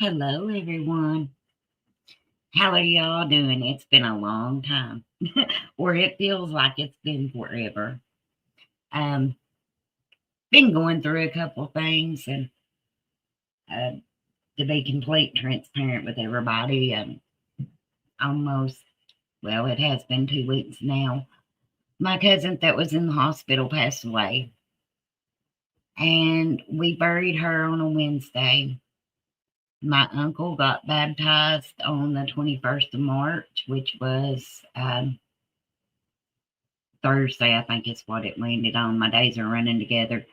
Hello, everyone. How are y'all doing? It's been a long time, or it feels like it's been forever. Um, been going through a couple things, and uh, to be complete transparent with everybody, almost it has been 2 weeks now. My cousin that was in the hospital passed away, and we buried her on a Wednesday. My uncle got baptized on the 21st of March, which was Thursday, I think is what it landed on. My days are running together.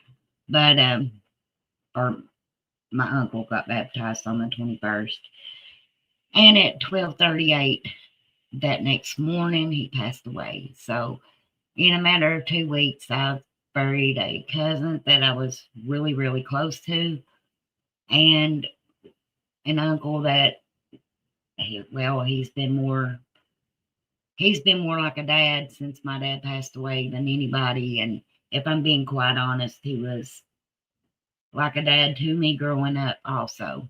But or my uncle got baptized on the 21st. And at 12:38 that next morning he passed away. So in a matter of 2 weeks I've buried a cousin that I was really, really close to, and an uncle that he's been more like a dad since my dad passed away than anybody. And if I'm being quite honest, he was like a dad to me growing up also.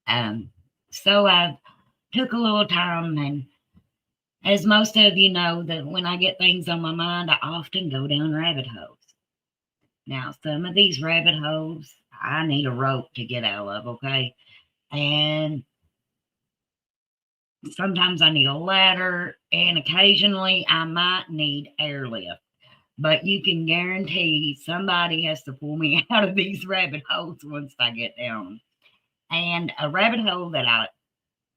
Um, so I took a little time, and as most of you know, that when I get things on my mind, I often go down rabbit holes. Now, some of these rabbit holes I need a rope to get out of, okay? And sometimes I need a ladder, and occasionally I might need airlift. But you can guarantee somebody has to pull me out of these rabbit holes once I get down. And a rabbit hole that I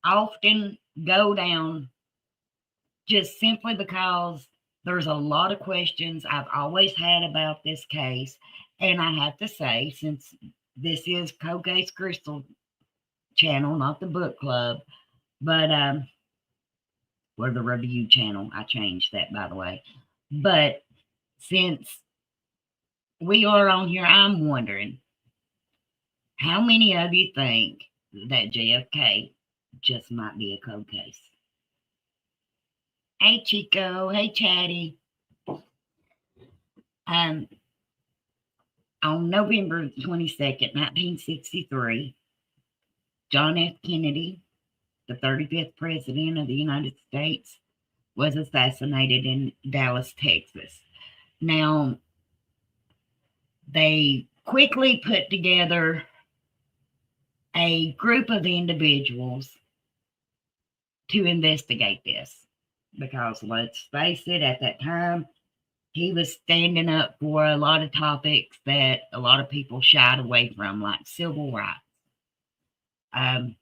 often go down just simply because there's a lot of questions I've always had about this case. And I have to say, since this is Cold Case Crystal channel, not the book club, but or the review channel. I changed that, by the way. But since we are on here, I'm wondering how many of you think that JFK just might be a cold case? Hey, Chico. Hey, Chatty. Um, on November 22nd, 1963, John F. Kennedy, the 35th President of the United States, was assassinated in Dallas, Texas. Now, they quickly put together a group of individuals to investigate this because, let's face it, at that time, he was standing up for a lot of topics that a lot of people shied away from, like civil rights. Um,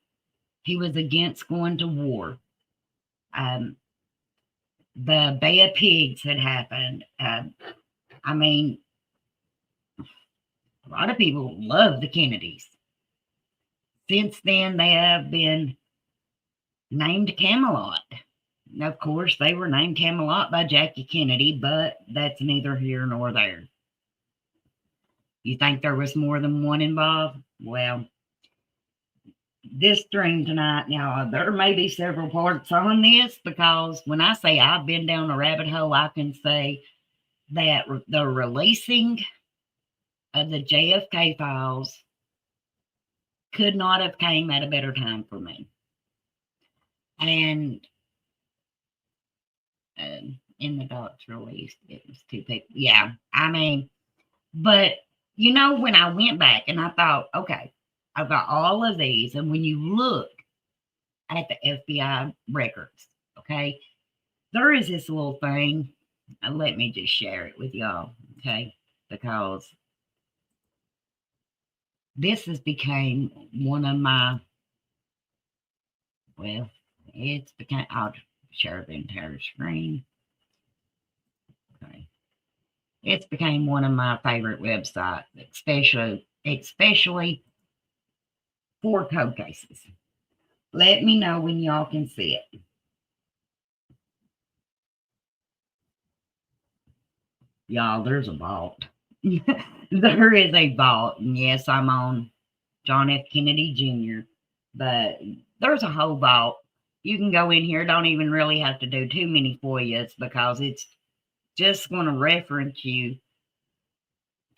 he was against going to war. Um, the Bay of Pigs had happened. I mean, a lot of people love the Kennedys. Since then, they have been named Camelot. Of course, they were named Camelot by Jackie Kennedy, but that's neither here nor there. You think there was more than one involved? Well, this stream tonight, now there may be several parts on this, because when I say I've been down a rabbit hole, I can say that the releasing of the JFK files could not have came at a better time for me. And in the docs released, it was 2 people. Yeah, I mean, but when I went back and I thought, okay, I've got all of these, and when you look at the FBI records, okay, there is this little thing. Let me just share it with y'all, okay, because this has became one of my, it's became, I'll share the entire screen. Okay. It's became one of my favorite websites, especially for code cases. Let me know when y'all can see it. Y'all, there's a vault. There is a vault. And yes, I'm on John F. Kennedy Jr., but there's a whole vault. You can go in here. Don't even really have to do too many FOIAs, because it's just going to reference you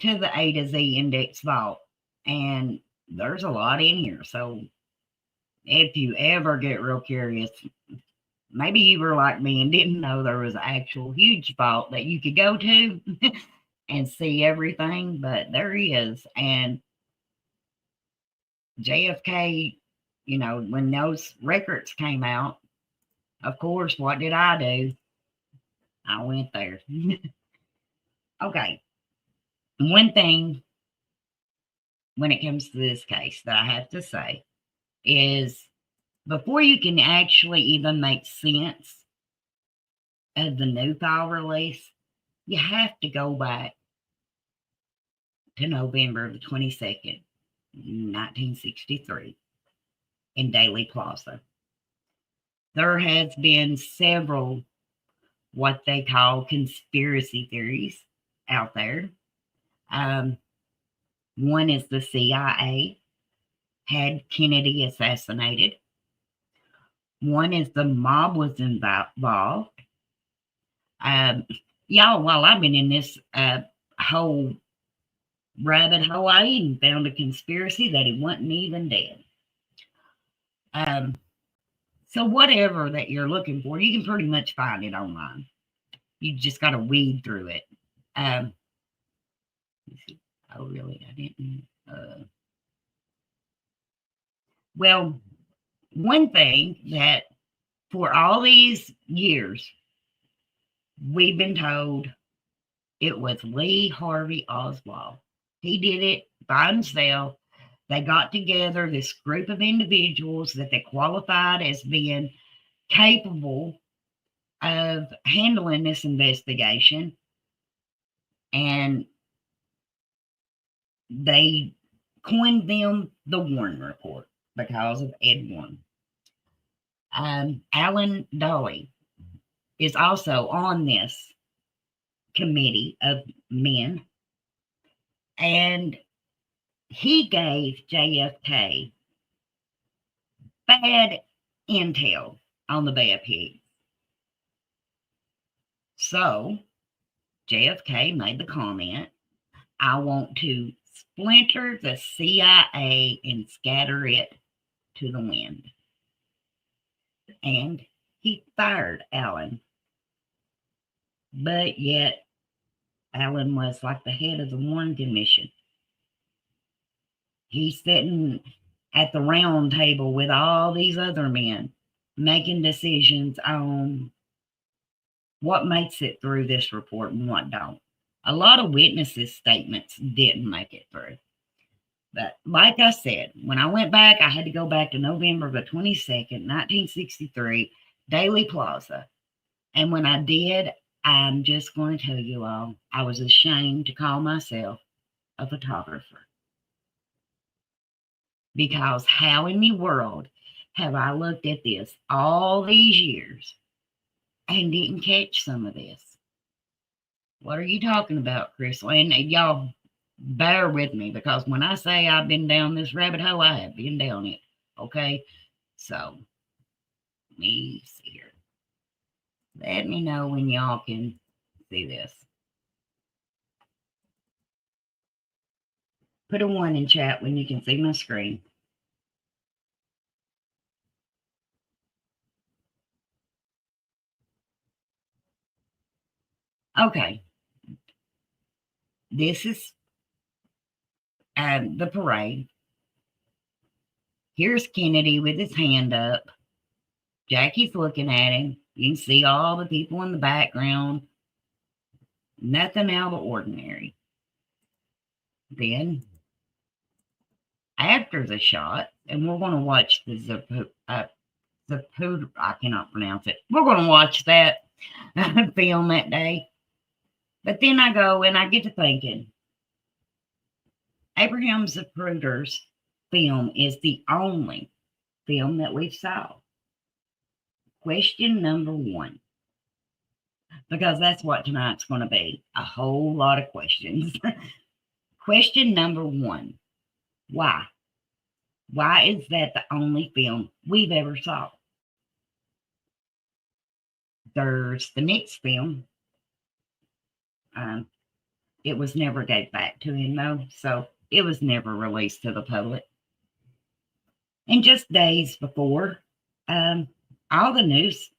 to the A to Z index vault. And there's a lot in here. So If you ever get real curious, maybe you were like me and didn't know there was an actual huge vault that you could go to and see everything, but there is. And JFK, when those records came out, of course, what did I do? I went there. Okay. One thing when it comes to this case that I have to say is before you can actually even make sense of the new file release, you have to go back to November the 22nd, 1963, in Daley Plaza. There has been several what they call conspiracy theories out there. One is the CIA had Kennedy assassinated. One is the mob was involved. Y'all, while I've been in this whole rabbit hole, I even found a conspiracy that he wasn't even dead. So whatever that you're looking for, you can pretty much find it online. You just got to weed through it. Oh, really? I didn't. Well, one thing that for all these years, we've been told it was Lee Harvey Oswald. He did it by himself. They got together, this group of individuals that they qualified as being capable of handling this investigation. And they coined them the Warren Report because of Ed Warren. Alan Dolly is also on this committee of men, and he gave JFK bad intel on the bad pigs. So JFK made the comment, I want to splinter the CIA and scatter it to the wind. And he fired Allen. But yet, Allen was like the head of the Warren Commission. He's sitting at the round table with all these other men making decisions on what makes it through this report and what don't. A lot of witnesses' statements didn't make it through. But like I said, when I went back, I had to go back to November the 22nd, 1963, Daley Plaza. And when I did, I'm just going to tell you all, I was ashamed to call myself a photographer. Because how in the world have I looked at this all these years and didn't catch some of this? What are you talking about, Chris? And y'all bear with me, because when I say I've been down this rabbit hole, I have been down it. Okay? So, let me see here. Let me know when y'all can see this. Put a 1 in chat when you can see my screen. Okay. This is the parade. Here's Kennedy with his hand up. Jackie's looking at him. You can see all the people in the background. Nothing out of the ordinary. Then, after the shot, and we're going to watch the Zapruder, I cannot pronounce it. We're going to watch that film that day. But then I go and I get to thinking, Abraham Zapruder's film is the only film that we've saw. Question number 1, because that's what tonight's going to be, a whole lot of questions. Question number 1, why? Why is that the only film we've ever saw? There's the next film. It was never gave back to him, though, so it was never released to the public. And just days before, um, all the news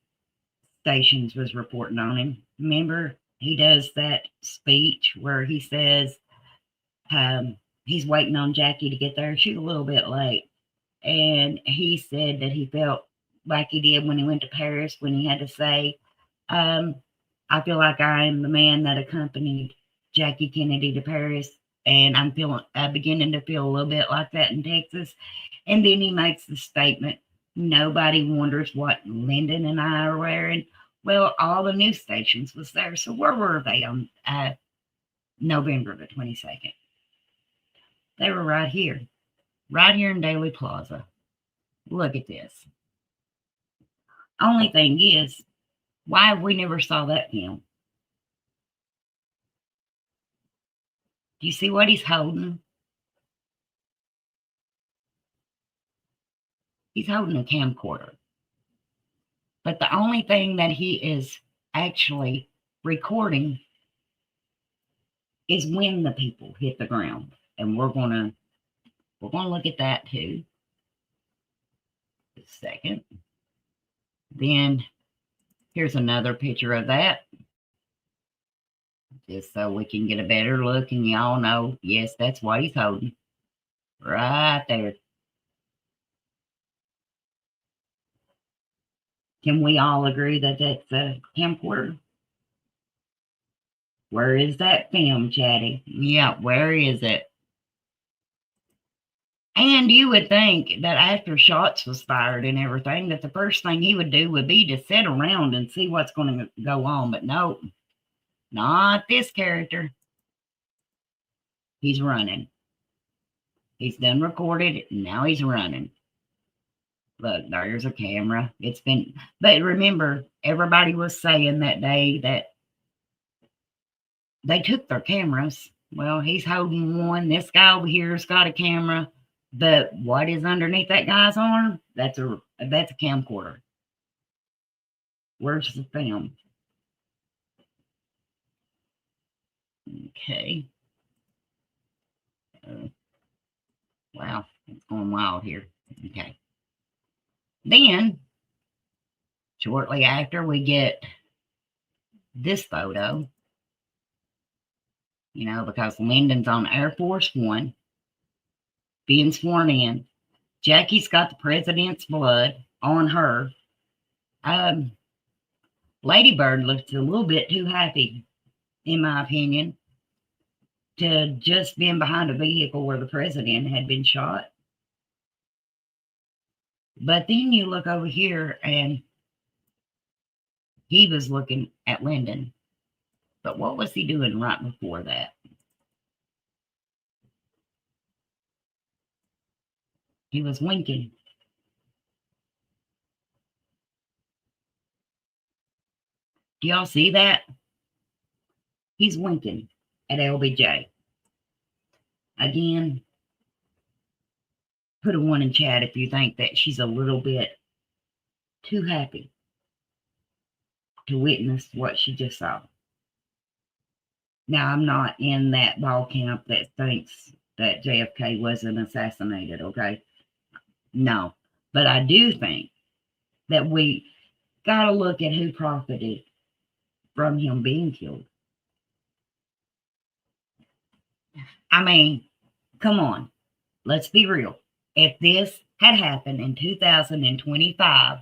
stations was reporting on him. Remember, he does that speech where he says he's waiting on Jackie to get there. She's a little bit late. And he said that he felt like he did when he went to Paris, when he had to say, um, I feel like I am the man that accompanied Jackie Kennedy to Paris. And I'm beginning to feel a little bit like that in Texas. And then he makes the statement, nobody wonders what Lyndon and I are wearing. Well, all the news stations was there. So where were they on November the 22nd? They were right here in Daily Plaza. Look at this. Only thing is, why we never saw that film? Do you see what he's holding? He's holding a camcorder. But the only thing that he is actually recording is when the people hit the ground. And we're gonna look at that too. Just a second. Then here's another picture of that. Just so we can get a better look, and y'all know, yes, that's what he's holding. Right there. Can we all agree that that's a camcorder? Where is that film, Chatty? Yeah, where is it? And you would think that after shots was fired and everything, that the first thing he would do would be to sit around and see what's going to go on. But no, not this character. He's running. He's done recorded. Now he's running. Look, there's a camera. But remember, everybody was saying that day that they took their cameras. Well, he's holding one. This guy over here's got a camera. But what is underneath that guy's arm? That's a camcorder. Where's the film? Okay. Wow, it's going wild here. Okay. Then, shortly after, we get this photo. You know, because Lyndon's on Air Force One, being sworn in. Jackie's got the president's blood on her. Lady Bird looks a little bit too happy, in my opinion, to just being behind a vehicle where the president had been shot. But then you look over here and he was looking at Lyndon. But what was he doing right before that? He was winking. Do y'all see that? He's winking at LBJ. Again, put a 1 in chat if you think that she's a little bit too happy to witness what she just saw. Now, I'm not in that ball camp that thinks that JFK wasn't assassinated, okay? No. But I do think that we got to look at who profited from him being killed. I mean, come on. Let's be real. If this had happened in 2025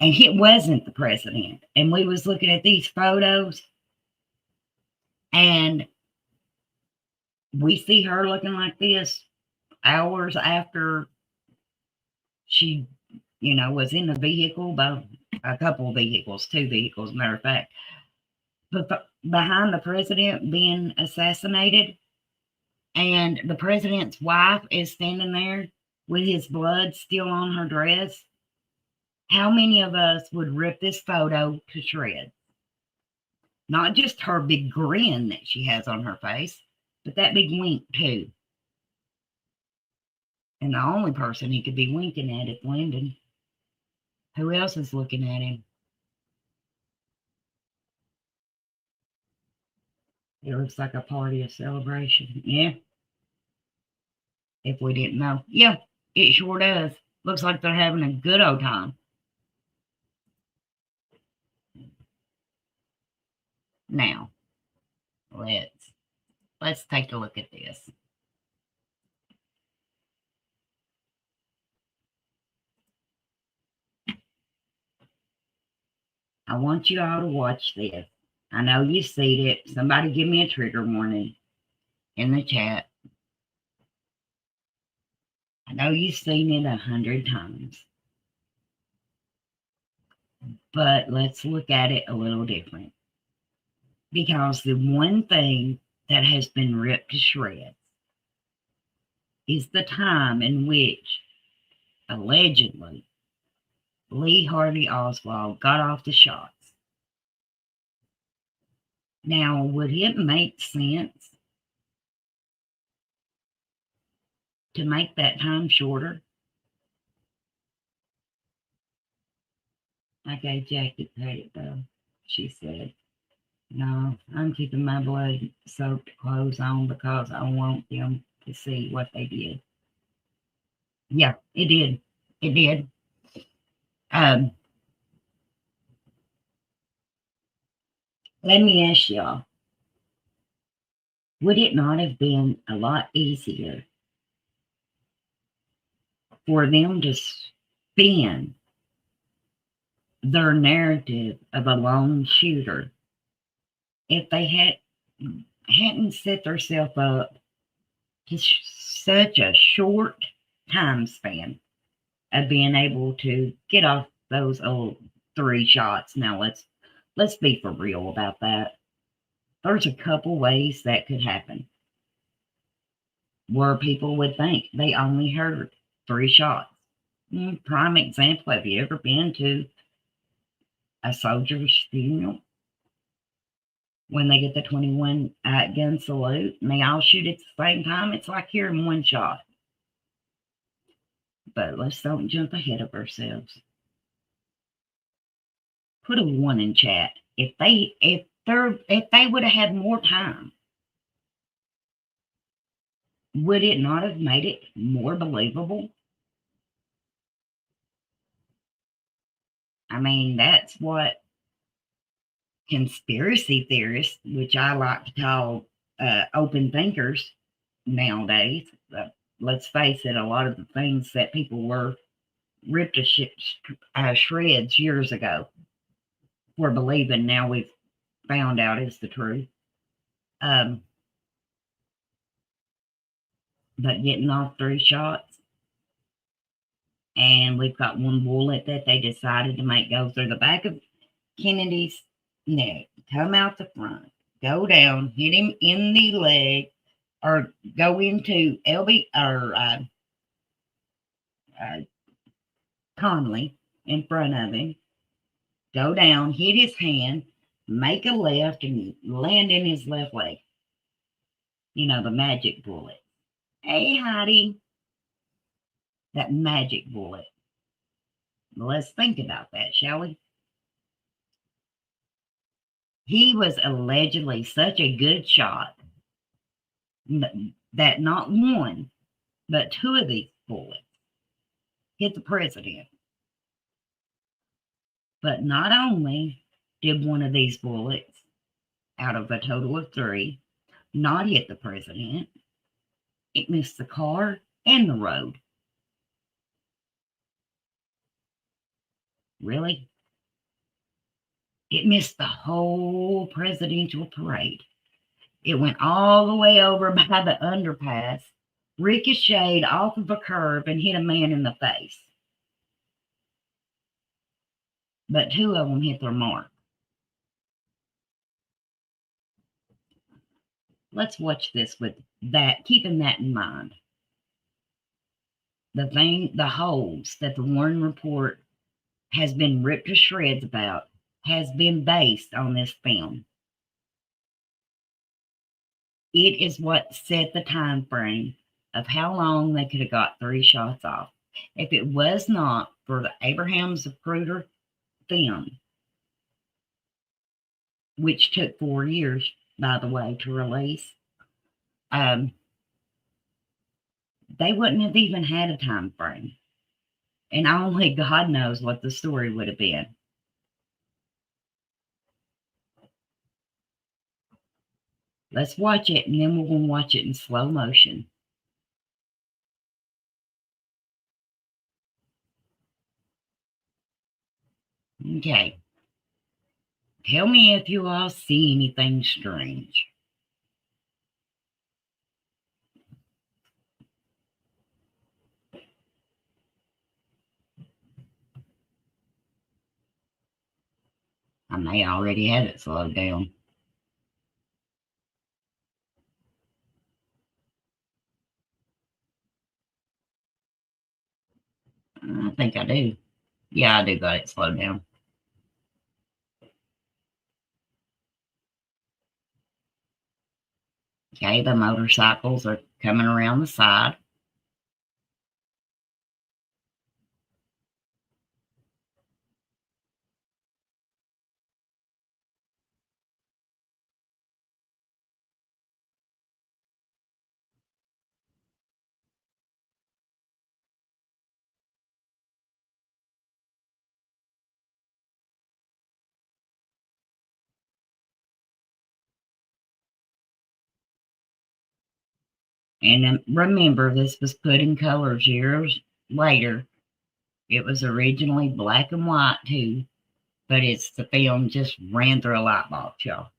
and it wasn't the president and we was looking at these photos and we see her looking like this hours after she, was in a vehicle, by a couple of vehicles, 2 vehicles, matter of fact, but behind the president being assassinated, and the president's wife is standing there with his blood still on her dress, how many of us would rip this photo to shreds? Not just her big grin that she has on her face, but that big wink too. And the only person he could be winking at is Lyndon. Who else is looking at him? It looks like a party, a celebration. Yeah. If we didn't know. Yeah. It sure does. Looks like they're having a good old time. Now, let's take a look at this. I want you all to watch this. I know you see it. Somebody give me a trigger warning in the chat. I know you've seen it 100 times. But let's look at it a little different. Because the one thing that has been ripped to shreds is the time in which, allegedly, Lee Harvey Oswald got off the shots. Now, would it make sense to make that time shorter? I gave Jackie credit, though. She said, no, I'm keeping my blood-soaked clothes on because I want them to see what they did. Yeah, it did. It did. Let me ask y'all, would it not have been a lot easier for them to spin their narrative of a lone shooter if they hadn't set themselves up to such a short time span of being able to get off those old 3 shots? Now let's be for real about that. There's a couple ways that could happen where people would think they only heard 3 shots. Prime example, have you ever been to a soldier's funeral? When they get the 21 gun salute and they all shoot at the same time, it's like hearing 1 shot. But let's don't jump ahead of ourselves. Put a 1 in chat. If they would have had more time, would it not have made it more believable? I mean, that's what conspiracy theorists, which I like to call open thinkers nowadays. Let's face it, a lot of the things that people were ripped to shreds years ago were believing, now we've found out is the truth. But getting off 3 shots, and we've got 1 bullet that they decided to make go through the back of Kennedy's neck, come out the front, go down, hit him in the leg, or go into LB or Conley in front of him, go down, hit his hand, make a left, and land in his left leg. You know, the magic bullet. Hey, Heidi. That magic bullet. Let's think about that, shall we? He was allegedly such a good shot that not 1, but 2 of these bullets hit the president. But not only did 1 of these bullets, out of a total of 3, not hit the president, it missed the car and the road. Really? It missed the whole presidential parade. It went all the way over by the underpass, ricocheted off of a curb, and hit a man in the face. But 2 of them hit their mark. Let's watch this with that, keeping that in mind. The holes that the Warren report has been ripped to shreds about has been based on this film. It is what set the time frame of how long they could have got 3 shots off. If it was not for the Abraham Zapruder film, which took 4 years, by the way, to release, they wouldn't have even had a time frame. And only God knows what the story would have been. Let's watch it, and then we're going to watch it in slow motion. Okay. Tell me if you all see anything strange. I may already have it slowed down. I think I do. Yeah, I do got it slowed down. Okay, the motorcycles are coming around the side. And remember, this was put in colors years later. It was originally black and white too, but it's the film just ran through a light box, y'all.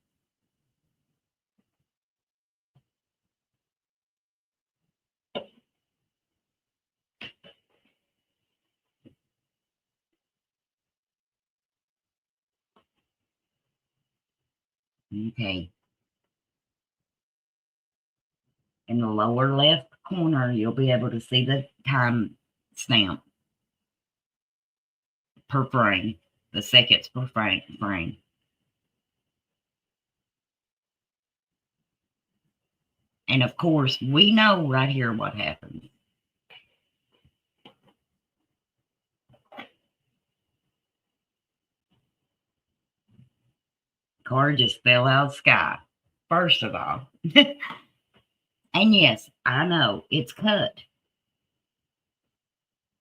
Okay. In the lower left corner, you'll be able to see the time stamp per frame, the seconds per frame. And of course, we know right here what happened. Car just fell out of the sky, first of all. And yes, I know it's cut,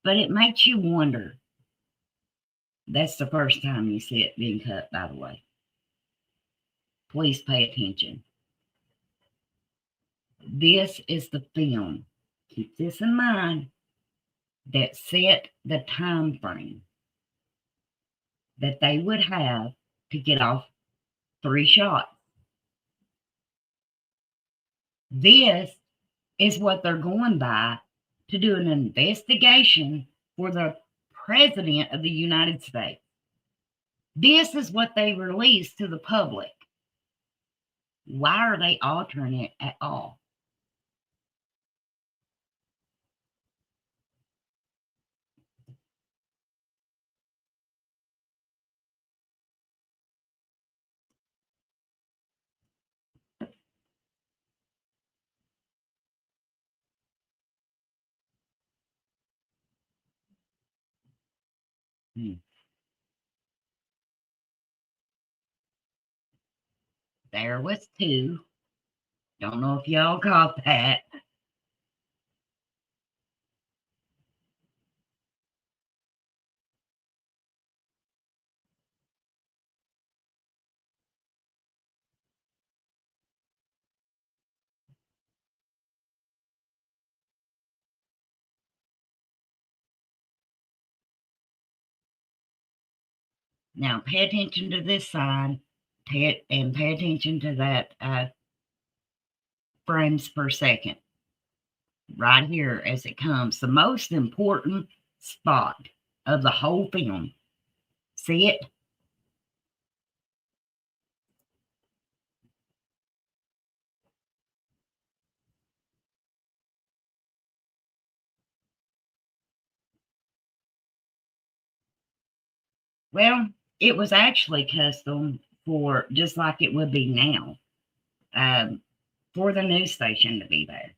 but it makes you wonder. That's the first time you see it being cut, by the way. Please pay attention. This is the film, keep this in mind, that set the time frame that they would have to get off 3 shots. This is what they're going by to do an investigation for the President of the United States. This is what they released to the public. Why are they altering it at all? Hmm. There was 2. Don't know if y'all caught that. Now pay attention to this sign, and pay attention to that frames per second right here as it comes. The most important spot of the whole film. See it? Well, it was actually custom for just like it would be now, for the news station to be there.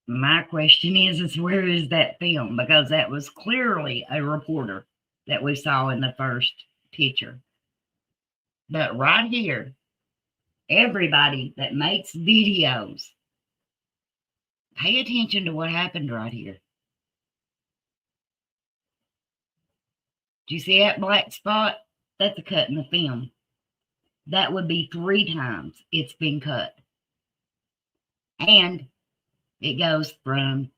My question is where is that film? Because that was clearly a reporter that we saw in the first picture. But right here, everybody that makes videos Pay attention to what happened right here. Do you see that black spot? That's a cut in the film. That would be 3 times it's been cut. And it goes from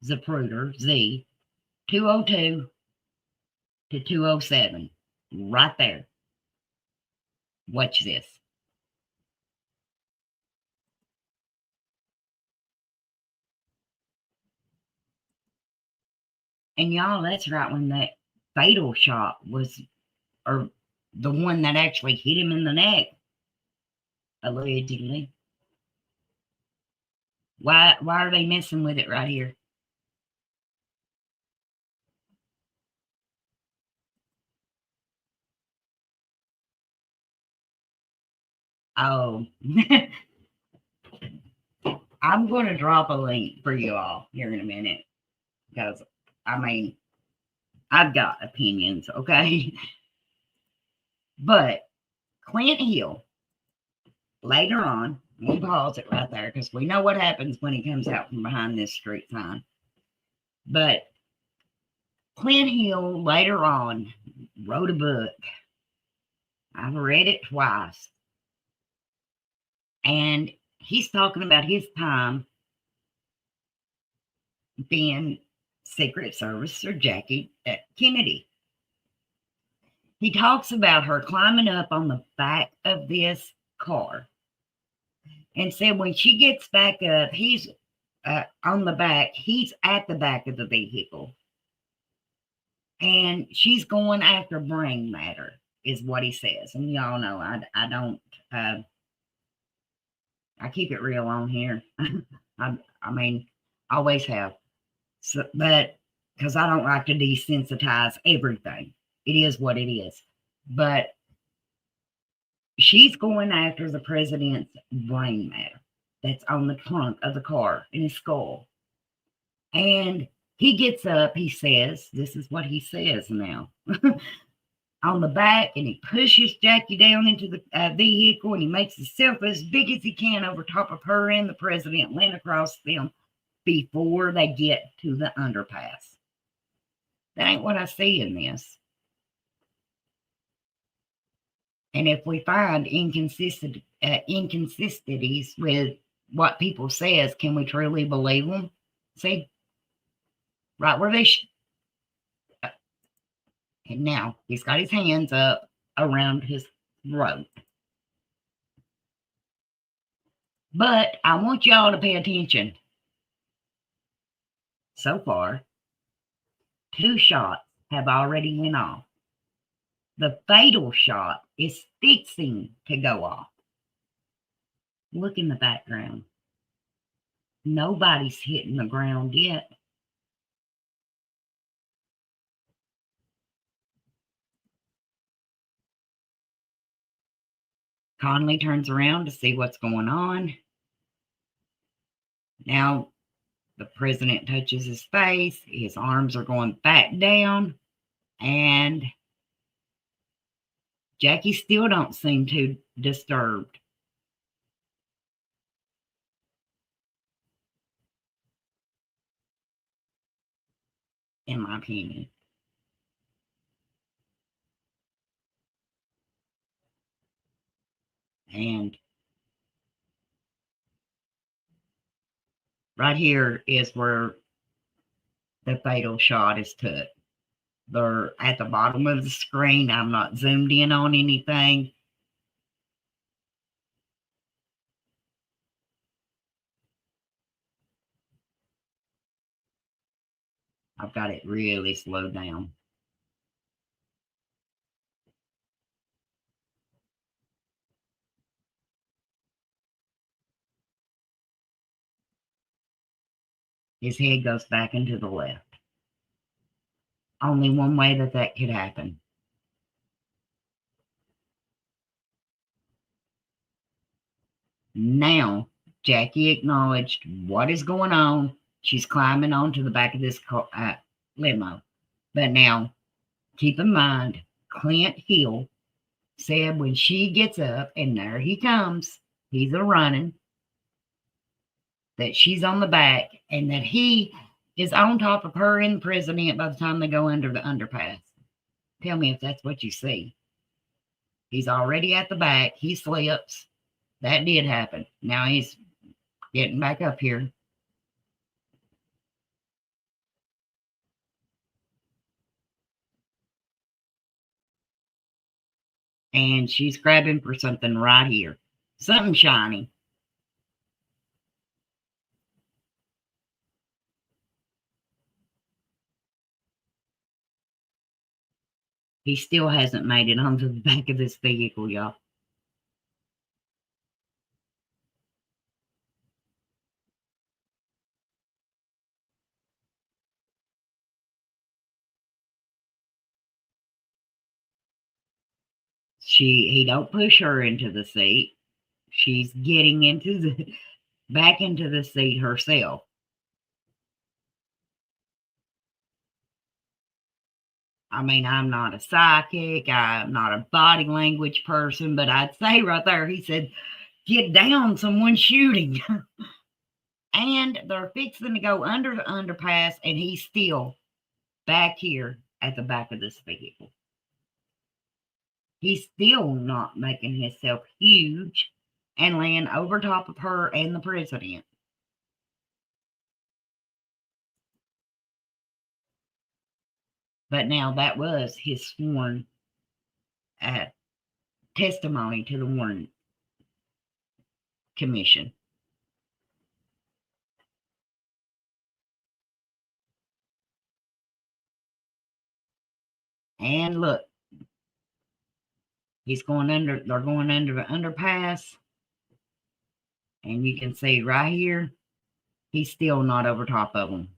Zapruder, Z, 202 to 207. Right there. Watch this. And y'all, that's right when that fatal shot was, or the one that actually hit him in the neck, allegedly. Why are they messing with it right here? Oh, I'm going to drop a link for you all here in a minute because, I mean, I've got opinions, okay? But Clint Hill, later on, we'll pause it right there because we know what happens when he comes out from behind this street sign. But Clint Hill, later on, wrote a book. I've read it twice. And he's talking about his time being Secret Service or Jackie Kennedy. He talks about her climbing up on the back of this car and said when she gets back up, he's on the back, he's at the back of the vehicle. And she's going after brain matter, is what he says. And y'all know I don't, I keep it real on here. I mean, always have. So, but because I don't like to desensitize everything, it is what it is. But she's going after the president's brain matter that's on the trunk of the car in his skull. And he gets up, he says, this is what he says now, on the back, and he pushes Jackie down into the vehicle, and he makes himself as big as he can over top of her and the president, land across them before they get to the underpass. That ain't what I see in this. And if we find inconsistencies with what people says, can we truly believe them? See, right where they and now he's got his hands up around his throat. But I want y'all to pay attention. So far, 2 shots have already went off. The fatal shot is fixing to go off. Look in the background. Nobody's hitting the ground yet. Conley turns around to see what's going on. Now the president touches his face. His arms are going back down. And Jackie still don't seem too disturbed. In my opinion. And right here is where the fatal shot is took. They're at the bottom of the screen. I'm not zoomed in on anything. I've got it really slowed down. His head goes back into the left. Only one way that could happen. Now, Jackie acknowledged what is going on. She's climbing onto the back of this limo. But now, keep in mind, Clint Hill said when she gets up, and there he comes, he's a running. that she's on the back and that he is on top of her and the president by the time they go under the underpass. Tell me if that's what you see. He's already at the back. He slips. That did happen. Now he's getting back up here. And she's grabbing for something right here. Something shiny. He still hasn't made it onto the back of this vehicle, y'all. He don't push her into the seat. She's getting into the back into the seat herself. I mean, I'm not a psychic, I'm not a body language person, but I'd say right there, he said, "Get down, someone's shooting." And they're fixing to go under the underpass, and he's still back here at the back of this vehicle. He's still not making himself huge and laying over top of her and the president. But now that was his sworn testimony to the Warren Commission. And look, they're going under the underpass. And you can see right here, he's still not over top of them.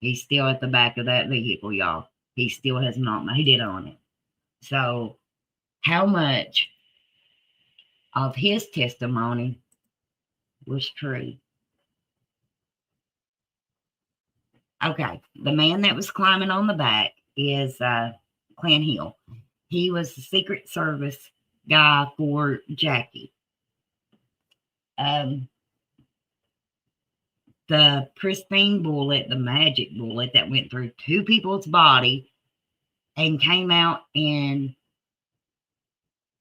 He's still at the back of that vehicle, y'all. He still has not made it on it. So, how much of his testimony was true? Okay, the man that was climbing on the back is Clan Hill. He was the Secret Service guy for Jackie. The pristine bullet, the magic bullet that went through two people's body and came out in,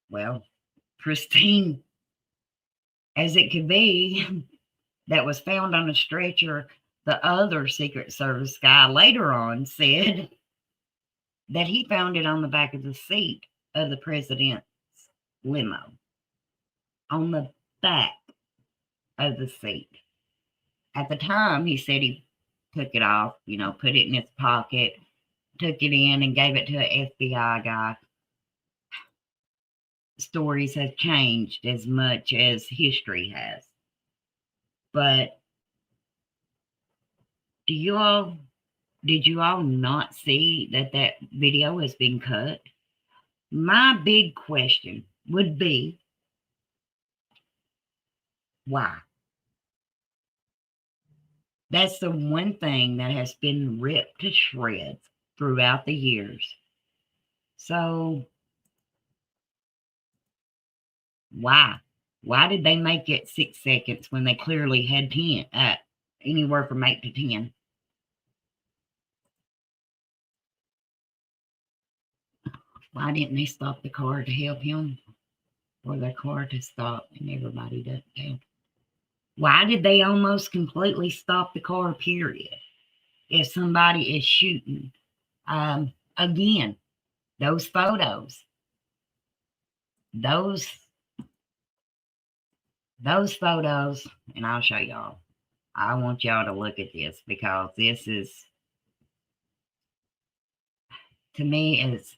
well, pristine as it could be, that was found on a stretcher. The other Secret Service guy later on said that he found it on the back of the seat of the president's limo. On the back of the seat. At the time, he said he took it off, put it in his pocket, took it in and gave it to an FBI guy. Stories have changed as much as history has. But did you all not see that video has been cut? My big question would be, why? That's the one thing that has been ripped to shreds throughout the years. So, why? Why did they make it 6 seconds when they clearly had 10, anywhere from 8 to 10? Why didn't they stop the car to help him? Or the car to stop and everybody to help? Why did they almost completely stop the car, period? If somebody is shooting. Again, those photos. Those photos, and I'll show y'all. I want y'all to look at this because this is, to me, is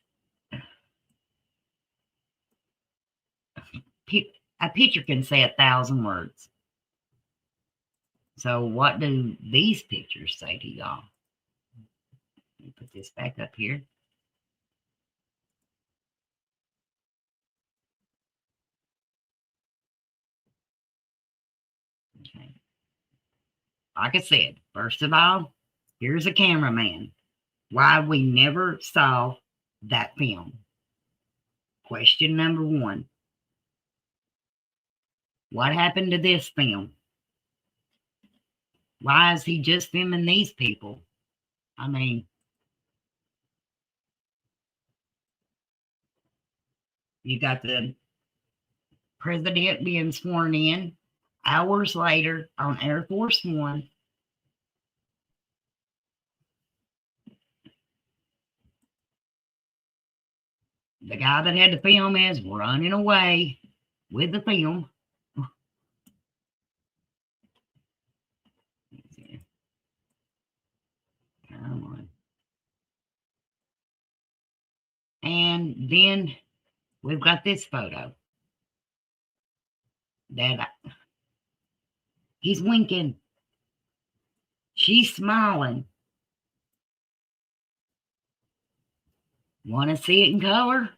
a picture can say 1,000 words. So what do these pictures say to y'all? Let me put this back up here. Okay. Like I said, first of all, here's a cameraman. Why we never saw that film. Question number one. What happened to this film? Why is he just filming these people? I mean, you got the president being sworn in hours later on Air Force One. The guy that had the film is running away with the film. Come on. And then we've got this photo that he's winking. She's smiling. Want to see it in color?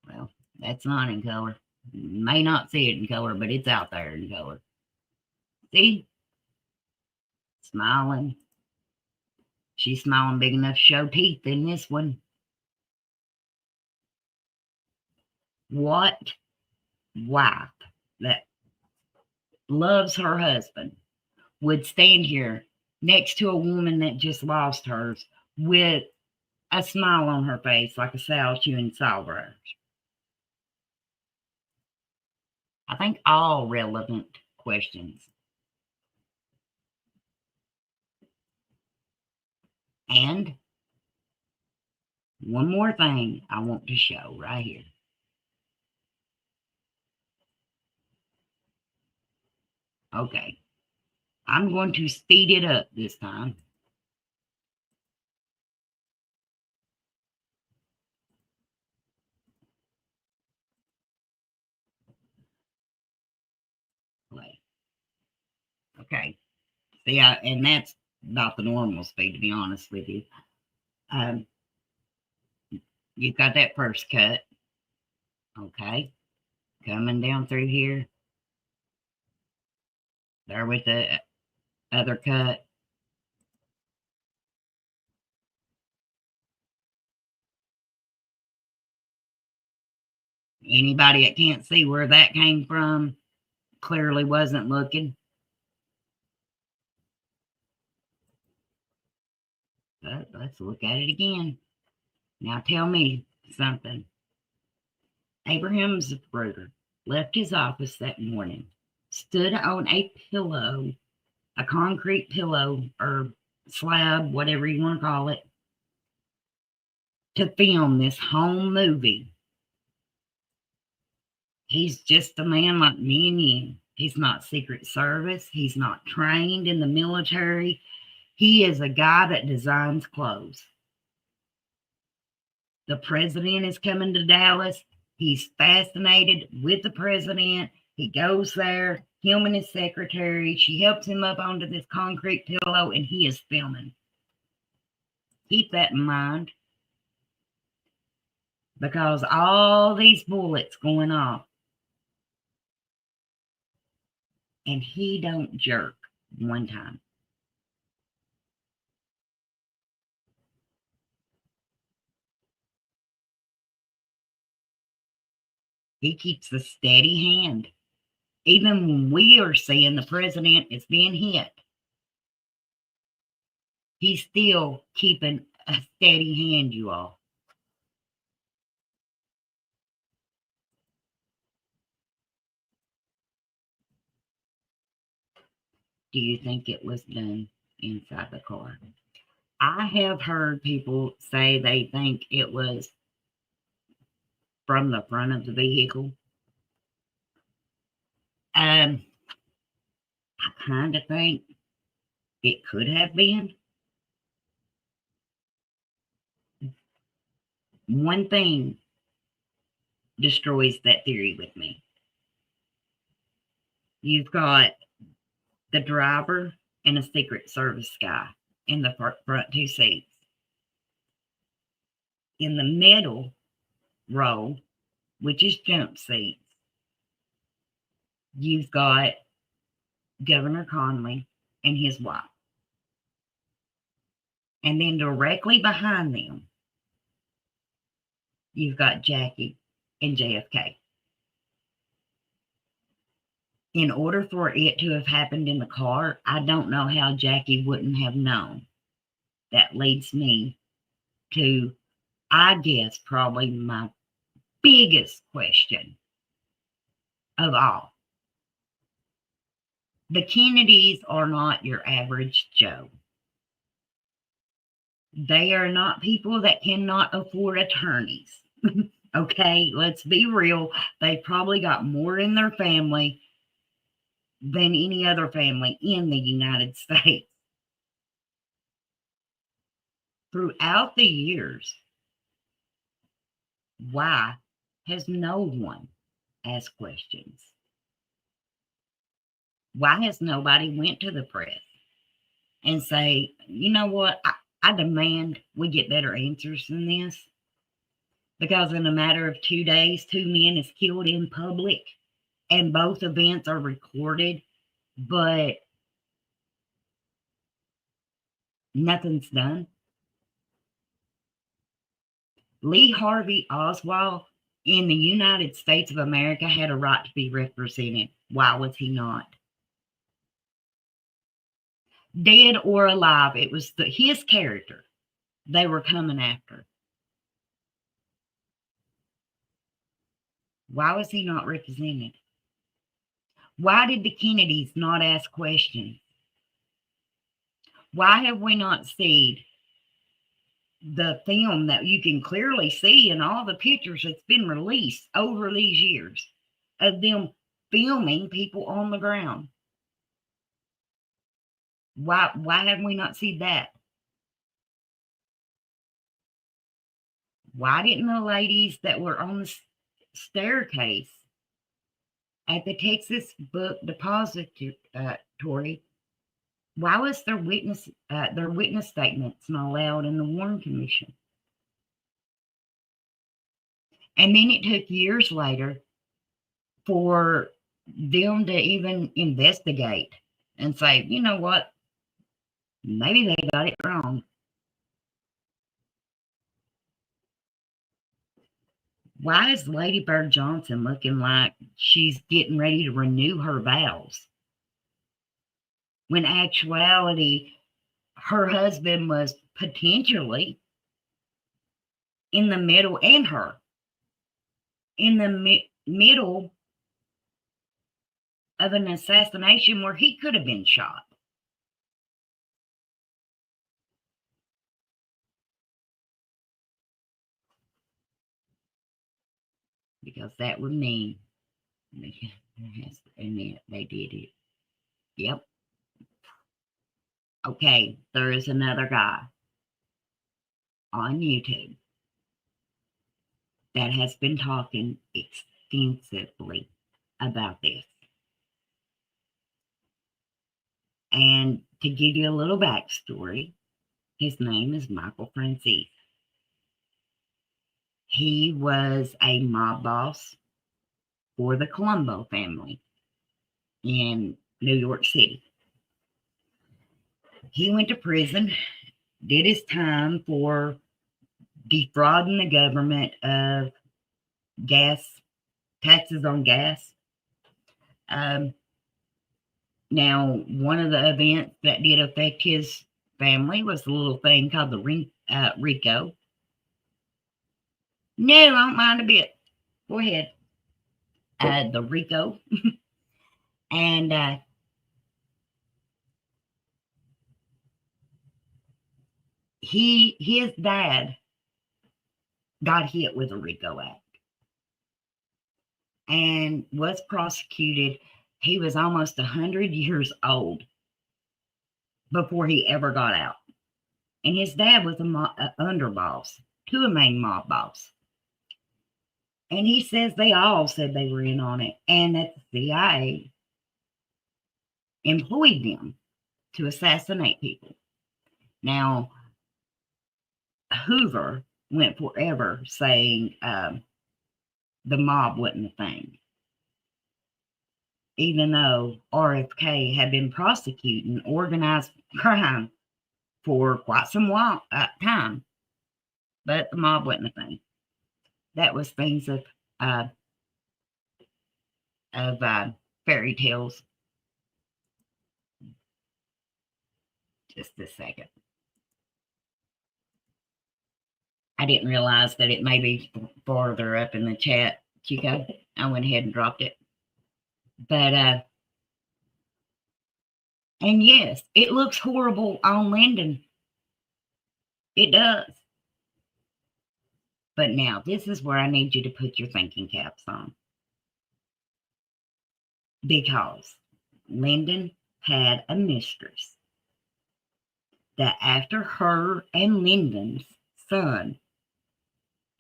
Well, that's not in color. You may not see it in color, but it's out there in color. See? Smiling. She's smiling big enough to show teeth in this one. What wife that loves her husband would stand here next to a woman that just lost hers with a smile on her face like a sow chewing sawbrush? I think all relevant questions. And one more thing I want to show right here. Okay. I'm going to speed it up this time. Okay. See, and that's about the normal speed, to be honest with you. You've got that first cut. Okay. Coming down through here. There with the other cut. Anybody that can't see where that came from clearly wasn't looking. But let's look at it again. Now tell me something. Abraham Zapruder left his office that morning, stood on a pillow, a concrete pillow or slab, whatever you want to call it, to film this home movie. He's just a man like me and you. He's not Secret Service. He's not trained in the military. He is a guy that designs clothes. The president is coming to Dallas. He's fascinated with the president. He goes there, him and his secretary. She helps him up onto this concrete pillow, and he is filming. Keep that in mind. Because all these bullets going off, and he don't jerk one time. He keeps a steady hand. Even when we are seeing the president is being hit, he's still keeping a steady hand, you all. Do you think it was done inside the car? I have heard people say they think it was from the front of the vehicle. I kind of think it could have been. One thing destroys that theory with me. You've got the driver and a Secret Service guy in the front two seats. In the middle row, which is jump seats, you've got Governor Conley and his wife. And then directly behind them, you've got Jackie and JFK. In order for it to have happened in the car, I don't know how Jackie wouldn't have known. That leads me to, I guess, probably my biggest question of all. The Kennedys are not your average Joe. They are not people that cannot afford attorneys. Okay, let's be real. They probably got more in their family than any other family in the United States. Throughout the years, why has no one asked questions? Why has nobody went to the press and say, you know what, I demand we get better answers than this? Because in a matter of 2 days, 2 men is killed in public, and both events are recorded, but nothing's done. Lee Harvey Oswald in the United States of America had a right to be represented. Why was he not? Dead or alive, it was his character they were coming after. Why was he not represented? Why did the Kennedys not ask questions? Why have we not seen the film that you can clearly see in all the pictures that's been released over these years of them filming people on the ground? Why have we not seen that? Why didn't the ladies that were on the staircase at the Texas Book Depository, why was their witness statements not allowed in the Warren Commission? And then it took years later for them to even investigate and say, you know what, maybe they got it wrong. Why is Lady Bird Johnson looking like she's getting ready to renew her vows, when actuality her husband was potentially in the middle, and her in the middle of an assassination where he could have been shot? Because that would mean they did it. Yep. Okay, there is another guy on YouTube that has been talking extensively about this. And to give you a little backstory, his name is Michael Francis. He was a mob boss for the Colombo family in New York City. He went to prison, did his time for defrauding the government of taxes on gas. Now, one of the events that did affect his family was a little thing called the RICO. No, I don't mind a bit. Go ahead. The RICO. And his dad got hit with a RICO Act and was prosecuted. He was almost 100 years old before he ever got out. And his dad was an underboss to a main mob boss. And he says they all said they were in on it, and that the CIA employed them to assassinate people. Now, Hoover went forever saying the mob wasn't a thing, even though RFK had been prosecuting organized crime for quite some time, but the mob wasn't a thing. that was things uh, of fairy tales. Just a second. I didn't realize that it may be farther up in the chat, Chico. I went ahead and dropped it. But and yes, it looks horrible on Lyndon. It does. But now this is where I need you to put your thinking caps on. Because Lyndon had a mistress that after her and Lyndon's son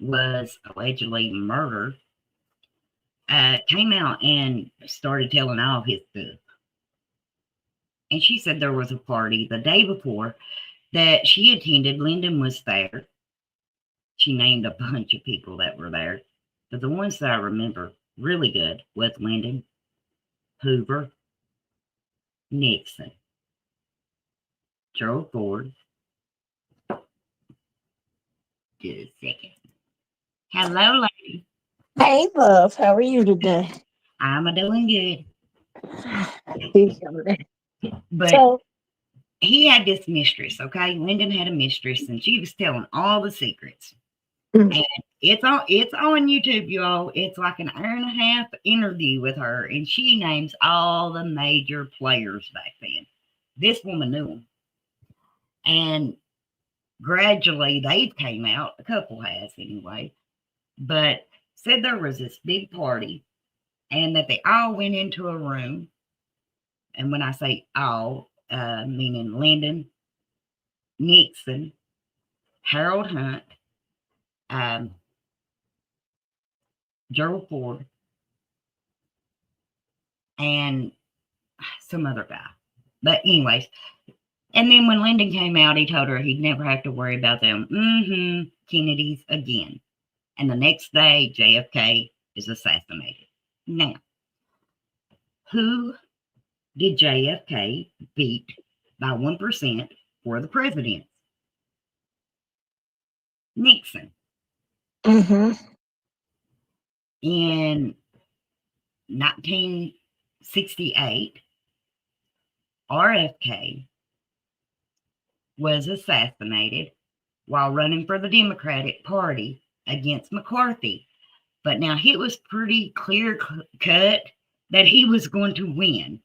was allegedly murdered, came out and started telling all his stuff. And she said there was a party the day before that she attended. Lyndon was there. She named a bunch of people that were there. But the ones that I remember really good was Lyndon, Hoover, Nixon, Gerald Ford. Just a second. Hello, lady. Hey, love. How are you today? I'm doing good. But So, he had this mistress, okay? Lyndon had a mistress, and she was telling all the secrets. Mm. And it's on YouTube, y'all. It's like an hour and a half interview with her, and she names all the major players back then. This woman knew them. And gradually they came out, a couple has anyway, but said there was this big party and that they all went into a room. And when I say all, meaning Lyndon, Nixon, Harold Hunt, Gerald Ford, and some other guy. But anyways, and then when Lyndon came out, he told her he'd never have to worry about them Kennedys again. And the next day, JFK is assassinated. Now, who did JFK beat by 1% for the president? Nixon. mm-hmm. In 1968, RFK was assassinated while running for the Democratic Party against McCarthy. But now it was pretty clear cut that he was going to win.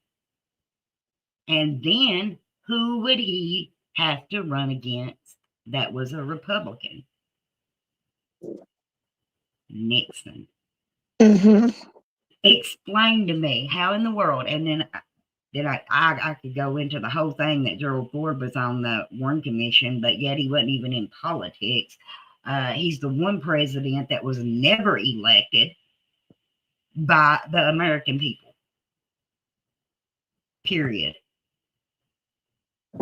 And then who would he have to run against that was a Republican? Nixon. Mm-hmm. Explain to me how in the world, and then I could go into the whole thing that Gerald Ford was on the Warren Commission, but yet he wasn't even in politics. He's the one president that was never elected by the American people. Period.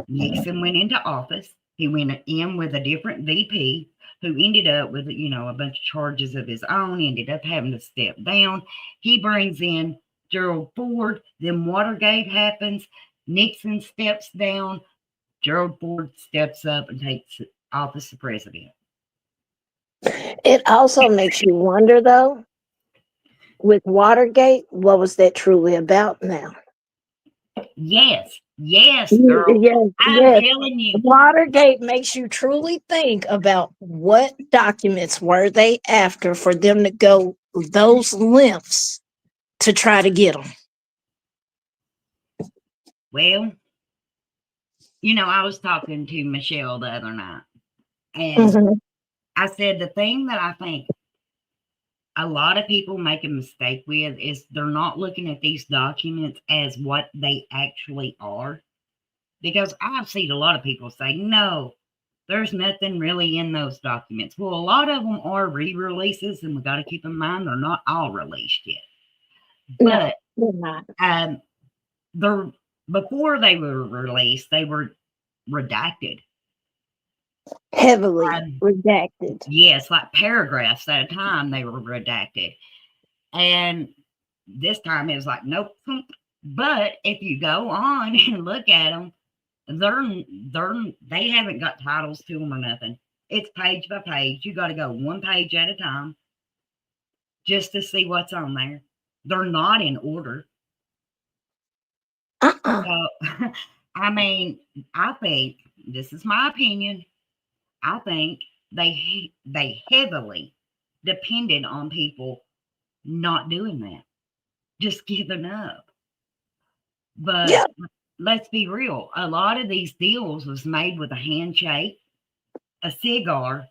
Nixon went into office. He went in with a different VP who ended up with, a bunch of charges of his own, ended up having to step down. He brings in Gerald Ford. Then Watergate happens. Nixon steps down. Gerald Ford steps up and takes office of president. It also makes you wonder, though, with Watergate, what was that truly about now? Yes, girl. Yes. Telling you. Watergate makes you truly think about what documents were they after for them to go those lengths to try to get them. Well, I was talking to Michelle the other night, and I said the thing that I think a lot of people make a mistake with is they're not looking at these documents as what they actually are. Because I've seen a lot of people say, no, there's nothing really in those documents. Well, a lot of them are re-releases, and we got to keep in mind they're not all released yet. But no, they're not. Before they were released, they were redacted. Heavily redacted. Yes, like paragraphs at a time, they were redacted. And this time it was like, nope. But if you go on and look at them, they haven't got titles to them or nothing. It's page by page. You got to go one page at a time. just to see what's on there. They're not in order. Uh-uh. So, I mean, I think this is my opinion. I think they heavily depended on people not doing that, just giving up. Yeah. But let's be real, a lot of these deals was made with a handshake, a cigar,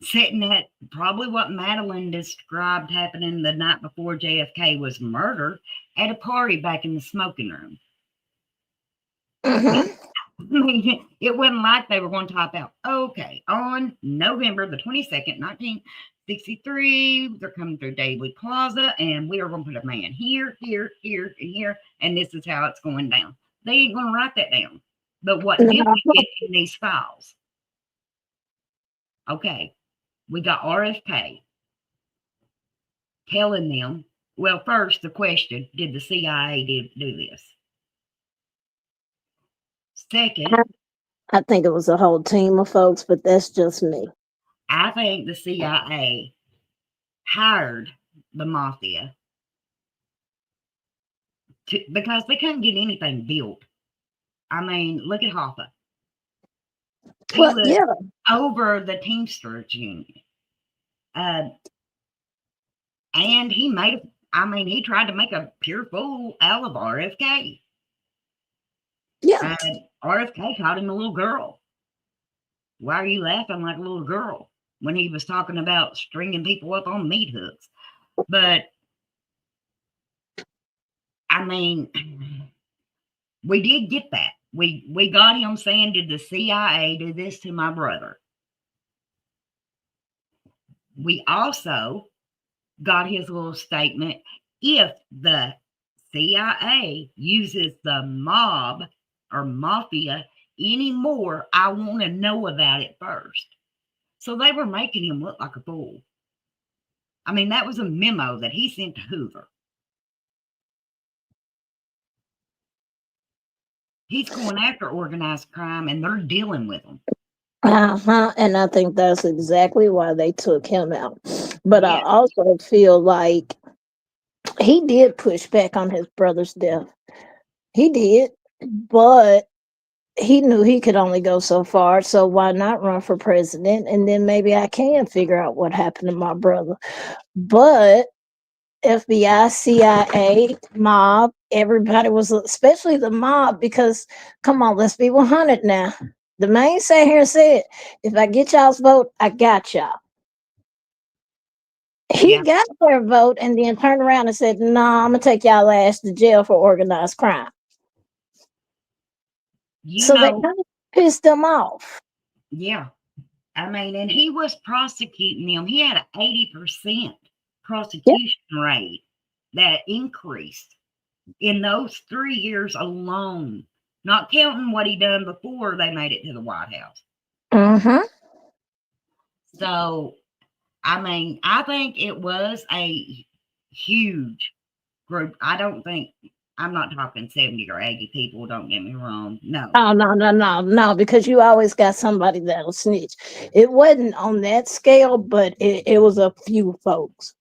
sitting at probably what Madeline described happening the night before JFK was murdered at a party back in the smoking room. Mm-hmm. I mean, it wasn't like they were going to top out. Okay, on November the 22nd, 1963, they're coming through Daly Plaza, and we are going to put a man here, here, here, and here, and this is how it's going down. They ain't going to write that down. But what did No. we get in these files? Okay, we got RFK telling them, well, first the question, did the CIA do this? Second, I think it was a whole team of folks, but that's just me. I think the CIA hired the mafia because they couldn't get anything built. I mean, look at Hoffa. He Well, was yeah. over the Teamsters Union. Uh, and he tried to make a pure fool out of RFK. Yeah. RFK called him a little girl. Why are you laughing like a little girl? When he was talking about stringing people up on meat hooks. But, I mean, we did get that. We got him saying, did the CIA do this to my brother? We also got his little statement, if the CIA uses the mob or mafia anymore, I want to know about it first. So they were making him look like a fool. I mean, that was a memo that he sent to Hoover. He's going after organized crime and they're dealing with them. Uh-huh. And I think that's exactly why they took him out. But I Yeah, also feel like he did push back on his brother's death. He did, but he knew he could only go so far. So why not run for president? And then maybe I can figure out what happened to my brother. But FBI, CIA, mob, everybody was, especially the mob, because come on, let's be 100 now. The man sat here and said, if I get y'all's vote, I got y'all. He yeah. got their vote and then turned around and said, no, I'm going to take y'all ass to jail for organized crime. You So they know, kind of pissed them off. yeah. I mean, and he was prosecuting them. He had an 80% Yep. prosecution rate that increased in those 3 years alone, not counting what he done before they made it to the White House. Mm-hmm. So, I mean, I think it was a huge group. I don't think I'm not talking 70 or 80 people, don't get me wrong. No. Oh, no, because you always got somebody that'll snitch. It wasn't on that scale, but it was a few folks.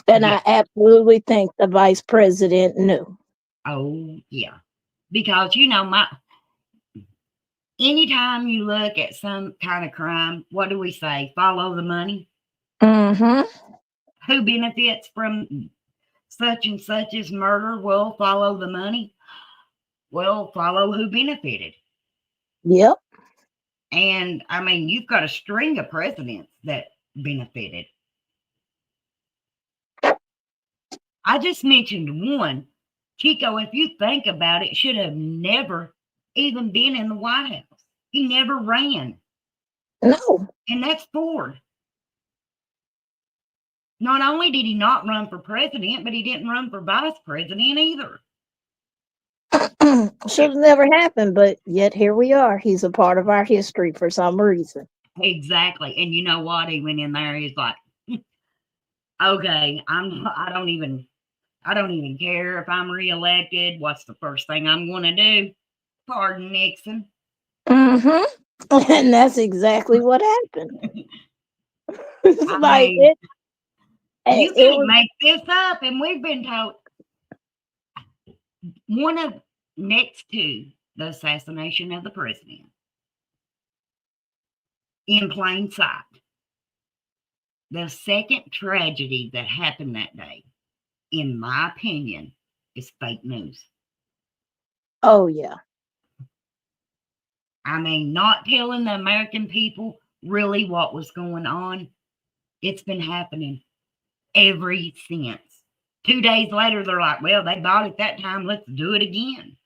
And Yeah. I absolutely think the vice president knew. Oh, yeah. Because my anytime you look at some kind of crime, what do we say? Follow the money. Mm-hmm. Who benefits from such and such's murder? Well, follow the money. Well, follow who benefited. Yep. And I mean, you've got a string of presidents that benefited. I just mentioned one. Chico, if you think about it, should have never even been in the White House. He never ran. No. And that's Ford. Not only did he not run for president, but he didn't run for vice president either. Should have never happened, but yet here we are. He's a part of our history for some reason. Exactly. And you know what? He went in there, he's like, okay, I don't even care if I'm reelected. What's the first thing I'm gonna do? Pardon Nixon. Mm-hmm. And that's exactly what happened. It's I like mean, You It can't was make this up. And we've been told one of next to the assassination of the president in plain sight. The second tragedy that happened that day, in my opinion, is fake news. oh yeah. I mean, not telling the American people really what was going on. It's been happening ever since. 2 days later, they're like, well, they bought it that time. Let's do it again.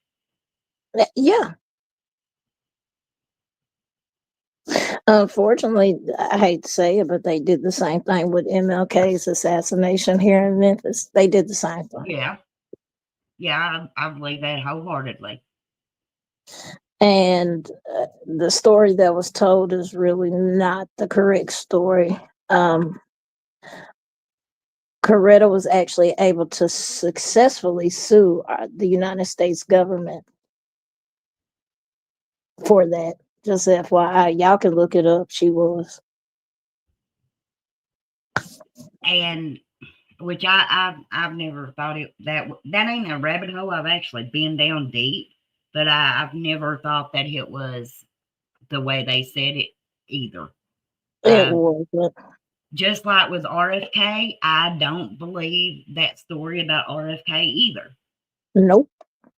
Yeah. Unfortunately, I hate to say it, but they did the same thing with MLK's assassination here in Memphis. They did the same thing. Yeah. Yeah, I believe that wholeheartedly. And the story that was told is really not the correct story. Coretta was actually able to successfully sue the United States government for that. Just FYI, y'all can look it up. She was. And which I've never thought it that ain't a rabbit hole I've actually been down deep, but I've never thought that it was the way they said it either. It Um, was. just like with RFK, I don't believe that story about RFK either. Nope.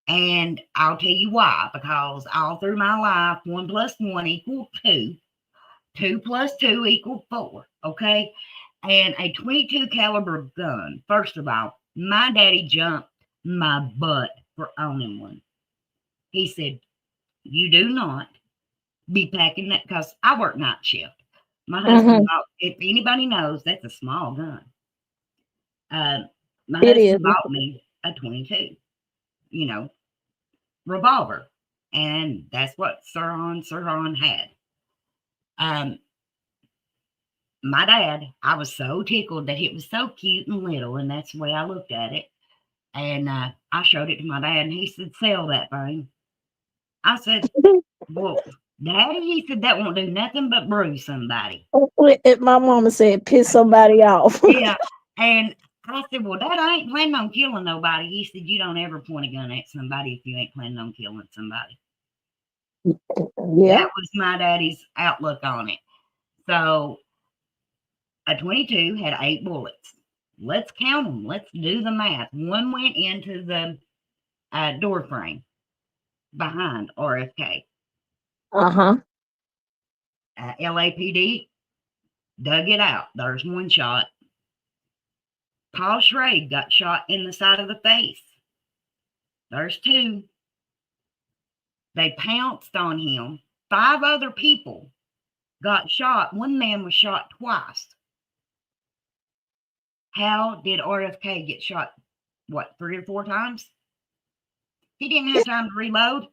And I'll tell you why, because all through my life, 1 plus 1 equals 2. 2 plus 2 equals 4. Okay. And a 22 caliber gun, first of all, my daddy jumped my butt for owning one. He said, you do not be packing that, because I work night shift. My husband bought, if anybody knows, that's a small gun. My It is. husband bought me a 22, you know, revolver. And that's what Sirhan had. My dad, I was so tickled that it was so cute and little, and that's the way I looked at it. And I showed it to my dad, and he said, sell that thing. I said, well, Daddy, he said, that won't do nothing but bruise somebody. My mama said, piss somebody off. Yeah. And I said, well, Dad, I ain't planning on killing nobody. He said, you don't ever point a gun at somebody if you ain't planning on killing somebody. Yeah. That was my daddy's outlook on it. So a 22 had 8 bullets. Let's count them. Let's do the math. One went into the door frame behind RFK. Uh-huh. LAPD dug it out. There's one shot. Paul Schrade got shot in the side of the face. There's 2. They pounced on him. 5 other people got shot. One man was shot twice. How did RFK get shot, 3 or 4 times? He didn't have time to reload.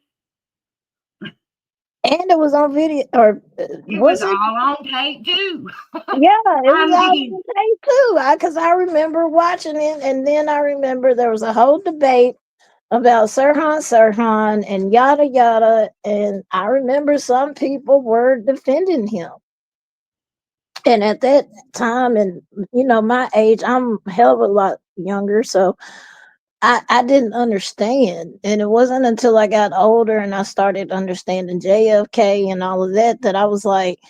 And it was on video, or It was all on tape too. Yeah, it was I all mean, on tape too. Because I remember watching it, and then I remember there was a whole debate about Sirhan, and yada yada. And I remember some people were defending him. And at that time, and my age, I'm a hell of a lot younger, so I didn't understand. And it wasn't until I got older and I started understanding JFK and all of that that I was like,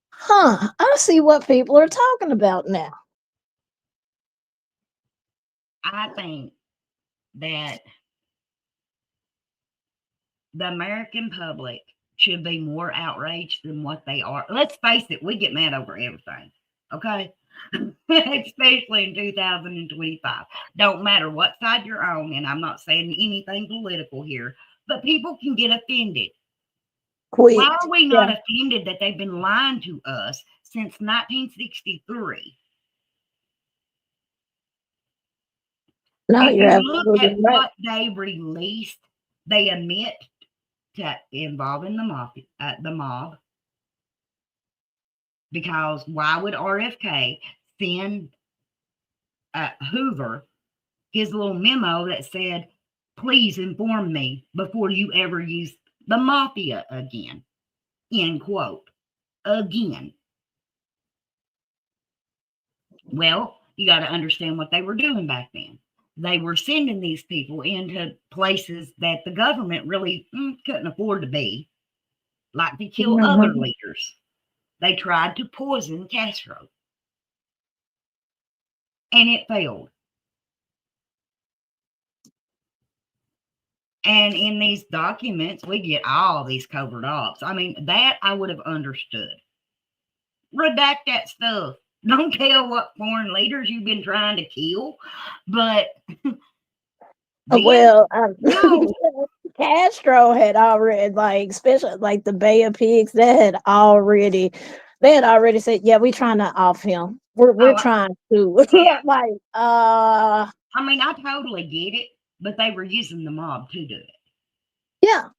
huh, I see what people are talking about now. I think that the American public should be more outraged than what they are. Let's face it, we get mad over everything. Okay. Especially in 2025. Don't matter what side you're on, and I'm not saying anything political here, but people can get offended. Quick. Why are we not offended that they've been lying to us since 1963? No, If you're you look absolutely at right. what they released, they admit to involving the mob. Because why would RFK send Hoover his little memo that said, please inform me before you ever use the mafia again, end quote, again. Well, You got to understand what they were doing back then. They were sending these people into places that the government really couldn't afford to be, like to kill other Mhm. leaders. They tried to poison Castro, and it failed. And in these documents, we get all these covert ops. I mean, that I would have understood. Redact that stuff. Don't tell what foreign leaders you've been trying to kill, but then Well, no. Castro had already, like, especially like the Bay of Pigs, they had already said, yeah, we trying to off him. We're Oh, trying to yeah. like I mean, I totally get it, but they were using the mob to do it. yeah.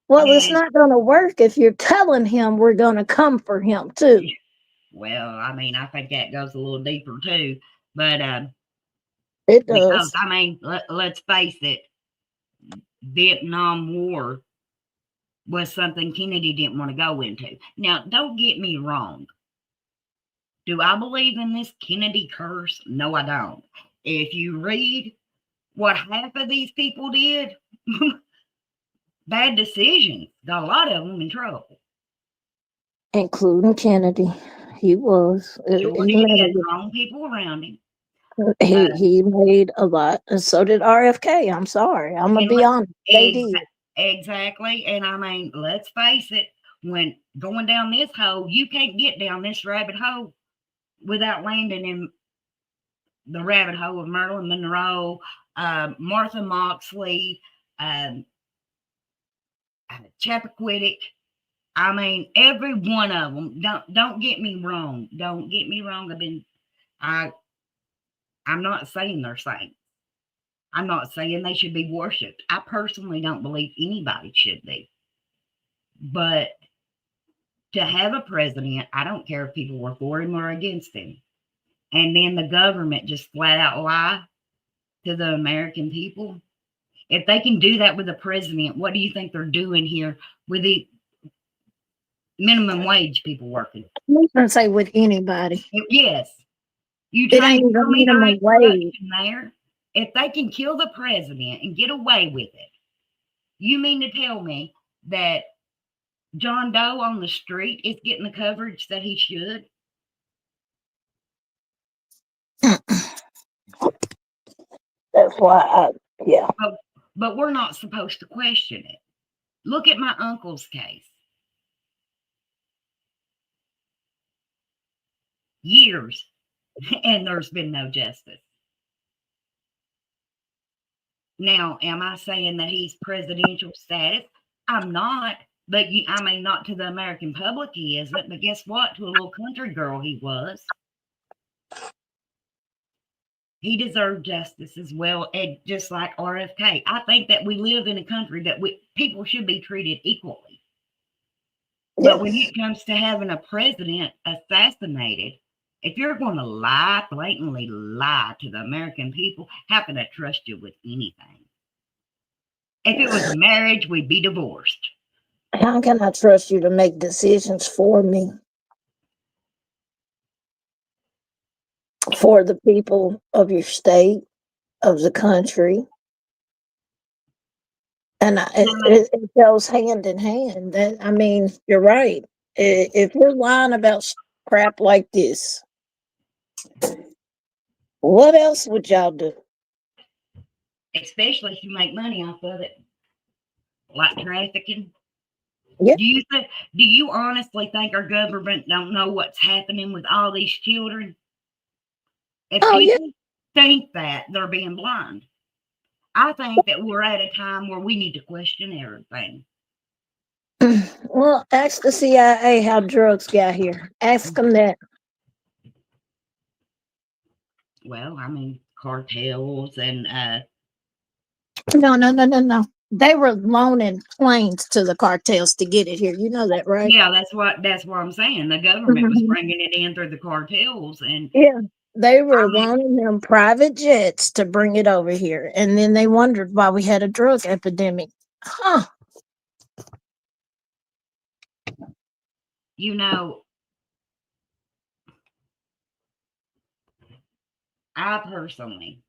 Well, it's And not gonna work if you're telling him we're gonna come for him too. well, I mean, I think that goes a little deeper too. But It because does. I mean, let's face it, Vietnam War was something Kennedy didn't want to go into. Now, don't get me wrong. Do I believe in this Kennedy curse? No, I don't. If you read what half of these people did, bad decisions, got a lot of them in trouble. Including Kennedy. He was. Sure did. He had wrong people around him. He made a lot, and so did RFK. I'm sorry. I'm gonna And be honest. They did. exactly. And I mean, let's face it, when going down this hole, you can't get down this rabbit hole without landing in the rabbit hole of Marilyn Monroe, Martha Moxley, um, Chappaquiddick. I mean, every one of them. Don't get me wrong. Don't get me wrong. I I'm not saying they're saints. I'm not saying they should be worshipped. I personally don't believe anybody should be. But to have a president, I don't care if people were for him or against him, and then the government just flat out lie to the American people. If they can do that with the president, what do you think they're doing here with the minimum wage people working? I'm gonna say with anybody. Yes. You It trying ain't to tell even me there minimum ain't wage. corruption there? If they can kill the president and get away with it, you mean to tell me that John Doe on the street is getting the coverage that he should? That's why yeah. But, but we're not supposed to question it. Look at my uncle's case. Years, and there's been no justice. Now, am I saying that he's presidential status? I'm not. But I mean, not to the American public, he isn't. But guess what? To a little country girl, he was. He deserved justice as well, and just like RFK. I think that we live in a country that people should be treated equally. But when Yes. it comes to having a president assassinated, if you're going to lie, blatantly lie to the American people, how can I trust you with anything? If it was a marriage, we'd be divorced. How can I trust you to make decisions for me, for the people of your state, of the country? And it goes hand in hand. That I mean, you're right. If we're lying about crap like this, what else would y'all do? Especially if you make money off of it, like trafficking. Yeah. Do you honestly think our government don't know what's happening with all these children? If Oh yeah. people think that, they're being blind. I think that we're at a time where we need to question everything. Well, ask the CIA how drugs got here. Ask them that. Well, I mean, cartels and No, no, no, no, no. They were loaning planes to the cartels to get it here. You know that, right? yeah, that's what I'm saying. The government was Mhm. bringing it in through the cartels, and Yeah. They I were mean, loaning them private jets to bring it over here. And then they wondered why we had a drug epidemic. Huh. you know, I personally,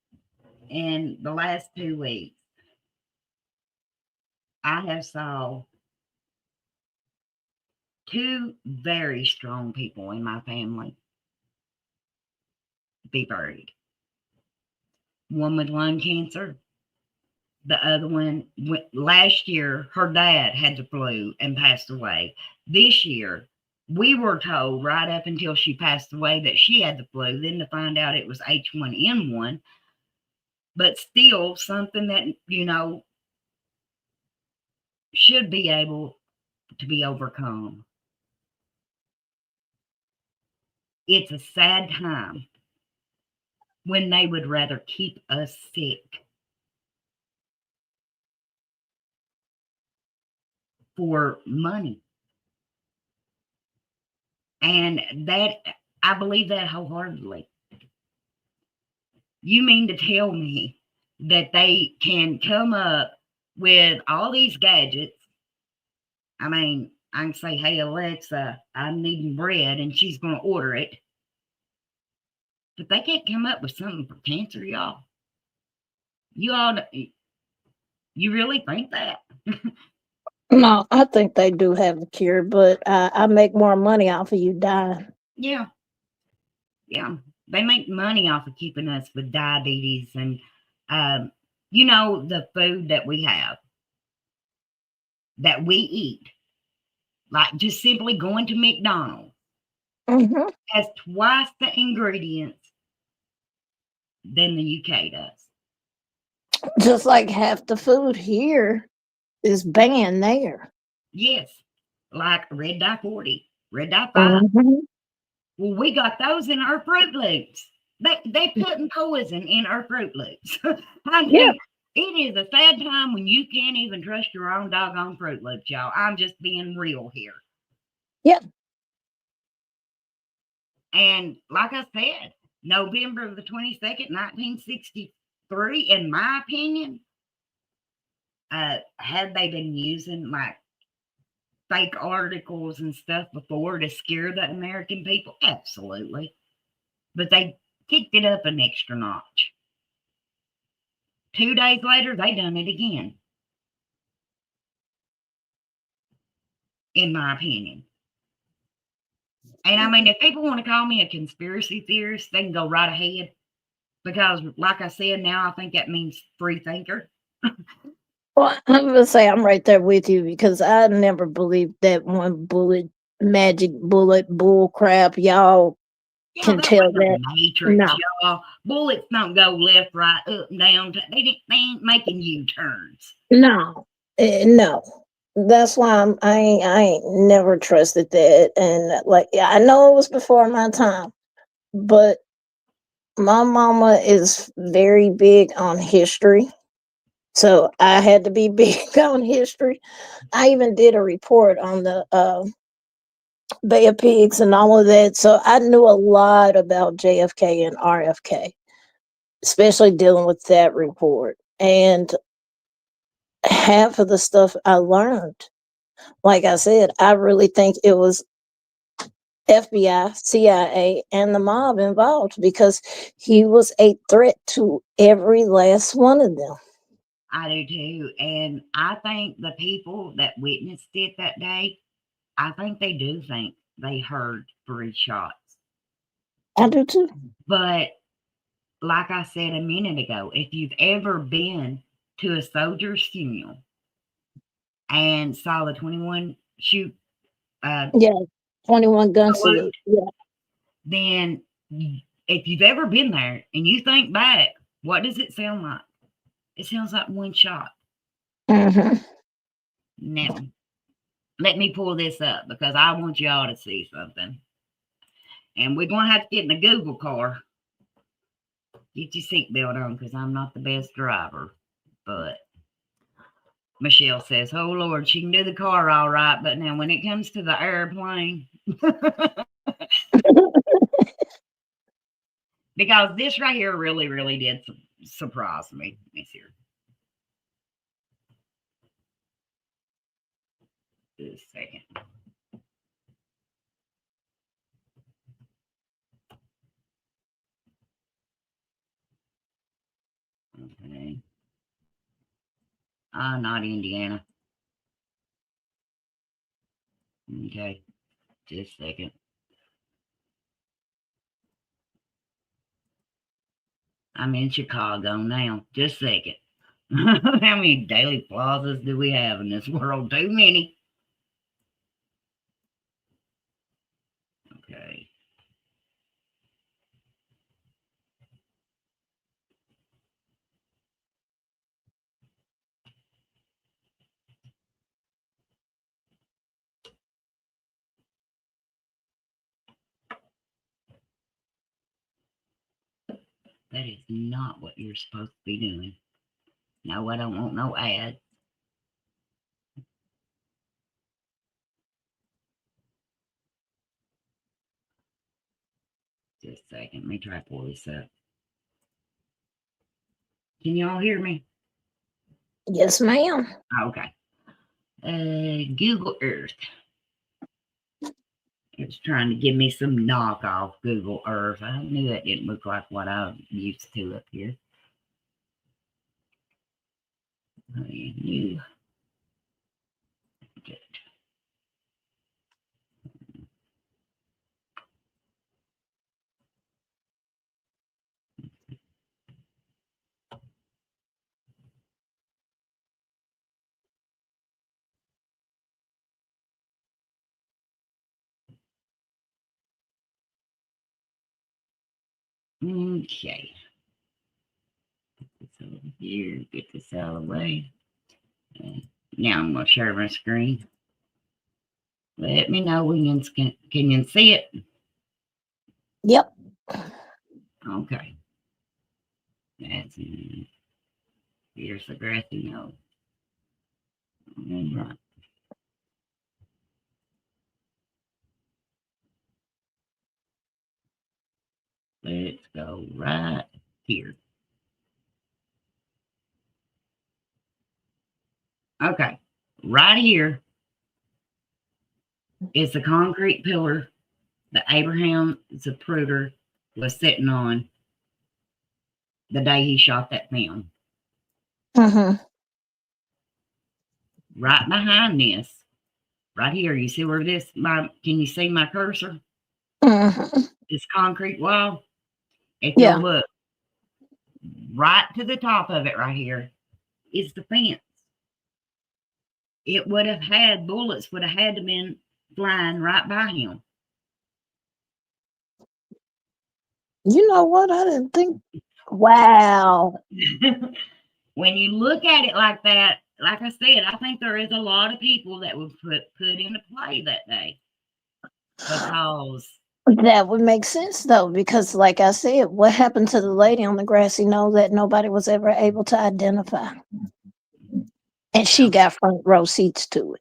in the last 2 weeks, I have saw two very strong people in my family be buried. One with lung cancer. The other one, last year, her dad had the flu and passed away. This year, we were told right up until she passed away that she had the flu, then to find out it was H1N1, but still something that, should be able to be overcome. It's a sad time when they would rather keep us sick for money. And that, I believe that wholeheartedly. You mean to tell me that they can come up with all these gadgets? I mean, I can say, hey, Alexa, I'm needing bread, and she's going to order it. But they can't come up with something for cancer, y'all. You all, you really think that? No, I think they do have the cure, but I make more money off of you dying. Yeah, yeah. They make money off of keeping us with diabetes and, um, the food that we have, that we eat, like just simply going to McDonald's, Hmm. has twice the ingredients than the UK does. Just like half the food here is banned there. Yes, like red dye 40, red dye 5. Hmm. Well, we got those in our Fruit Loops. They putting poison in our Fruit Loops. I Yeah, mean, it is a sad time when you can't even trust your own doggone Fruit Loops, y'all. I'm just being real here. yeah. And like I said, November the 22nd, 1963, in my opinion, had they been using like fake articles and stuff before to scare the American people? Absolutely. But they kicked it up an extra notch. 2 days later, they done it again, in my opinion. And I mean, if people want to call me a conspiracy theorist, they can go right ahead. Because, like I said, now I think that means free thinker. Well, I'm gonna say I'm right there with you because I never believed that one bullet magic bullet bull crap. Y'all Yeah, can that tell wasn't that. Matrix, No, y'all. Bullets don't go left, right, up, down. They ain't making U turns. no, no. That's why I ain't never trusted that. And like, yeah, I know it was before my time, but my mama is very big on history. So I had to be big on history. I even did a report on the Bay of Pigs and all of that. So I knew a lot about JFK and RFK, especially dealing with that report. And half of the stuff I learned, like I said, I really think it was FBI, CIA, and the mob involved because he was a threat to every last one of them. I do too. And I think the people that witnessed it that day, I think they do think they heard 3 shots. I do too. But like I said a minute ago, if you've ever been to a soldier's funeral and saw the 21 shoot Yeah, 21 gun salute, salute. Yeah. then if you've ever been there and you think back, what does it sound like? It sounds like one shot. Hmm. Now, let me pull this up because I want y'all to see something. And we're going to have to get in the Google car. Get your seatbelt on because I'm not the best driver. But Michelle says, oh, Lord, she can do the car all right. But now when it comes to the airplane, because this right here really, really did surprise me. Let me see here. Just a second. Okay. Not Indiana. Okay. Just a second. I'm in Chicago now. Just a second. How many daily plazas do we have in this world? Too many. Okay. That is not what you're supposed to be doing. No, I don't want no ad. Just a second. Let me try to pull this up. Can y'all hear me? Yes, ma'am. Okay. Google Earth. It's trying to give me some knockoff Google Earth. I knew that didn't look like what I'm used to up here. I knew. Okay. Get this over here. Get this out of the way. Now I'm going to share my screen. Let me know when you can you see it? Yep. Okay. That's here's the grassy knoll. Right. Let's go right here. Okay. Right here is the concrete pillar that Abraham Zapruder was sitting on the day he shot that man. Mm-hmm. Right behind this, right here, you see where this, can you see my cursor? Mm-hmm. This concrete wall. If Yeah. you'll look right to the top of it right here is the fence. It would have had bullets would have had to been flying right by him. You know what? I didn't think. Wow. When you look at it like that, like I said, I think there is a lot of people that would put into play that day because That would make sense though, because like I said, what happened to the lady on the grassy knoll that nobody was ever able to identify? And she got front row seats to it.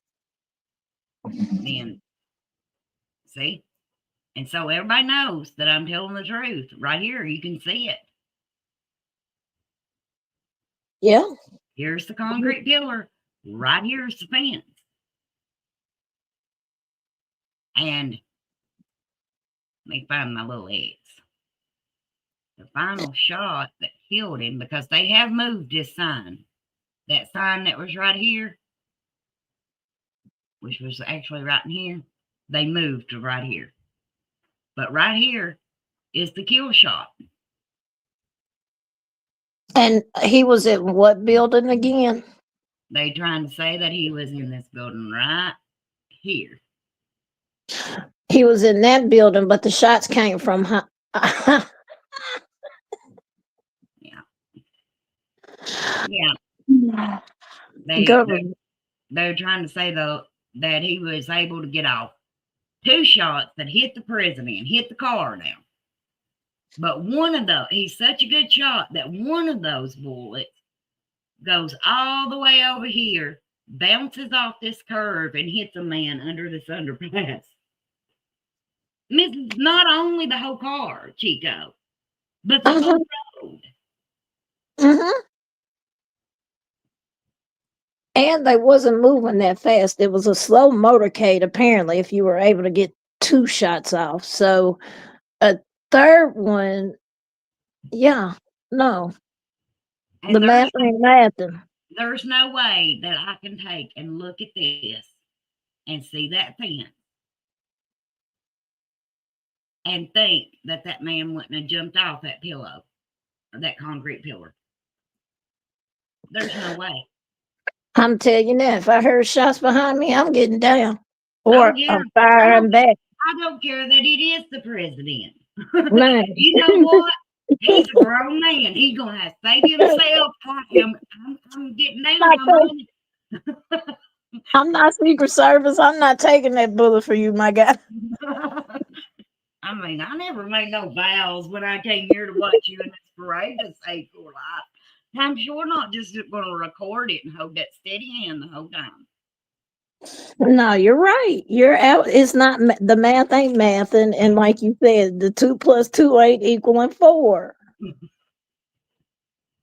then see, and so everybody knows that I'm telling the truth. Right here, you can see it. Yeah. Here's the concrete pillar. Right here's the fence. And let me find my little X. The final shot that killed him, because they have moved this sign. That sign that was right here, which was actually right in here, they moved to right here. But right here is the kill shot. And he was in what building again? They trying to say that he was in this building right here. He was in that building, but the shots came from Yeah. Yeah. government. They're trying to say though that he was able to get off 2 shots that hit the president, hit the car now. But one of those, he's such a good shot that one of those bullets goes all the way over here, bounces off this curve, and hits a man under this underpass. Misses not only the whole car, Chico, but the whole road. Mm-hmm. And they wasn't moving that fast. It was a slow motorcade, apparently, if you were able to get 2 shots off. So a third one, yeah, no. The And math ain't mathing. there's no way that I can take and look at this and see that fence and think that that man wouldn't have jumped off that pillow or that concrete pillar. There's no way. I'm telling you now, if I heard shots behind me, I'm getting down. Oh Or yeah. I'm firing back. I don't care that it is the president. Man. You know what? He's a grown man. He's gonna have to say to himself, I'm getting down not my taking- money. I'm not Secret Service. I'm not taking that bullet for you, my guy. I mean, I never made no vows when I came here to watch you in this parade to save your life. I'm sure not just going to record it and hold that steady hand the whole time. No, you're right. You're out. It's not the math ain't math, and like you said, the 2 + 2 ain't equaling 4.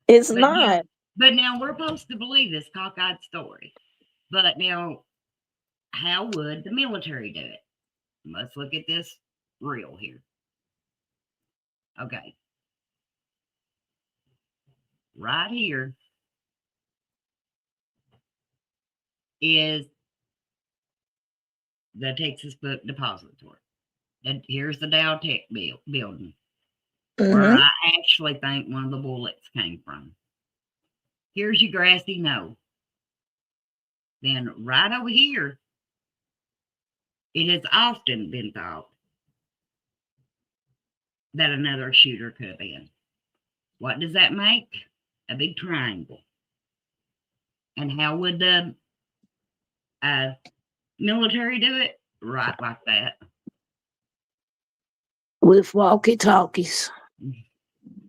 It's But now, not. we're supposed to believe this cockeyed story. But now, how would the military do it? Let's look at this real here. Okay. Right here is the Texas Book Depository. And here's the Dow Tech building where Mm-hmm. I actually think one of the bullets came from. Here's your grassy knoll. Then right over here, it has often been thought that another shooter could have been. What does that make? A big triangle. And how would the military do it? Right like that. With walkie talkies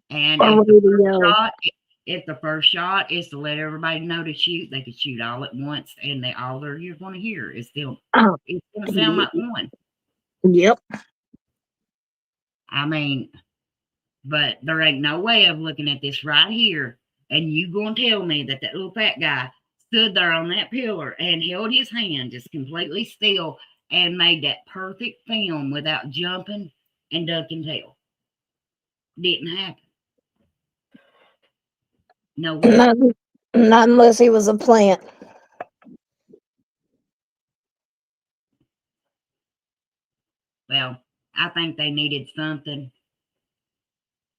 And or radio. if the first shot is to let everybody know to shoot, they could shoot all at once, and all you're going to hear is still Oh, it's going to sound like one. yep. I mean, but there ain't no way of looking at this right here, and you going to tell me that little fat guy stood there on that pillar and held his hand just completely still and made that perfect film without jumping and ducking tail? Didn't happen. No way. Not unless he was a plant. Well, I think they needed something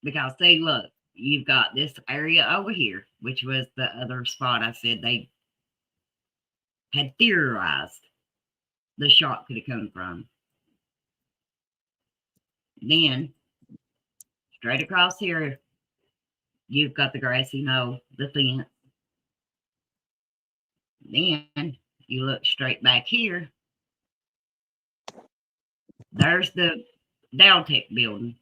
because see, look, you've got this area over here, which was the other spot I said they had theorized the shot could have come from. Then straight across here, you've got the grassy knoll, the fence. Then you look straight back here. There's the Dowtech building.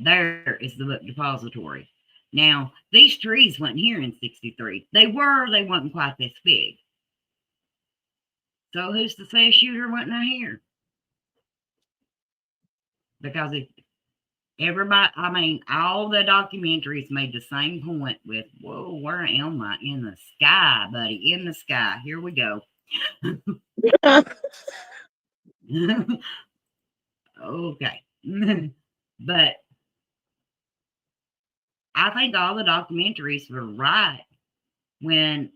There is the book depository. Now, these trees weren't here in 63. They wasn't quite this big. So who's to say a shooter wasn't here? Because if everybody, I mean, all the documentaries made the same point with, whoa, where am I? In the sky, buddy, in the sky. Here we go. Okay. But I think all the documentaries were right when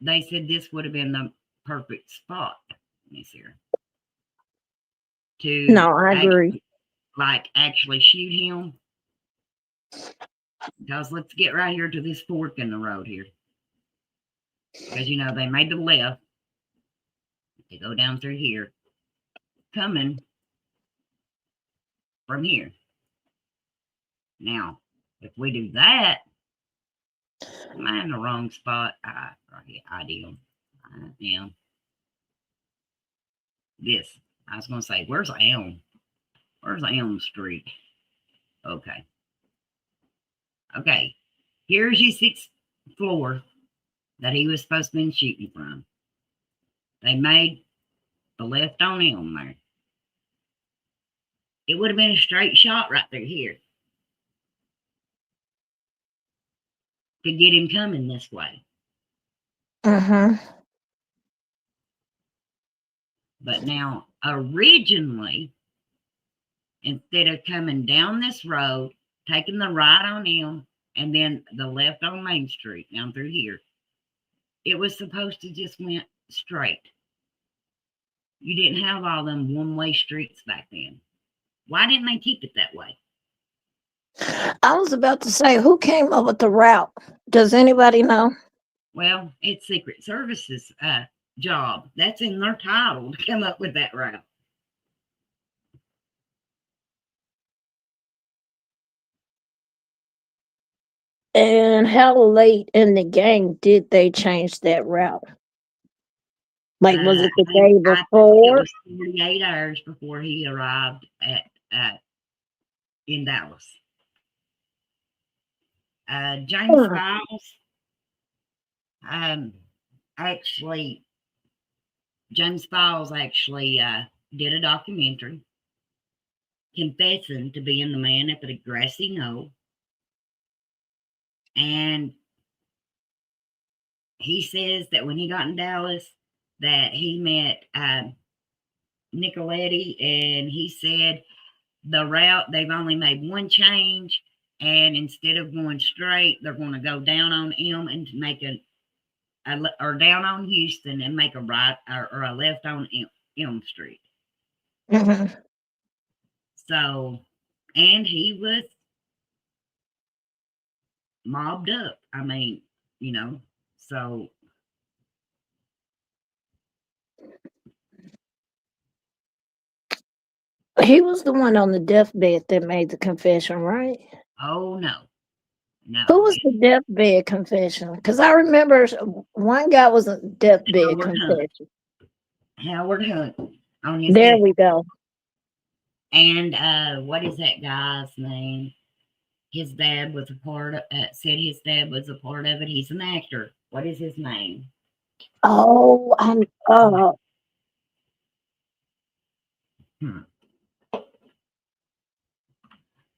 they said this would have been the perfect spot. Let me see here. To No, I agree. actually shoot him. Because let's get right here to this fork in the road here. Because they made the left. They go down through here. Coming from here. Now, if we do that, am I in the wrong spot? Ideal. I am. This. I was going to say, where's Elm? Where's Elm Street? Okay. Okay. Here's your 6th floor that he was supposed to be shooting from. They made the left on Elm there. It would have been a straight shot right through here to get him coming this way. Uh-huh. But now, originally, instead of coming down this road, taking the right on him, and then the left on Main Street down through here. It was supposed to just went straight. You didn't have all them one-way streets back then. Why didn't they keep it that way? I was about to say, who came up with the route? Does anybody know? Well, it's Secret Service's job. That's in their title to come up with that route. And how late in the game did they change that route? Like, was it the day I think it before? was 48 hours before he arrived at in Dallas. James Hmm. Files, actually, James Files actually did a documentary confessing to being the man at the grassy knoll, and he says that when he got in Dallas, that he met Nicoletti, and he said the route they've only made one change, and instead of going straight, they're going to go down on M and make or down on Houston and make a right or a left on Elm Street. Hmm. So, and he was mobbed up. I mean, so He was the one on the deathbed that made the confession, right? oh Who no, was the deathbed confession? Because I remember one guy was a deathbed Howard Hunt. confession. Howard Hunt on his There death. we go. And what is that guy's name? His dad was a part of. Said his dad was a part of it. He's an actor. What is his name? Oh, I'm. Hmm.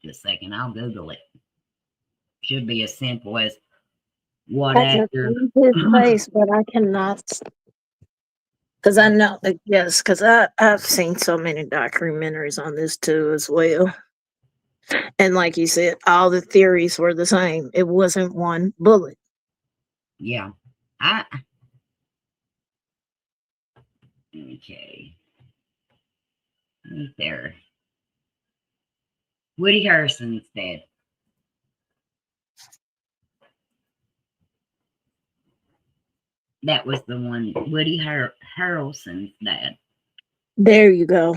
Just a second. I'll Google it. Should be as simple as what I can actor. see his face, but I cannot. Because I know, yes, because I've seen so many documentaries on this too as well. And like you said, all the theories were the same. It wasn't one bullet. Yeah. Okay. Right there. Woody Harrelson's dead. That was the one. Woody Harrelson's dad. There you go.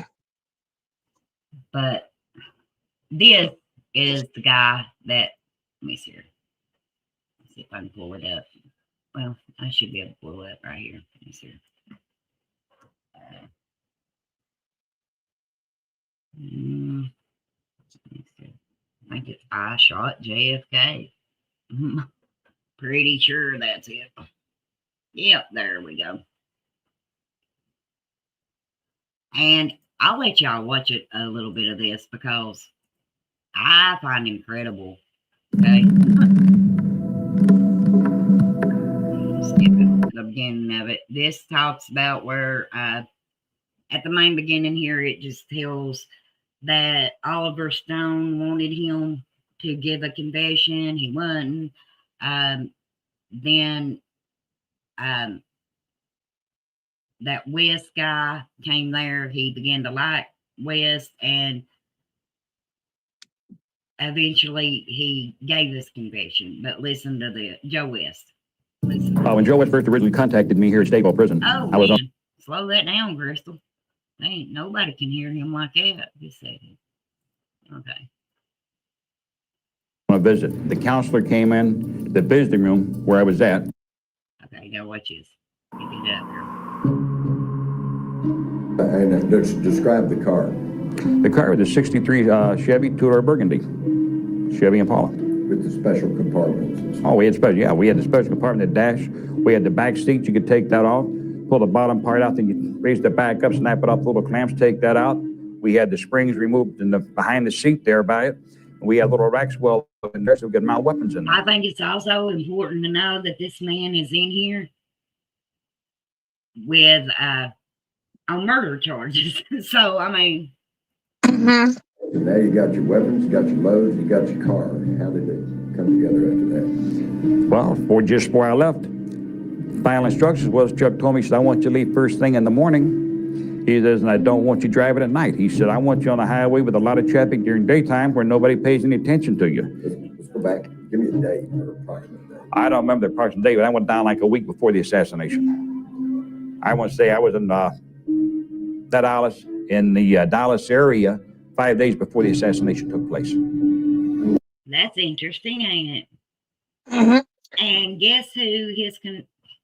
But this is the guy that. Let me see here. Let's see if I can pull it up. Well, I should be able to pull it up right here. Let me see. I think it's I shot JFK. Pretty sure that's it. Yep, there we go. And I'll let y'all watch it a little bit of this because I find it incredible. Okay. Skip it, the beginning of it. This talks about where at the main beginning here, it just tells that Oliver Stone wanted him to give a confession. He wouldn't. Then that West guy came there. He began to like West, and eventually he gave this confession. But listen to the Joe West. Listen. When Joe West first originally contacted me here at Stateville Prison, Oh, I was man. Slow that down, Crystal. Ain't nobody can hear him like that. Just a second. Okay. on a visit. The counselor came in the visiting room where I was at. Okay, now watch this. Get it up here. And describe the car. The car was a 63 Chevy two-door Burgundy. Chevy Impala. With the special compartments. Oh, we had the special compartment, the dash. We had the back seat. You could take that off, pull the bottom part out, then you raise the back up, snap it off the little clamps, take that out. We had the springs removed in the behind the seat there by it. We had little racks well in there so we could mount weapons in there. I think it's also important to know that this man is in here with on murder charges. So I mean, So now you got your weapons, you got your loads, you got your car. How did it come together after that? Well, just before I left, final instructions was Chuck told me, he said, I want you to leave first thing in the morning. He says, and I don't want you driving at night. He said, I want you on the highway with a lot of traffic during daytime where nobody pays any attention to you. Let's go back. Give me a date or approximate date. I don't remember the approximate date, but I went down like a week before the assassination. I want to say I was in Dallas, in the Dallas area 5 days before the assassination took place. That's interesting, ain't it? Mm-hmm. And guess who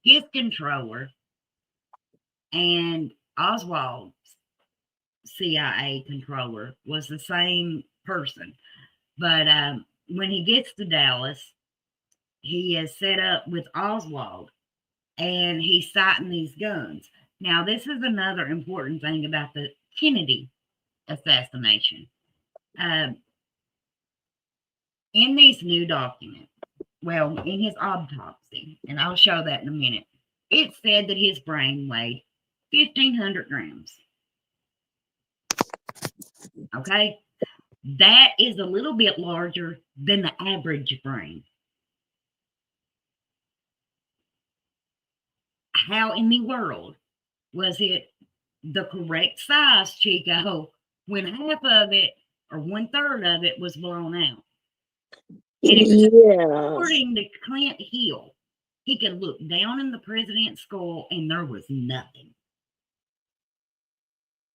his controller and Oswald's CIA controller was the same person. But when he gets to Dallas, he is set up with Oswald and he's sighting these guns. Now, this is another important thing about the Kennedy assassination. In these new documents, well, in his autopsy, and I'll show that in a minute, it said that his brain weighed 1,500 grams. Okay? That is a little bit larger than the average brain. How in the world was it the correct size, Chico, when half of it or 1/3 of it was blown out? And according to Clint Hill, he could look down in the president's skull and there was nothing.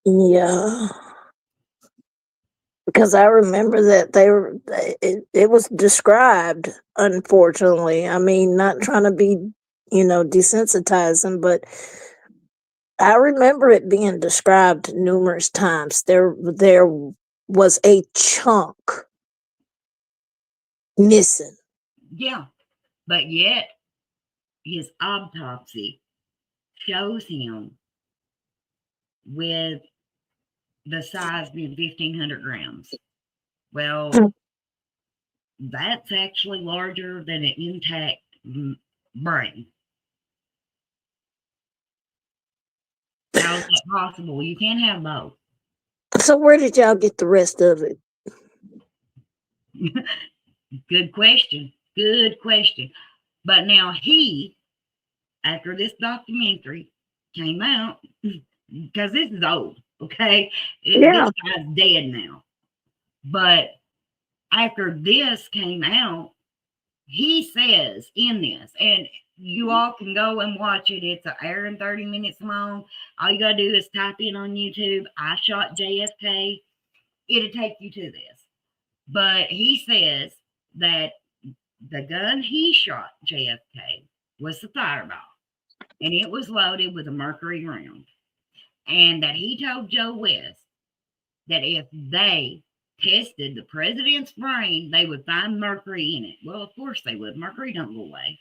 Yeah. Because I remember that it was described, unfortunately. I mean, not trying to be, desensitizing, but I remember it being described numerous times. There was a chunk missing. Yeah, but yet his autopsy shows him with the size being 1,500 grams. Well, that's actually larger than an intact brain. How is that possible? You can't have both. So where did y'all get the rest of it? Good question. Good question. But now after this documentary came out, because this is old, okay? Yeah. This guy's dead now. But after this came out, he says in this, and you all can go and watch it. It's an hour and 30 minutes long. All you got to do is type in on YouTube, I shot JFK. It'll take you to this. But he says that the gun he shot JFK was the fireball, and it was loaded with a mercury round. And that he told Joe West that if they tested the president's brain, they would find mercury in it. Well, of course they would. Mercury don't go away.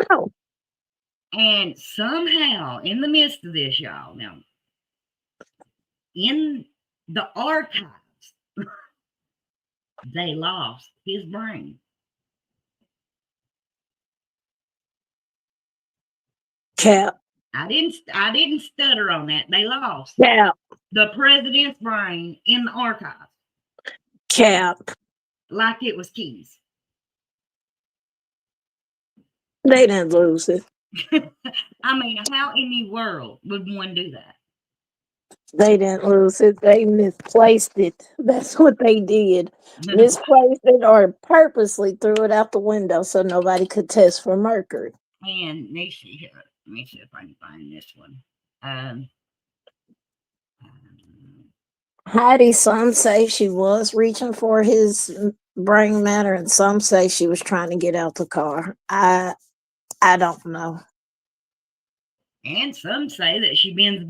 No. And somehow, in the midst of this, y'all, now, in the archives, they lost his brain. Cap. I didn't stutter on that. They lost Cap. the president's brain in the archives. Cap. Like it was keys. They didn't lose it. I mean, how in the world would one do that? They didn't lose it. They misplaced it. That's what they did. Misplaced it or purposely threw it out the window so nobody could test for mercury. And let me see here. Let me see if I can find this one. Heidi, some say she was reaching for his brain matter, and some say she was trying to get out the car. I don't know. And some say that she bent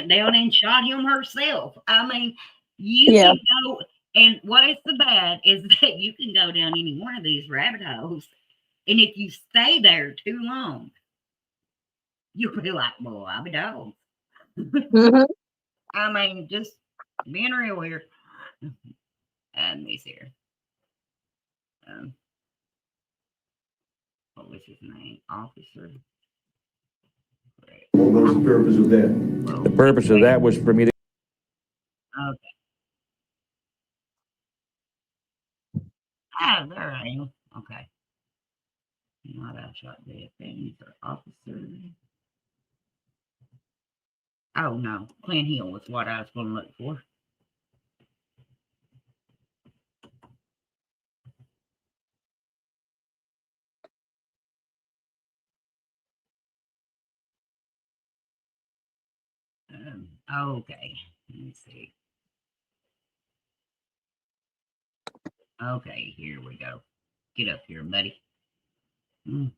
down and shot him herself. I mean, you can go, and what is the bad is that you can go down any one of these rabbit holes, and if you stay there too long, you'll be like, "Boy, I'll be dog." Mm-hmm. I mean, just being real here. Let me see here. What was his name? Officer. What was the purpose of that? The purpose of that was for me to. Okay. Ah, there I am. Okay. Not outshot dead things or officer. Oh no, Clint Hill was what I was going to look for. Okay, let me see. Okay, here we go. Get up here, buddy. Mm.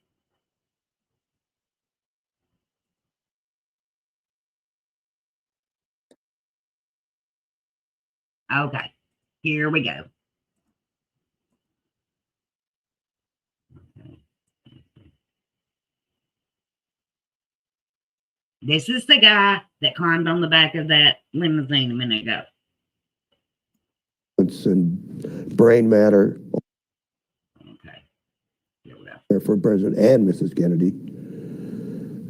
Okay, here we go. This is the guy that climbed on the back of that limousine a minute ago. And brain matter. Okay, here we go. For President and Mrs. Kennedy.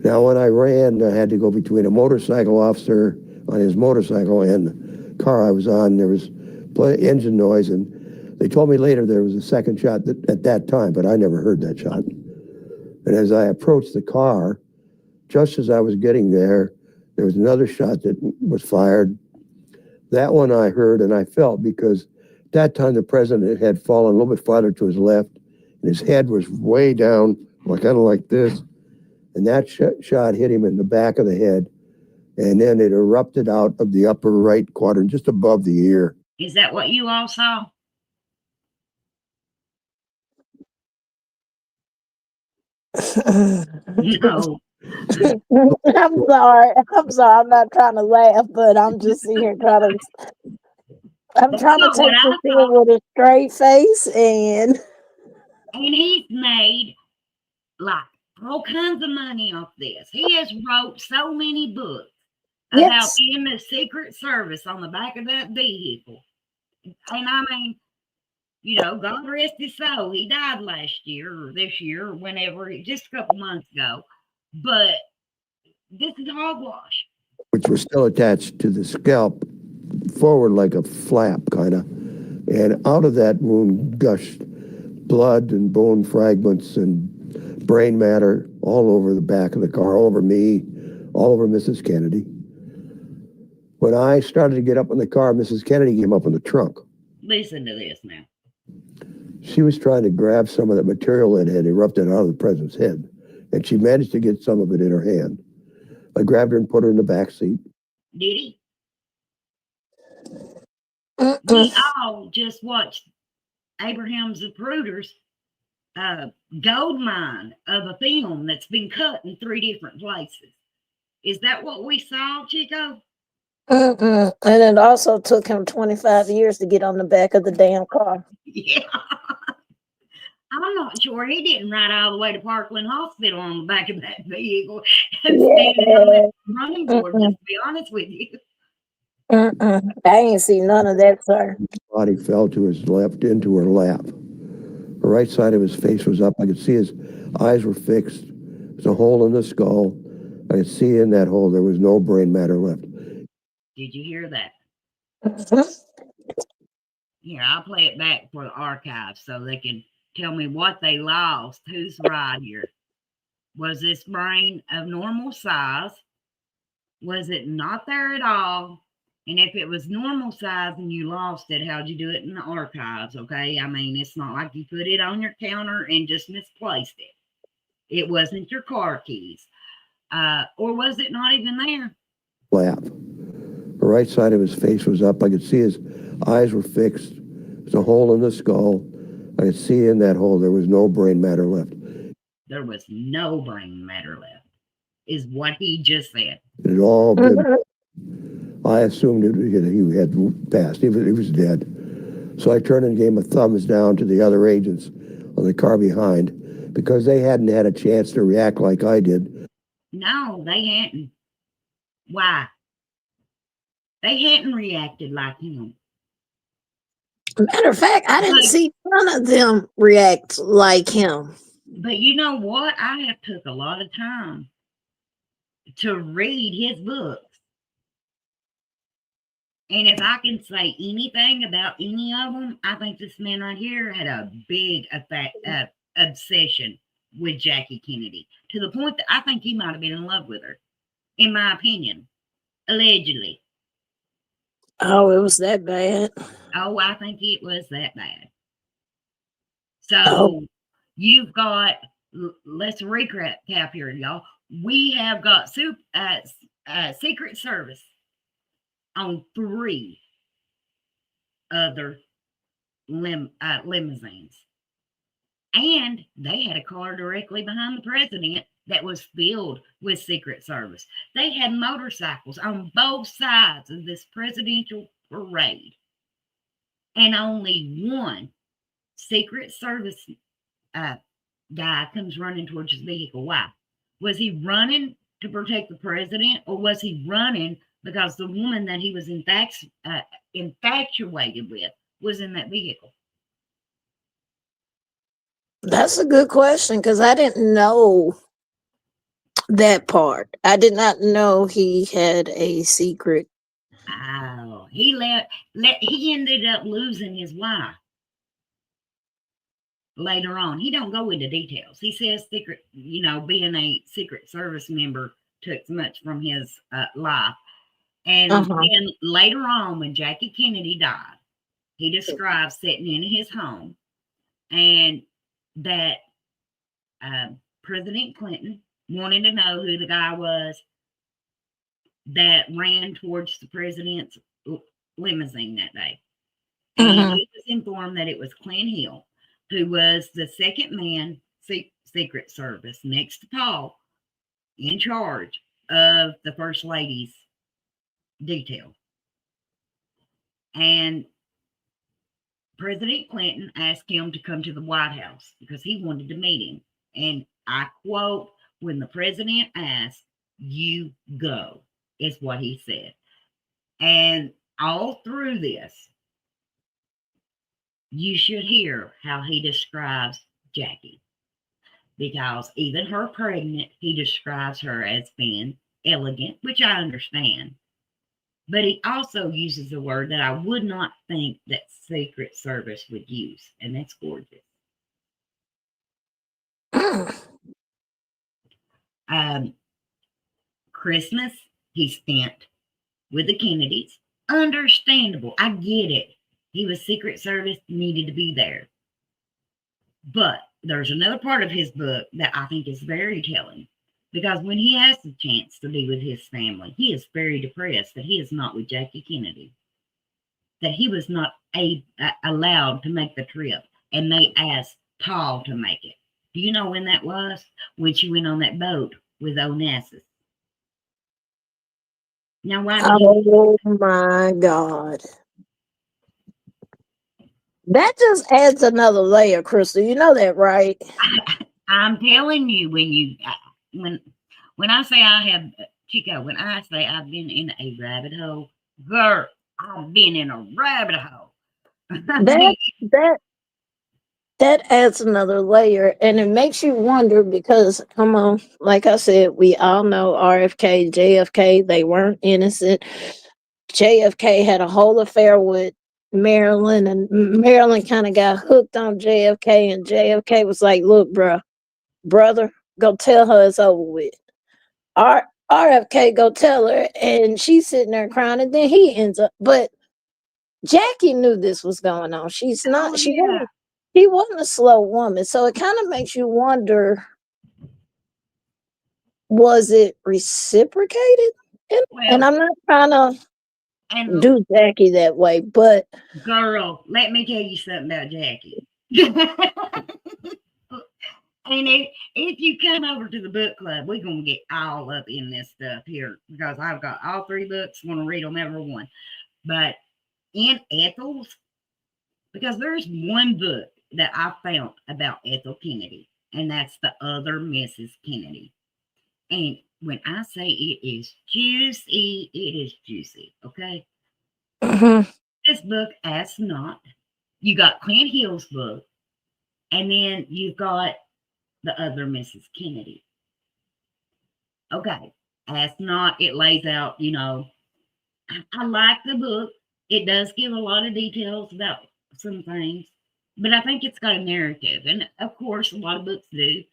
Now, when I ran, I had to go between a motorcycle officer on his motorcycle and the car I was on. There was engine noise, and they told me later there was a second shot at that time, but I never heard that shot. And as I approached the car, just as I was getting there, there was another shot that was fired. That one I heard and I felt, because at that time the president had fallen a little bit farther to his left, and his head was way down, kind of like this. And that shot hit him in the back of the head, and then it erupted out of the upper right quadrant, just above the ear. Is that what you all saw? No. I'm sorry. I'm sorry. I'm not trying to laugh, but I'm just sitting here trying to. I'm That's trying to not what take I this in thought. with a straight face, and And he's made like all kinds of money off this. He has wrote so many books about yes, being the Secret Service on the back of that vehicle. And I mean, God rest his soul. He died last year or this year or whenever, just a couple months ago. But this is hogwash. Which was still attached to the scalp, forward like a flap, kind of. And out of that wound gushed blood and bone fragments and brain matter all over the back of the car, all over me, all over Mrs. Kennedy. When I started to get up in the car, Mrs. Kennedy came up in the trunk. Listen to this now. She was trying to grab some of that material that had erupted out of the president's head, and she managed to get some of it in her hand. I grabbed her and put her in the back seat. Did he? We all just watched Abraham Zapruder's gold mine of a film that's been cut in 3 different places. Is that what we saw, Chico? and it also took him 25 years to get on the back of the damn car. Yeah. I'm not sure he didn't ride all the way to Parkland Hospital on the back of that vehicle and standing on that running board, just to be honest with you. I ain't seen none of that, sir. His body fell to his left into her lap. The right side of his face was up. I could see his eyes were fixed. There's a hole in the skull. I could see in that hole there was no brain matter left. Did you hear that? Here, I'll play it back for the archives so they can tell me what they lost. Who's right here? Was this brain of normal size? Was it not there at all? And if it was normal size and you lost it, how'd you do it in the archives? Okay. I mean, it's not like you put it on your counter and just misplaced it. It wasn't your car keys. Or was it not even there? Lap. The right side of his face was up. I could see his eyes were fixed. There's a hole in the skull. I could see in that hole there was no brain matter left. There was no brain matter left, is what he just said. It had all been. I assumed he had passed. He was dead. So I turned and gave him a thumbs down to the other agents on the car behind, because they hadn't had a chance to react like I did. No, they hadn't. Why? They hadn't reacted like him. Matter of fact, I didn't see none of them react like him. But you know what? I have took a lot of time to read his books. And if I can say anything about any of them, I think this man right here had a big obsession with Jackie Kennedy, to the point that I think he might have been in love with her, in my opinion, allegedly. Oh, it was that bad. Oh, I think it was that bad. Oh, So you've got, let's recap here, y'all. We have got Secret Service on 3 other limousines. And they had a car directly behind the president that was filled with Secret Service. They had motorcycles on both sides of this presidential parade. And only one Secret Service guy comes running towards his vehicle. Why? Was he running to protect the president, or was he running because the woman that he was infatuated with was in that vehicle? that's a good question because I didn't know that part. I did not know he had a secret. Oh, he ended up losing his wife later on. He don't go into details. He says being a Secret Service member took much from his life. And then later on, when Jackie Kennedy died, he describes sitting in his home and that President Clinton wanted to know who the guy was that ran towards the president's limousine that day. And he was informed that it was Clint Hill, who was the second man, Secret Service, next to Paul, in charge of the First Lady's detail. And President Clinton asked him to come to the White House because he wanted to meet him. And I quote, "When the president asked, you go," is what he said. And all through this, you should hear how he describes Jackie. Because even her pregnant, he describes her as being elegant, which I understand. But he also uses a word that I would not think that Secret Service would use, and that's gorgeous. Christmas, he spent with the Kennedys. Understandable. I get it. He was Secret Service, needed to be there. But there's another part of his book that I think is very telling. Because when he has the chance to be with his family, he is very depressed that he is not with Jackie Kennedy. That he was not allowed to make the trip. And they asked Paul to make it. Do you know when that was? When she went on that boat with Onassis. Now, why? Oh my God. That just adds another layer, Crystal. You know that, right? I'm telling you, when I say I have, Chico, when I say I've been in a rabbit hole, girl, I've been in a rabbit hole. That adds another layer, and it makes you wonder because, come on, like I said, we all know RFK, JFK, they weren't innocent. JFK had a whole affair with Marilyn, and Marilyn kind of got hooked on JFK, and JFK was like, "Look, brother, go tell her it's over with." RFK go tell her, and she's sitting there crying, and then he ends up. But Jackie knew this was going on. She's not. She wasn't a slow woman, so it kind of makes you wonder: was it reciprocated? And I'm not trying to do Jackie that way, but girl, let me tell you something about Jackie. And if you come over to the book club, we're going to get all up in this stuff here because I've got all 3 books. I'm going to read them every one. But in Ethel's, because there's one book that I found about Ethel Kennedy, and that's The Other Mrs. Kennedy. And when I say it is juicy, it is juicy, okay? This book, Ask Not. You got Clint Hill's book, and then you've got The Other Mrs. Kennedy. Okay, Ask Not, it lays out, I like the book It does give a lot of details about some things, but I think it's got a narrative, and of course, a lot of books do.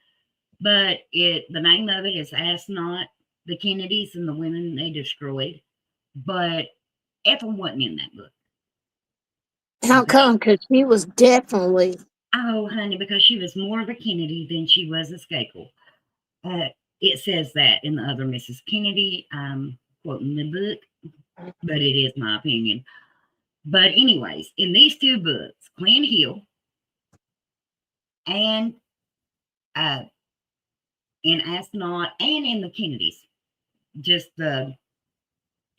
But the name of it is Ask Not, the Kennedys and the Women They Destroyed. But Ethel wasn't in that book. How come? Because she was definitely. Oh, honey, because she was more of a Kennedy than she was a Skakel. It says that in the other Mrs. Kennedy. I'm quoting the book, but it is my opinion. But anyways, in these two books, Clint Hill and in Ask Not and in the Kennedys, just the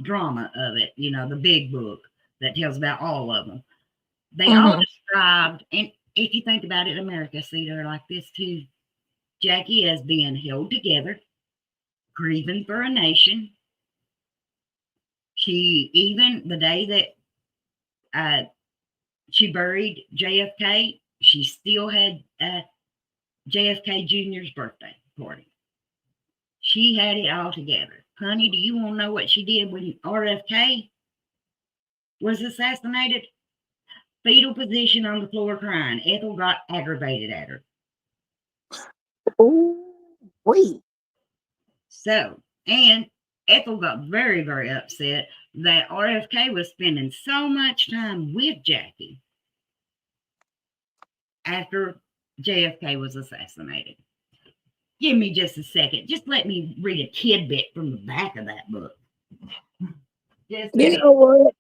drama of it, the big book that tells about all of them. They all described, and if you think about it, America, see, they're like this too. Jackie as being held together, grieving for a nation. She, even the day that she buried JFK, she still had JFK Jr.'s birthday party. She had it all together. Honey, do you want to know what she did when RFK was assassinated? Fetal position on the floor crying. Ethel got aggravated at her. Oh, wait. So, and Ethel got very, very upset that RFK was spending so much time with Jackie after JFK was assassinated. Give me just a second. Just let me read a tidbit from the back of that book. You know what?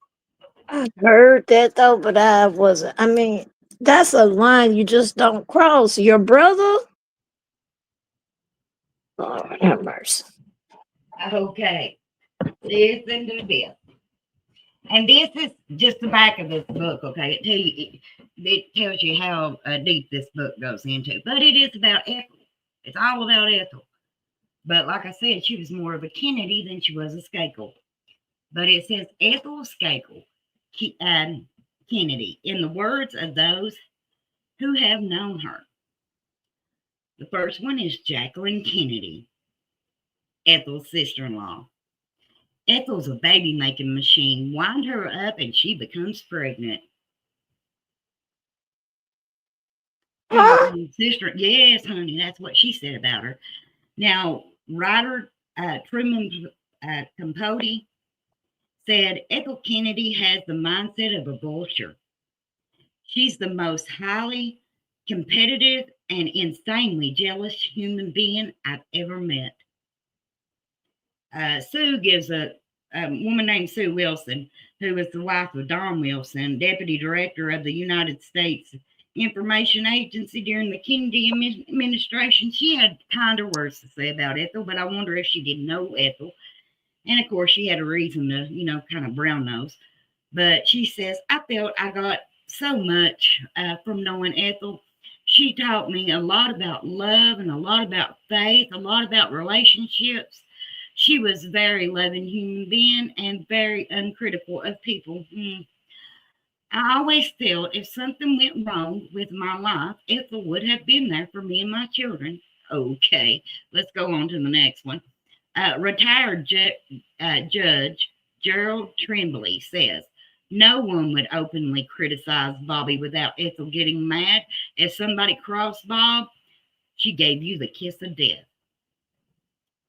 I heard that though, but I wasn't. I mean, that's a line you just don't cross. Your brother? Lord have mercy. Okay. Listen to this. And this is just the back of this book, okay? It tells you how deep this book goes into. But it is about Ethel. It's all about Ethel. But like I said, she was more of a Kennedy than she was a Skakel. But it says Ethel Skakel Kennedy, in the words of those who have known her. The first one is Jacqueline Kennedy, Ethel's sister-in-law. Ethel's a baby-making machine. Wind her up and she becomes pregnant. Sister, yes, honey, that's what she said about her. Now, writer Truman Capote said Ethel Kennedy has the mindset of a vulture. She's the most highly competitive and insanely jealous human being I've ever met. Sue gives a woman named Sue Wilson, who was the wife of Don Wilson, deputy director of the United States Information Agency during the Kennedy administration. She had kinder words to say about Ethel, but I wonder if she didn't know Ethel. And of course, she had a reason to, kind of brown nose. But she says, I felt I got so much from knowing Ethel. She taught me a lot about love and a lot about faith, a lot about relationships. She was a very loving human being and very uncritical of people. I always felt if something went wrong with my life, Ethel would have been there for me and my children. Okay, let's go on to the next one. Retired Judge Gerald Tremblay says, no one would openly criticize Bobby without Ethel getting mad. If somebody crossed Bob, she gave you the kiss of death.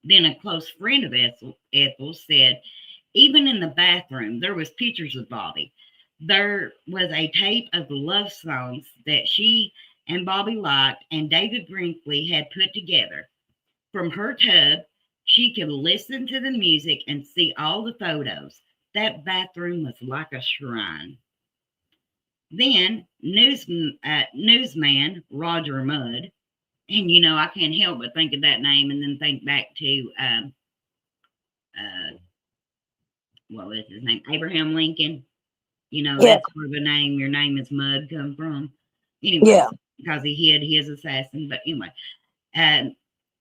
Then a close friend of Ethel said, even in the bathroom, there was pictures of Bobby. There was a tape of the love songs that she and Bobby liked and David Brinkley had put together. From her tub, she could listen to the music and see all the photos. That bathroom was like a shrine. Then newsman Roger Mudd, and I can't help but think of that name and then think back to what was his name? Abraham Lincoln. That's where the name, your name is Mudd, come from. Anyway, because he hid his assassin. But anyway,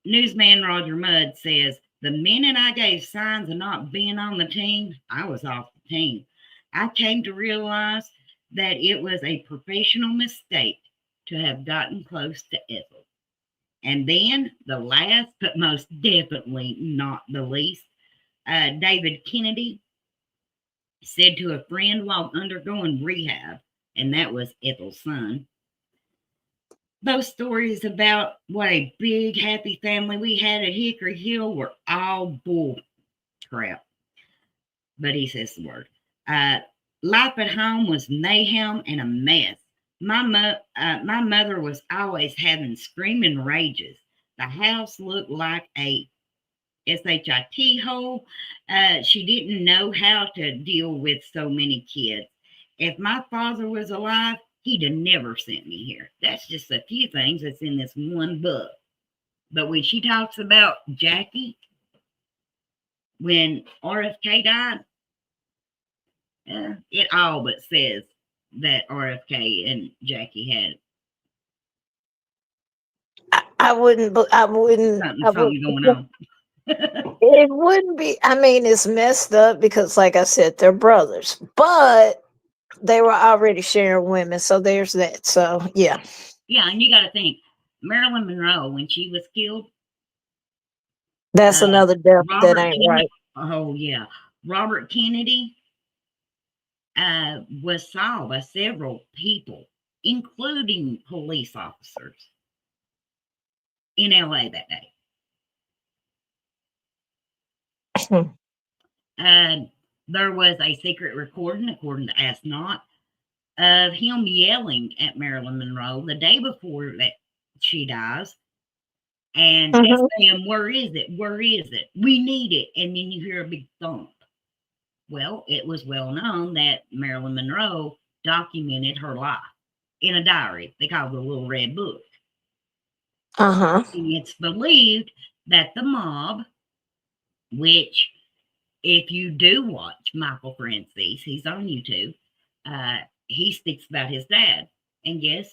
newsman Roger Mudd says, the minute I gave signs of not being on the team, I was off the team. I came to realize that it was a professional mistake to have gotten close to Ethel. And then the last, but most definitely not the least, David Kennedy. said to a friend while undergoing rehab, and that was Ethel's son. Those stories about what a big, happy family we had at Hickory Hill were all bull crap. But he says the word. Uh, Life at home was mayhem and a mess. My mother was always having screaming rages. The house looked like a SHIT hole. She didn't know how to deal with so many kids. If my father was alive, he'd have never sent me here. That's just a few things that's in this one book. But when she talks about Jackie, when RFK died, it all but says that RFK and Jackie had I wouldn't, I wouldn't, I would. something going on. It wouldn't be. I mean, it's messed up because, like I said, they're brothers, but they were already sharing women, so there's that. So yeah, Yeah, and you got to think Marilyn Monroe when she was killed. that's another death that Robert ain't Kennedy. right. Oh yeah, Robert Kennedy was saw by several people, including police officers in LA that day. There was a secret recording, according to Ask Not, of him yelling at Marilyn Monroe the day before that she dies and saying, "Where is it? Where is it? We need it." And then you hear a big thump. Well, it was well known that Marilyn Monroe documented her life in a diary. They called it a little red book. And it's believed that the mob, which if you do watch Michael Francis, he's on YouTube, he speaks about his dad. And guess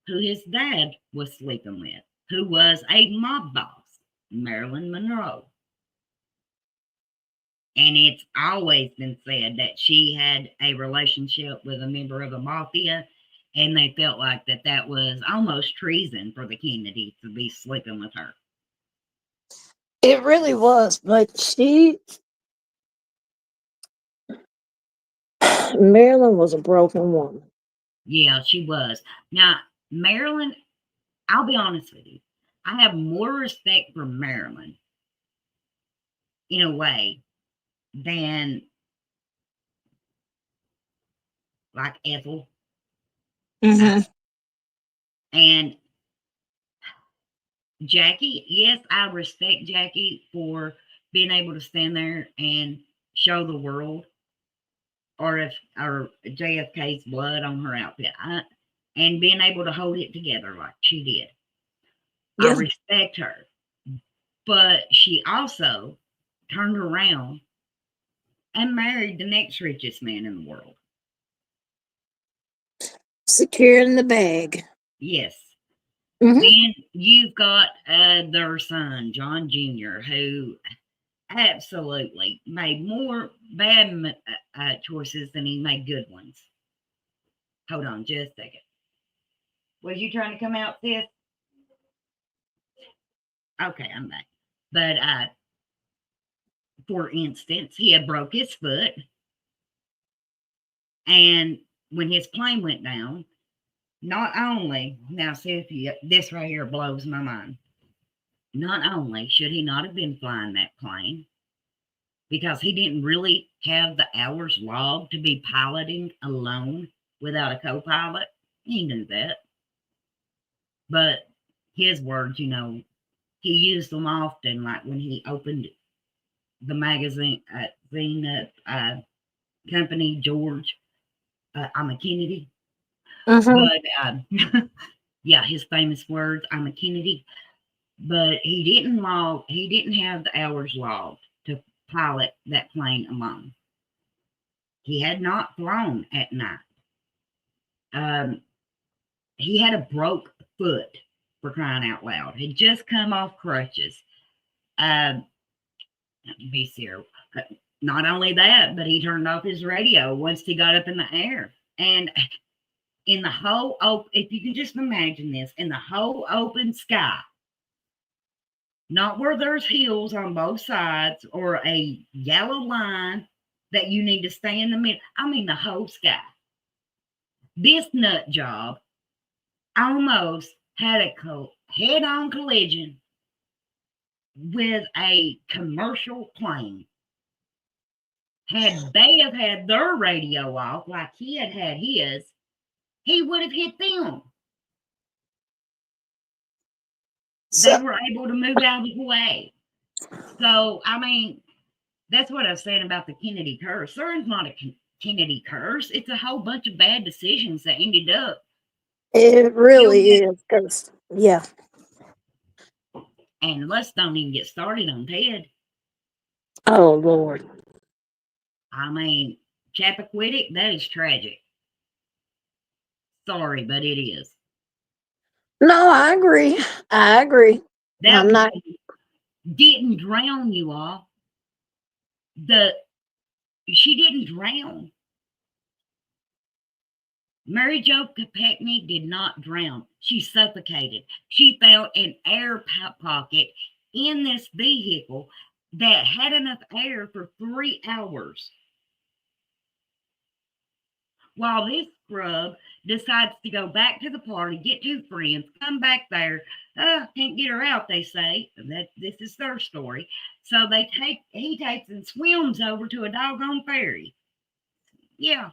who his dad was sleeping with? Who was a mob boss? Marilyn Monroe. And it's always been said that she had a relationship with a member of the mafia, and they felt like that was almost treason for the Kennedys to be sleeping with her. It really was, but Marilyn was a broken woman. Yeah, she was. Now, Marilyn, I'll be honest with you, I have more respect for Marilyn in a way than like Ethel. And Jackie, yes, I respect Jackie for being able to stand there and show the world or JFK's blood on her outfit and being able to hold it together like she did. Yeah. I respect her. But she also turned around and married the next richest man in the world. Securing the bag. Yes. Then you've got their son, John Jr., who absolutely made more bad choices than he made good ones. Hold on just a second. Was you trying to come out, sis? Okay, I'm back. But for instance, he had broke his foot. And when his plane went down, not only, now see if you, this right here blows my mind. Not only should he not have been flying that plane, because he didn't really have the hours logged to be piloting alone without a co-pilot. He knew that. But his words, he used them often, like when he opened the magazine company, George, I'm a Kennedy. But yeah, his famous words, I'm a Kennedy. But he didn't have the hours logged to pilot that plane alone. He had not flown at night. He had a broke foot, for crying out loud. He'd just come off crutches. Be serious. Not only that, but he turned off his radio once he got up in the air. And in the whole, if you can just imagine this, in the whole open sky, not where there's hills on both sides or a yellow line that you need to stay in the middle. I mean, the whole sky. This nut job almost had a head-on collision with a commercial plane. Had they have had their radio off like he had had his, he would have hit them. They So, were able to move out of the way. So, I mean, that's what I was saying about the Kennedy curse. There's not a Kennedy curse. It's a whole bunch of bad decisions that ended up. it really is, because, yeah. And let's don't even get started on Ted. Oh, Lord. I mean, Chappaquiddick, that is tragic. Sorry, but it is. No, I agree. I agree. That I'm not. didn't drown, you all. She didn't drown. Mary Jo Kopechne did not drown. She suffocated. She felt an air pocket in this vehicle that had enough air for 3 hours. While this scrub decides to go back to the party, get two friends, come back there. Can't get her out, they say. This is their story. So he takes and swims over to a doggone ferry. Yeah.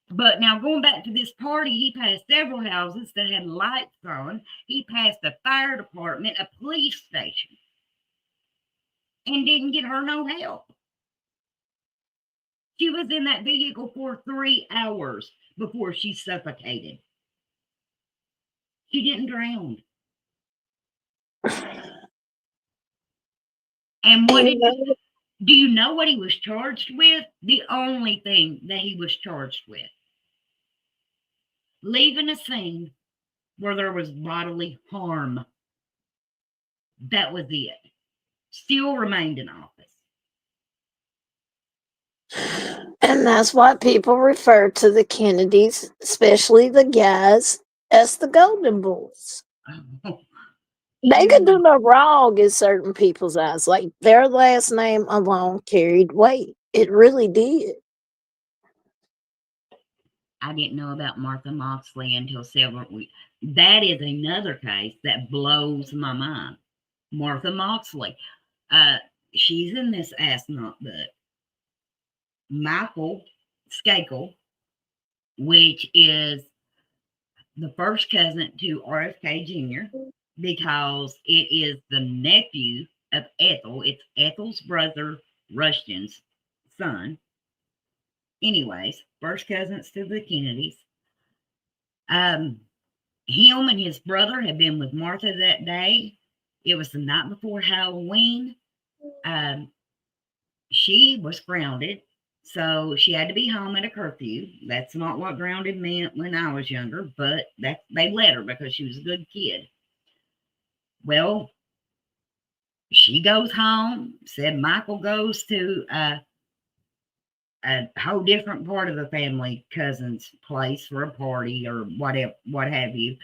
But now going back to this party, he passed several houses that had lights on. He passed a fire department, a police station, and didn't get her no help. She was in that vehicle for 3 hours before she suffocated. She didn't drown. And do you know what he was charged with? The only thing that he was charged with: leaving a scene where there was bodily harm. That was it. Still remained in office. And that's why people refer to the Kennedys, especially the guys, as the Golden Bulls. They could do no wrong in certain people's eyes. Like, their last name alone carried weight. It really did. I didn't know about Martha Moxley until several weeks. That is another case that blows my mind. Martha Moxley. She's in this astronaut book. Michael Skakel, which is the first cousin to RFK Jr., because it is the nephew of Ethel. It's Ethel's brother, Rushton's son. Anyways, first cousins to the Kennedys. Him and his brother had been with Martha that day. It was the night before Halloween. She was grounded, so she had to be home at a curfew. That's not what grounded meant when I was younger, but they let her because she was a good kid. Well, she goes home, said Michael goes to a whole different part of the family cousin's place for a party or whatever, what have you.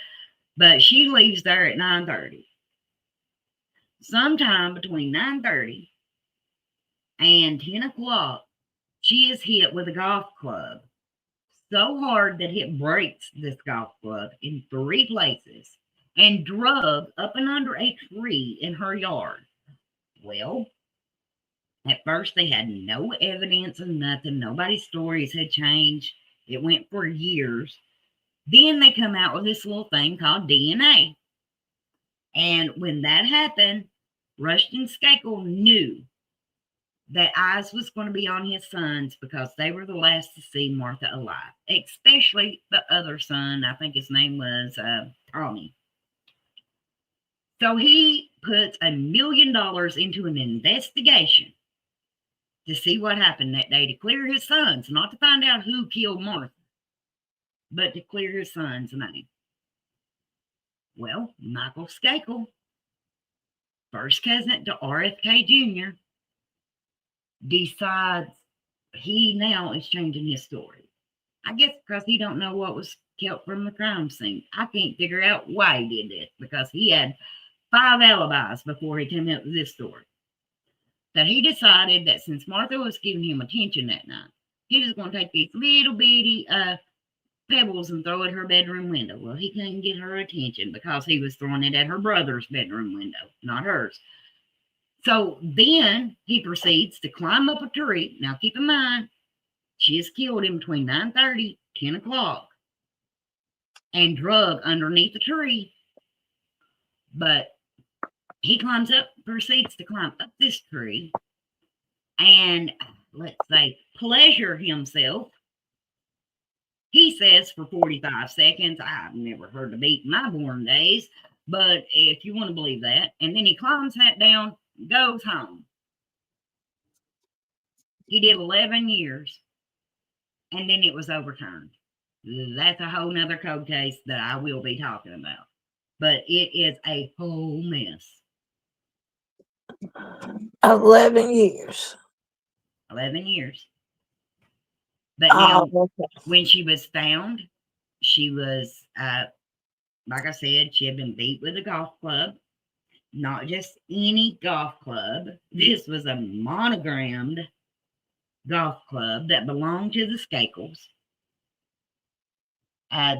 But she leaves there at 9:30. Sometime between 9:30 and 10 o'clock, she is hit with a golf club so hard that it breaks this golf club in 3 places and drugged up and under a tree in her yard. Well, at first they had no evidence of nothing. Nobody's stories had changed. It went for years. Then they come out with this little thing called DNA. And when that happened, Rushton Skakel knew that eyes was going to be on his sons because they were the last to see Martha alive, especially the other son. I think his name was Tommy. So he puts $1 million into an investigation to see what happened that day, to clear his sons, not to find out who killed Martha, but to clear his son's name. Well, Michael Skakel, first cousin to RFK Jr., decides he now is changing his story. I guess because he don't know what was kept from the crime scene. I can't figure out why he did this, because he had 5 alibis before he came up with this story. that he decided that since Martha was giving him attention that night, he was going to take these little bitty pebbles and throw at her bedroom window. Well, he couldn't get her attention because he was throwing it at her brother's bedroom window, not hers. So then he proceeds to climb up a tree. Now, keep in mind, she has killed him between 9:30, 10 o'clock, and drug underneath the tree. But he proceeds to climb up this tree and, let's say, pleasure himself. He says for 45 seconds. I've never heard a beat in my born days, but if you want to believe that. And then he climbs that down, goes home. He did 11 years, and then it was overturned. That's a whole nother cold case that I will be talking about. But it is a whole mess. 11 years. 11 years. But now, okay. when she was found, she was, like I said, she had been beat with a golf club. Not just any golf club. This was a monogrammed golf club that belonged to the Skakels.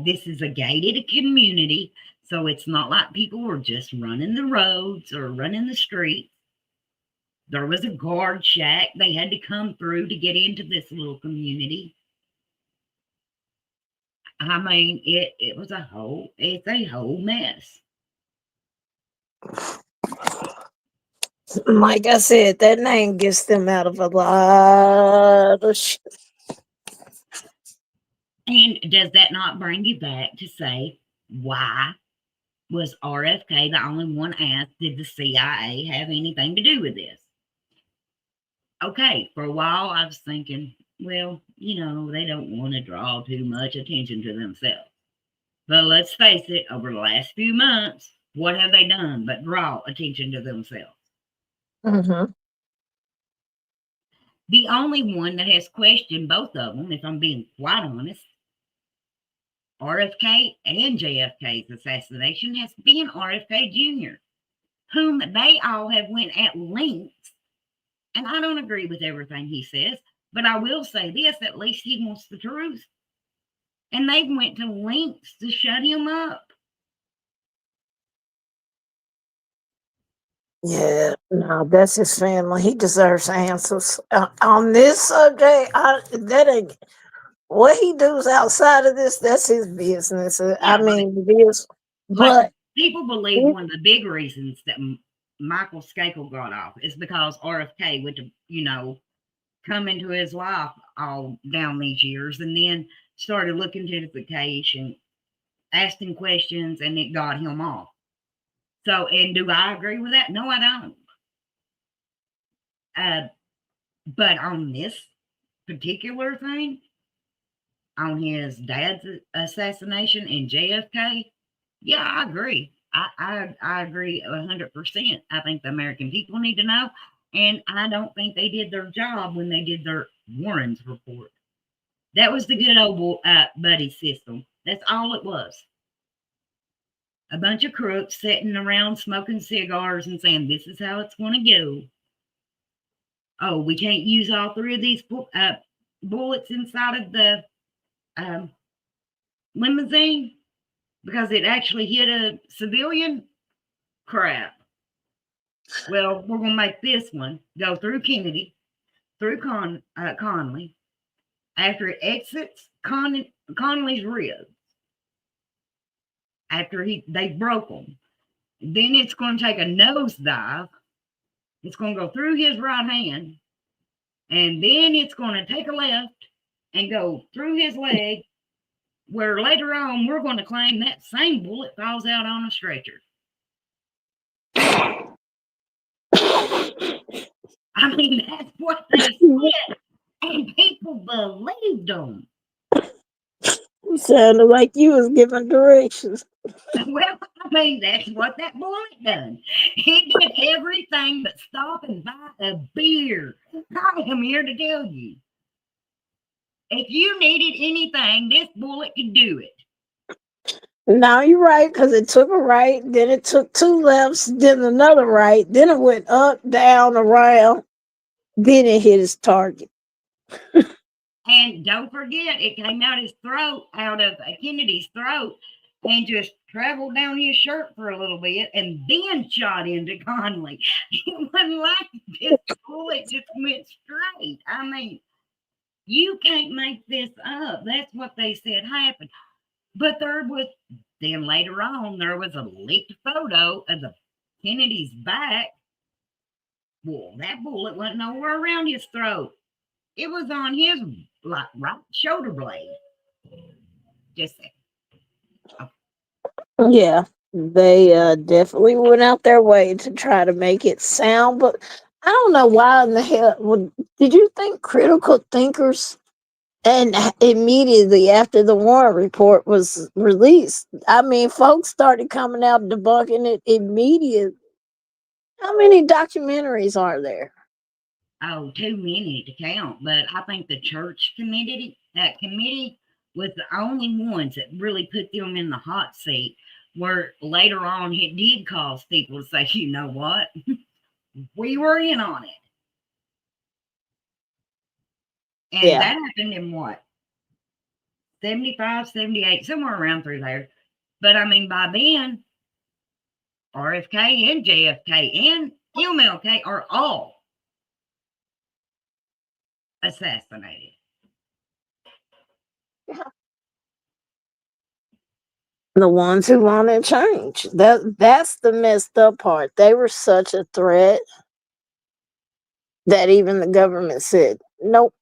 This is a gated community, so it's not like people were just running the roads or running the streets. There was a guard shack they had to come through to get into this little community. I mean, it's a whole mess. Like I said, that name gets them out of a lot of shit. And does that not bring you back to say, why was RFK the only one asked? Did the CIA have anything to do with this? Okay, for a while I was thinking, well, they don't want to draw too much attention to themselves. But let's face it, over the last few months, what have they done but draw attention to themselves? Mm-hmm. The only one that has questioned both of them, if I'm being quite honest, RFK and JFK's assassination, has been RFK Jr., whom they all have went at lengths. And I don't agree with everything he says, but I will say this, at least he wants the truth. And they went to lengths to shut him up. Yeah, no, that's his family. He deserves answers. On this subject, what he does outside of this, that's his business. I mean, it is. But people believe one of the big reasons that Michael Skakel got off is because RFK would, come into his life all down these years and then started looking to the case and asking questions, and it got him off. So, and do I agree with that? No, I don't. But on this particular thing, on his dad's assassination and JFK, yeah, I agree. I agree 100%. I think the American people need to know, and I don't think they did their job when they did their Warren's report. That was the good old buddy system. That's all it was. A bunch of crooks sitting around smoking cigars and saying, this is how it's going to go. Oh, we can't use all three of these bullets inside of the limousine because it actually hit a civilian. Crap. Well, we're going to make this one go through Kennedy, through Conley. After it exits Conley's ribs, after they broke them, then it's going to take a nosedive. It's going to go through his right hand, and then it's going to take a left and go through his leg, where later on we're going to claim that same bullet falls out on a stretcher. I mean, that's what they said, and people believed them. You sounded like you was giving directions. Well, I mean, that's what that bullet done. He did everything but stop and buy a beer. I am here to tell you. If you needed anything, this bullet could do it. No, you're right, because it took a right, then it took two lefts, then another right, then it went up, down, around. Then it hit his target. And don't forget, it came out his throat, out of Kennedy's throat, and just traveled down his shirt for a little bit and then shot into Conley. It wasn't like this bullet just went straight. I mean, you can't make this up. That's what they said happened. But then later on, there was a leaked photo of the Kennedy's back. Well, that bullet went nowhere around his throat. It was on his right shoulder blade. Just saying. Yeah, they definitely went out their way to try to make it sound, but I don't know why in the hell did you think critical thinkers? And immediately after the Warren report was released, I mean, folks started coming out debunking it immediately. How many documentaries are there? Oh, too many to count. But I think the church committee, that committee, was the only ones that really put them in the hot seat. Where later on, it did cause people to say, you know what, we were in on it, and Yeah. that happened in what, 75, 78, somewhere around through there. But I mean, by then, RFK and JFK and MLK are all assassinated. The ones who wanted change. That's the messed up part. They were such a threat that even the government said, nope.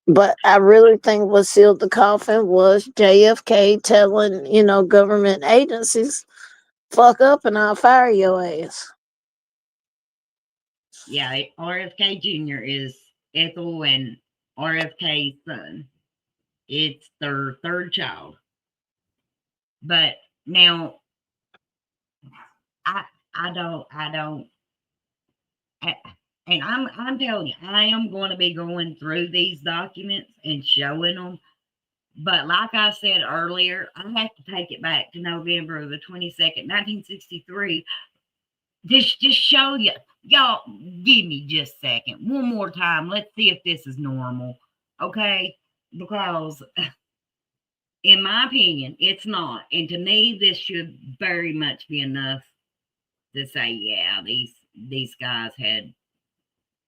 But I really think what sealed the coffin was JFK telling, government agencies, fuck up and I'll fire your ass. Yeah, RFK Jr. is Ethel and RFK's son. It's their third child. But now, I I don't I, and I'm telling you, I am going to be going through these documents and showing them. But like I said earlier, I have to take it back to November the 22nd, 1963. Just show you. Y'all, give me just a second. One more time. Let's see if this is normal. Okay? Because in my opinion, it's not. And to me, this should very much be enough to say, yeah, these guys had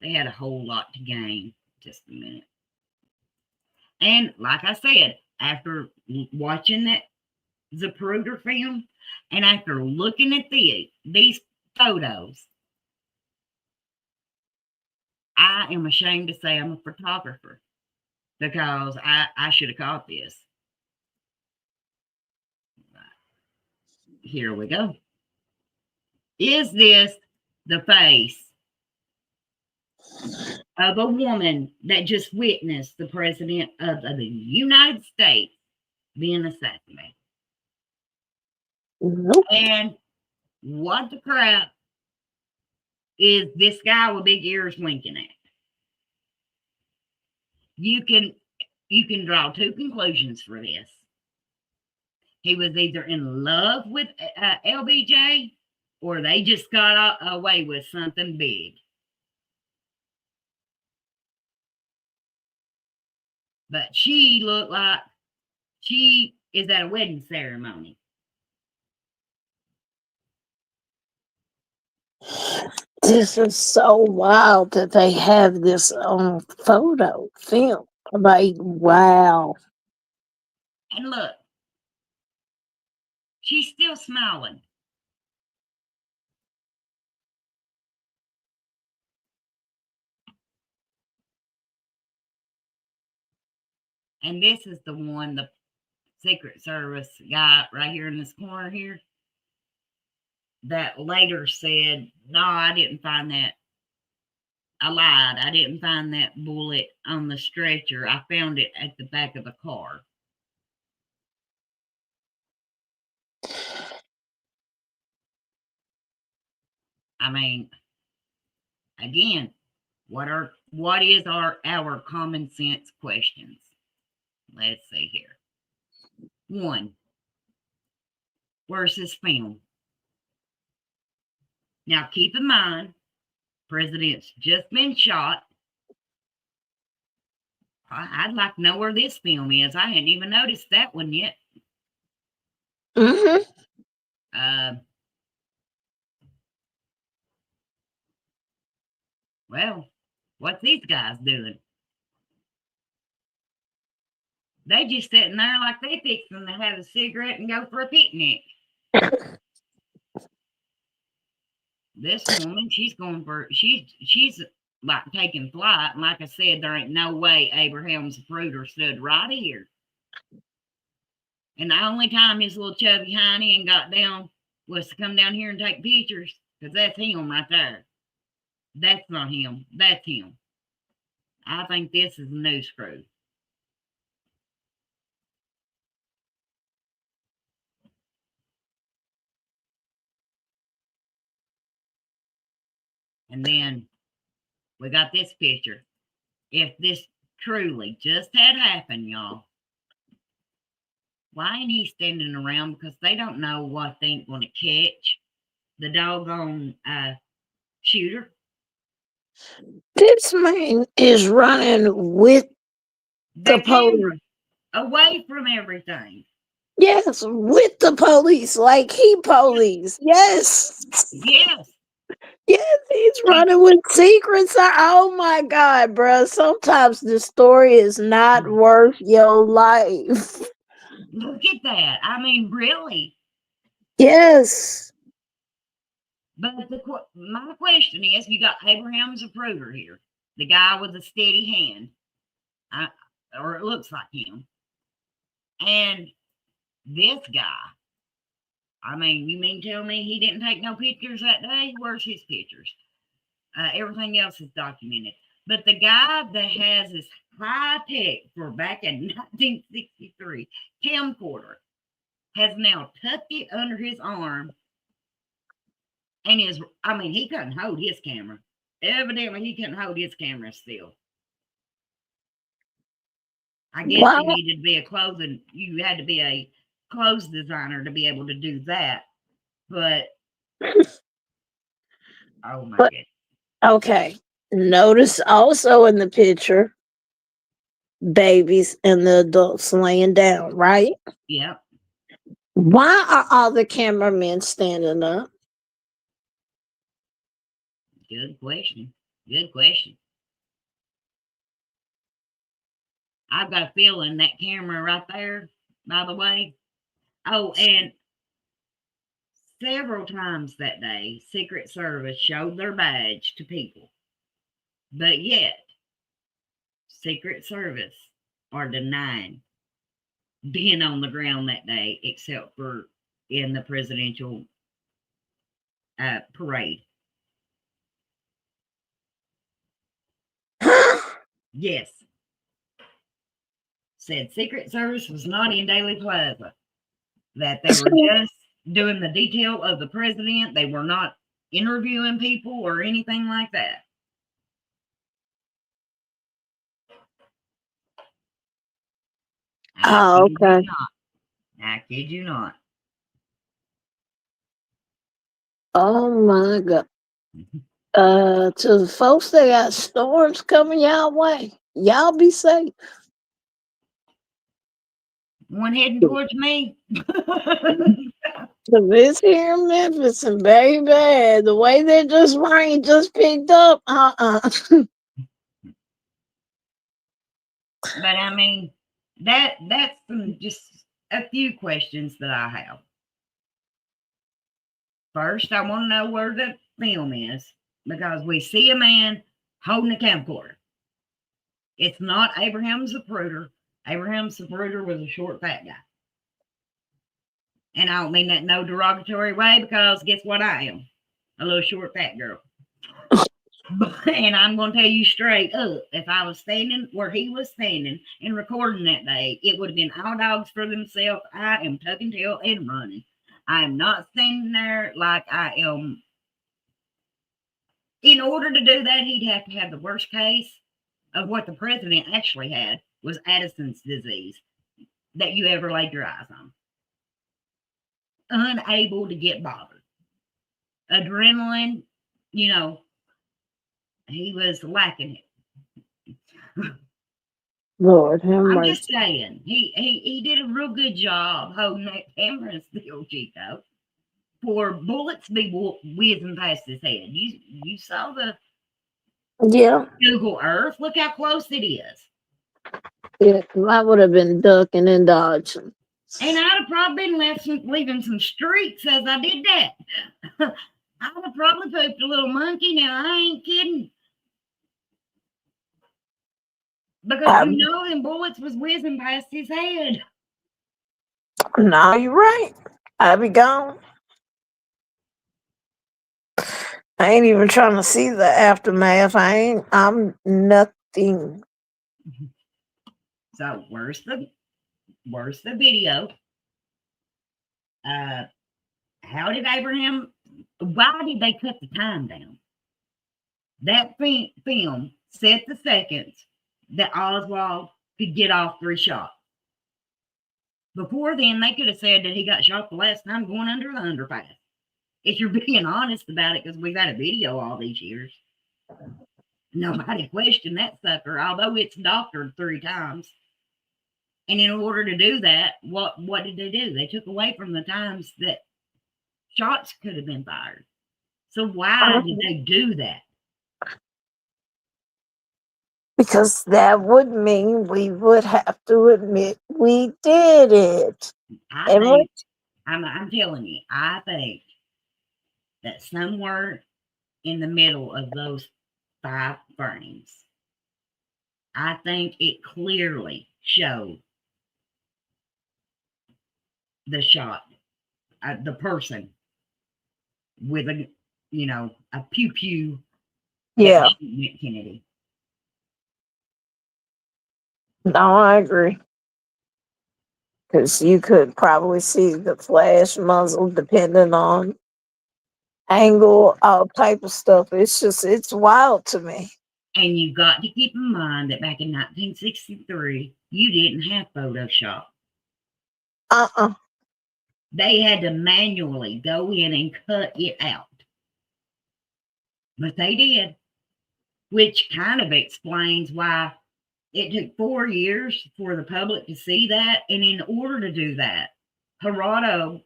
a whole lot to gain. Just a minute. And like I said, after watching that Zapruder film, and after looking at these photos, I am ashamed to say I'm a photographer because I should have caught this. Here we go. Is this the face of a woman that just witnessed the president of the United States being assassinated? Nope. And what the crap is this guy with big ears winking at? You can draw two conclusions for this. He was either in love with LBJ, or they just got away with something big. But she looked like she is at a wedding ceremony. This is so wild that they have this on photo film. Like, wow. And look, she's still smiling. And this is the one, the Secret Service guy right here in this corner here, that later said, no, I didn't find that. I lied. I didn't find that bullet on the stretcher. I found it at the back of the car. I mean, again, what is our common sense questions? Let's see here. One, where's this film? Now keep in mind, President's just been shot. I'd like to know where this film is. I hadn't even noticed that one yet. Mm-hmm. Well, what's these guys doing? They just sitting there like they fixing to have a cigarette and go for a picnic. This woman, she's going for she's like taking flight. And like I said, there ain't no way Abraham's Zapruder stood right here. And the only time his little chubby hiney and got down was to come down here and take pictures, because that's him right there. That's not him. That's him. I think this is a news crew. And then we got this picture. If this truly just had happened, y'all, why ain't he standing around? Because they don't know what they ain't going to catch. The doggone shooter. This man is running with the police. Camera, away from everything. Yes, with the police, like he police. Yes. Yes. Yes, he's running with secrets. Oh my God, bro. Sometimes the story is not worth your life. Look at that. I mean, really. Yes. But my question is, you got Abraham Zapruder here, the guy with the steady hand, or it looks like him, and this guy. I mean, you mean tell me he didn't take no pictures that day? Where's his pictures? Everything else is documented. But the guy that has this high tech for back in 1963 camcorder has now tucked it under his arm. And he couldn't hold his camera. Evidently, he couldn't hold his camera still. I guess you needed to be you had to be a clothes designer to be able to do that. But, oh my God. Okay. Notice also in the picture, babies and the adults laying down, right? Yep. Why are all the cameramen standing up? Good question. Good question. I've got a feeling that camera right there, by the way. Oh, and several times that day, Secret Service showed their badge to people. But yet, Secret Service are denying being on the ground that day, except for in the presidential parade. Yes. Said Secret Service was not in Daily Plaza. That they were just doing the detail of the president. They were not interviewing people or anything like that. Oh, okay. I kid you not. Oh my God. To the folks that got storms coming y'all way, y'all be safe. One heading towards me. This here in Memphis, and baby, the way that just rain just picked up, But I mean, that's just a few questions that I have. First, I want to know where the film is, because we see a man holding a camcorder. It's not Abraham Zapruder. Abraham Zapruder was a short, fat guy. And I don't mean that in no derogatory way, because guess what I am? A little short, fat girl. And I'm going to tell you straight up, if I was standing where he was standing and recording that day, it would have been all dogs for themselves. I am tucking tail and running. I am not standing there like I am. In order to do that, he'd have to have the worst case of what the president actually had, was Addison's disease, that you ever laid your eyes on. Unable to get bothered. Adrenaline, he was lacking it. Lord have I'm just mercy. saying, he did a real good job holding that camera still, Chico. For bullets to be whizzing past his head. You saw the Yeah, Google Earth. Look how close it is. yeah. I would have been ducking and dodging. And I'd have probably been leaving some streaks as I did that. I'd have probably pooped a little monkey. Now I ain't kidding. Because I, you know them bullets was whizzing past his head. no, you're right. I be gone. I ain't even trying to see the aftermath. I'm nothing. So where's the video? How did Abraham? Why did they cut the time down? That film set the seconds that Oswald could get off 3 shots. Before then, they could have said that he got shot the last time going under the underpass. If you're being honest about it, because we've had a video all these years. Nobody questioned that sucker, although it's doctored 3 times. And in order to do that, what did they do? They took away from the times that shots could have been fired. So why did they do that? Because that would mean we would have to admit we did it. I And think, I'm telling you, I think that somewhere in the middle of those 5 frames, I think it clearly showed the shot, the person with a pew pew yeah, shooting at Kennedy. no, I agree. Because you could probably see the flash muzzle depending on angle, all type of stuff. It's wild to me. And you got to keep in mind that back in 1963, you didn't have Photoshop. Uh-uh. They had to manually go in and cut it out. But they did, which kind of explains why it took 4 years for the public to see that. And in order to do that, Gerardo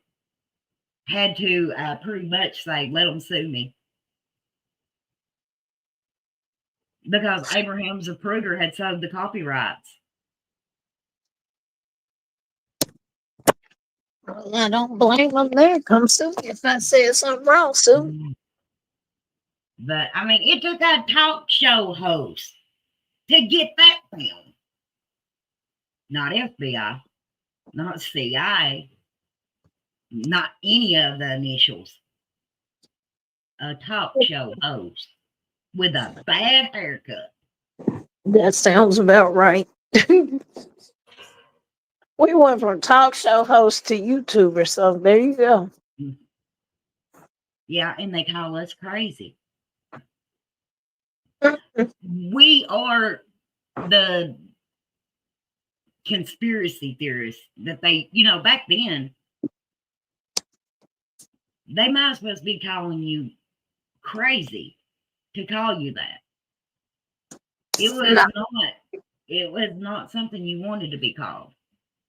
had to pretty much say, let them sue me. Because Abraham Zapruder had sold the copyrights. Well, I don't blame them there. Come sue me if I said something wrong, sue. But I mean, it took a talk show host to get that film. Not FBI, not CIA, not any of the initials. A talk show host with a bad haircut. That sounds about right. We went from talk show host to YouTuber, so there you go. Yeah, and they call us crazy. We are the conspiracy theorists that they, back then, they might as well be calling you crazy to call you that. It was not something you wanted to be called.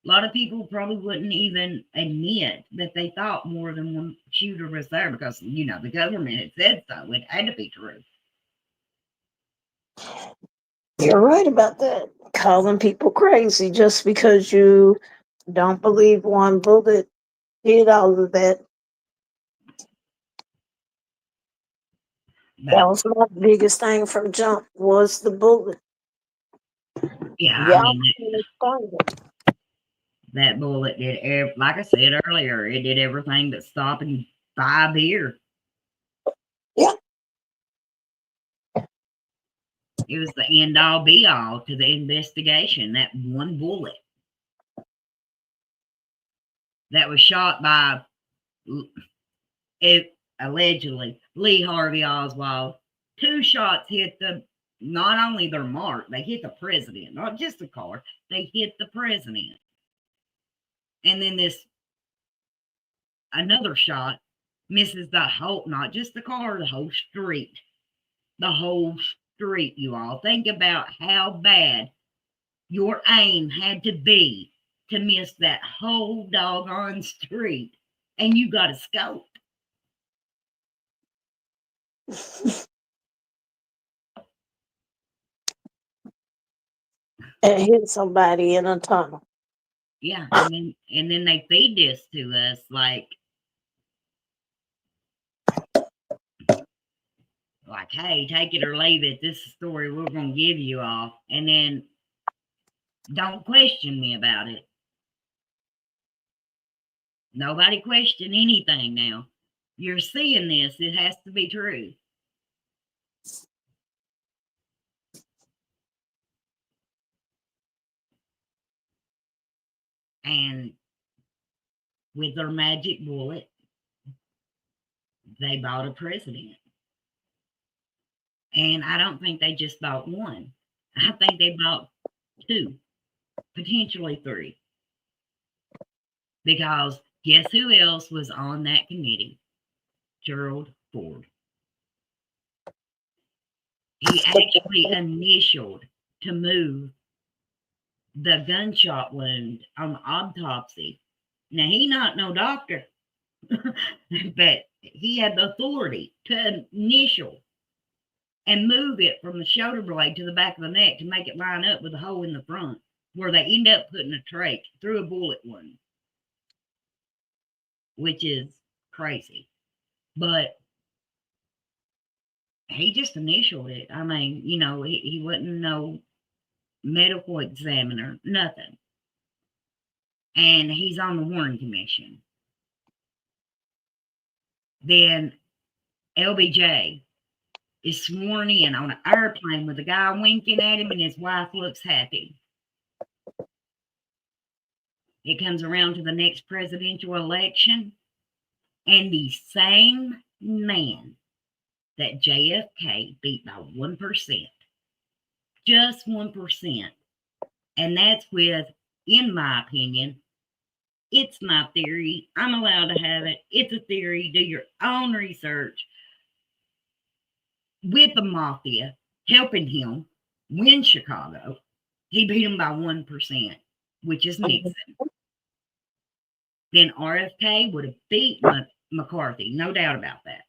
A lot of people probably wouldn't even admit that they thought more than one shooter was there because, the government had said so. It had to be true. You're right about that. Calling people crazy just because you don't believe one bullet did all of that. That was my biggest thing from jump was the bullet. Yeah, Yeah, I mean, that bullet did, like I said earlier, it did everything but stop and buy a beer. Yeah. It was the end all be all to the investigation, that one bullet that was shot by, allegedly, Lee Harvey Oswald. 2 shots hit not only their mark, they hit the president, not just the car, they hit the president. And then another shot misses the whole, not just the car, the whole street. The whole street, you all. Think about how bad your aim had to be to miss that whole doggone street. And you got a scope. And hit somebody in a tunnel. Yeah, and then they feed this to us like, hey, take it or leave it. This is the story we're gonna give you all, and then don't question me about it. Nobody question anything now. You're seeing this, it has to be true. And with their magic bullet, they bought a president. And I don't think they just bought one. I think they bought two, potentially three. Because guess who else was on that committee? Gerald Ford. He actually initialed to move the gunshot wound on the autopsy. Now, he not no doctor, but he had the authority to initial and move it from the shoulder blade to the back of the neck to make it line up with the hole in the front, where they end up putting a trach through a bullet wound, which is crazy. But he just initialed it. I mean, you know, he wasn't no medical examiner, nothing. And he's on the Warren Commission. Then LBJ is sworn in on an airplane with a guy winking at him and his wife looks happy. It comes around to the next presidential election, and the same man that JFK beat by 1%, just 1%, and that's with, in my opinion, it's my theory. I'm allowed to have it. It's a theory. Do your own research. With the mafia helping him win Chicago, he beat him by 1%, which is Nixon. Then RFK would have beat McCarthy, no doubt about that.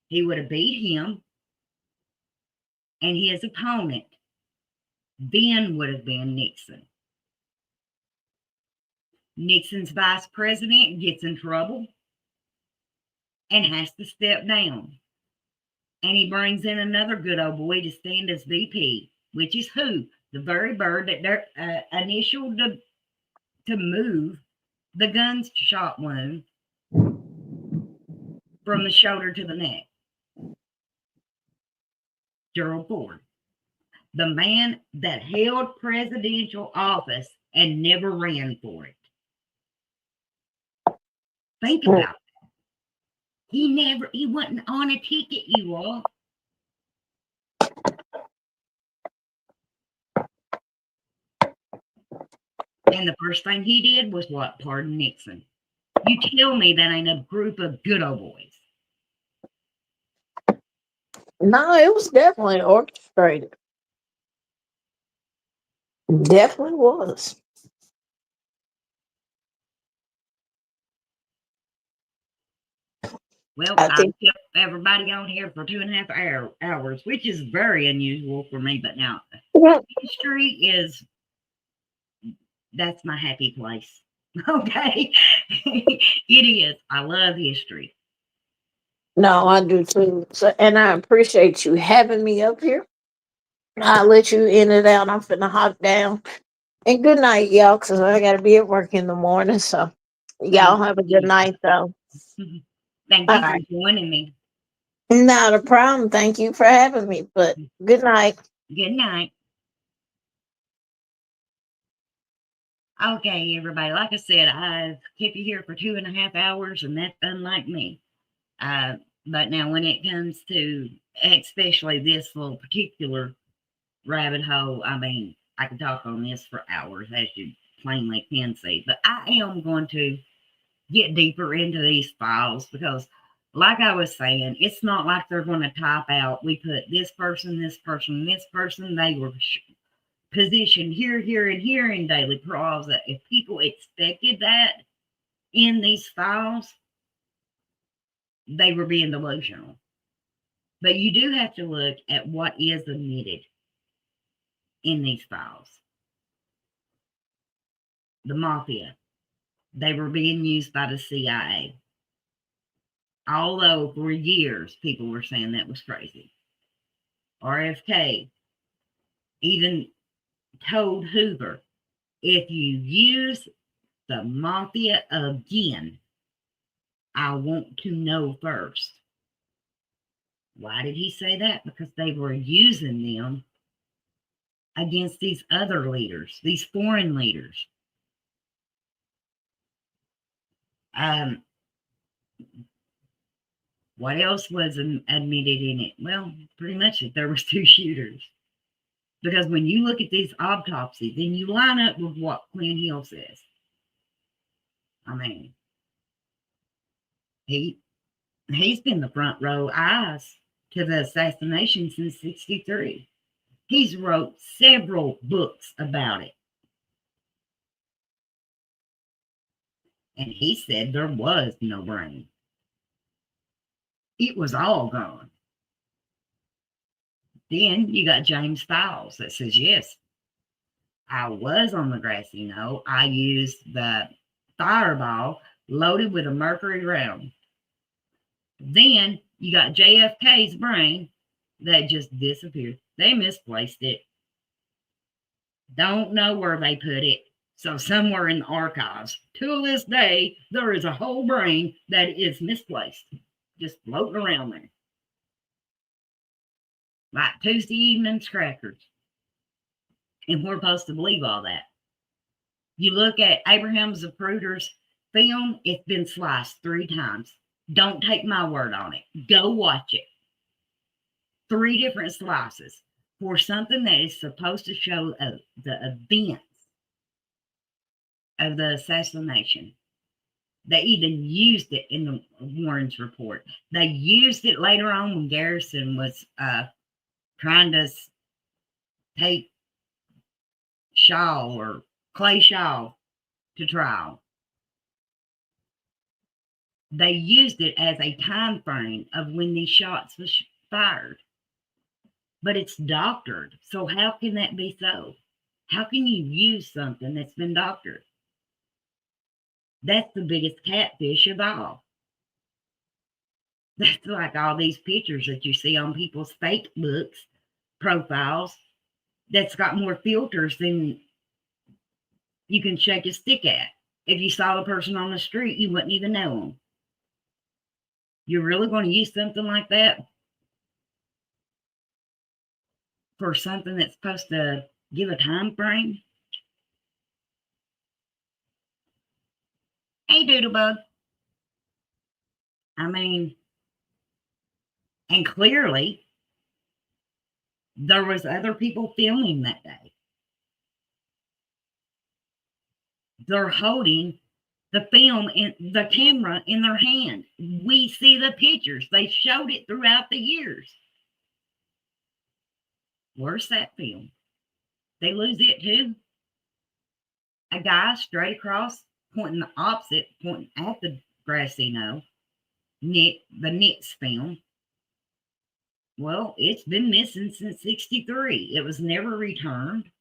He would have beat him, and his opponent then would have been Nixon. Nixon's vice president gets in trouble and has to step down. And he brings in another good old boy to stand as VP, which is who? The very bird that they're initialed to move the gunshot wound from the shoulder to the neck. Gerald Ford, the man that held presidential office and never ran for it. Think about that. He wasn't on a ticket, you all. And the first thing he did was what? Pardon Nixon. You tell me that ain't a group of good old boys. No, it was definitely orchestrated. Definitely was. Well, I I think kept everybody on here for 2.5 hours, which is very unusual for me. But now, history is, that's my happy place. Okay. It is. I love history. no, I do too. So, and I appreciate you having me up here. I'll let you in it out. I'm finna hop down. And good night, y'all, because I got to be at work in the morning. So, y'all Thank have a good you. night, though. Thank All you for right. joining me. Not a problem. Thank you for having me. But good night. Good night. Okay, everybody. Like I said, I've kept you here for 2.5 hours, and that's unlike me. But now, when it comes to especially this little particular rabbit hole, I mean, I could talk on this for hours, as you plainly can see. But I am going to get deeper into these files because like I was saying, it's not like they're going to type out, we put this person, this person, this person. They were positioned here, here, and here in daily prows. That if people expected that in these files, they were being delusional. But you do have to look at what is omitted in these files. The mafia, they were being used by the CIA. Although for years people were saying that was crazy. RFK even told Hoover, if you use the mafia again, I want to know first. Why did he say that? Because they were using them against these other leaders, these foreign leaders. What else was admitted in it? Well, pretty much that there was 2 shooters. Because when you look at these autopsies, then you line up with what Quinn Hill says. I mean, he's been the front row eyes to the assassination since '63. He's wrote several books about it. And he said there was no brain. It was all gone. Then you got James Files that says, yes, I was on the grassy knoll. I used the fireball loaded with a mercury round. Then you got JFK's brain that just disappeared. They misplaced it. Don't know where they put it. So somewhere in the archives, to this day, there is a whole brain that is misplaced, just floating around there. Like Tuesday evening's crackers. And we're supposed to believe all that. You look at Abraham Zapruder's film, it's been sliced 3 times. Don't take my word on it. Go watch it. 3 different slices for something that is supposed to show the events of the assassination. They even used it in the Warren's report. They used it later on when Garrison was trying to take Shaw or Clay Shaw to trial. They used it as a time frame of when these shots was fired. But it's doctored. So how can that be so? How can you use something that's been doctored? That's the biggest catfish of all. That's like all these pictures that you see on people's Facebooks profiles that's got more filters than you can shake a stick at. If you saw the person on the street, you wouldn't even know them. You're really going to use something like that for something that's supposed to give a time frame? Hey, Doodlebug. I mean, and clearly there was other people filming that day. They're holding the film in the camera in their hand. We see the pictures. They showed it throughout the years. Where's that film? They lose it too. A guy straight across, pointing the opposite, pointing at the grassy knoll. The Knicks film. Well, it's been missing since '63. It was never returned,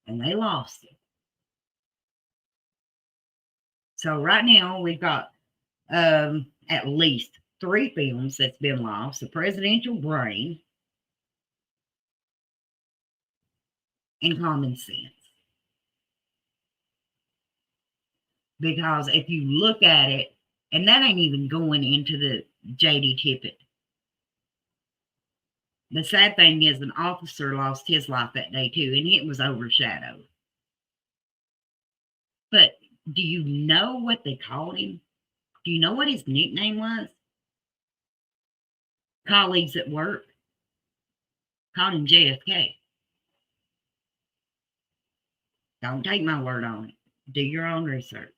and they lost it. So right now we've got at least 3 films that's been lost: The Presidential Brain and Common Sense. Because if you look at it, and that ain't even going into the J.D. Tippit. The sad thing is an officer lost his life that day too, and it was overshadowed. But do you know what they called him? Do you know what his nickname was? Colleagues at work called him JFK. Don't take my word on it. Do your own research.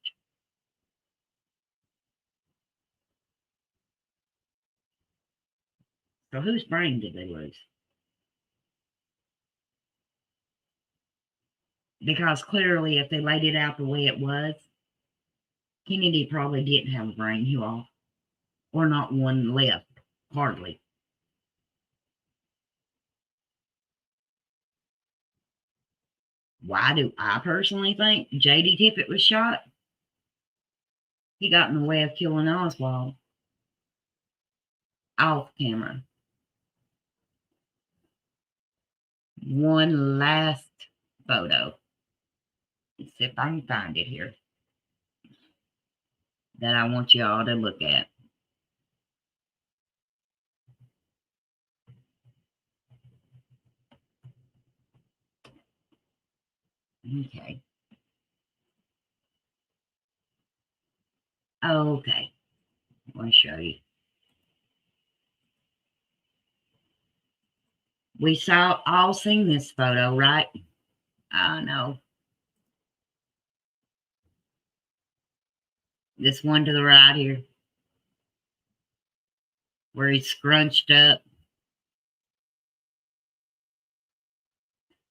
So whose brain did they lose? Because clearly, if they laid it out the way it was, Kennedy probably didn't have a brain, you all, or not one left, hardly. Why do I personally think J.D. Tippit was shot? He got in the way of killing Oswald off camera. One last photo. Let's see if I can find it here that I want you all to look at. Okay. Okay. I want to show you. We all seen this photo, right? I know. This one to the right here, where he's scrunched up.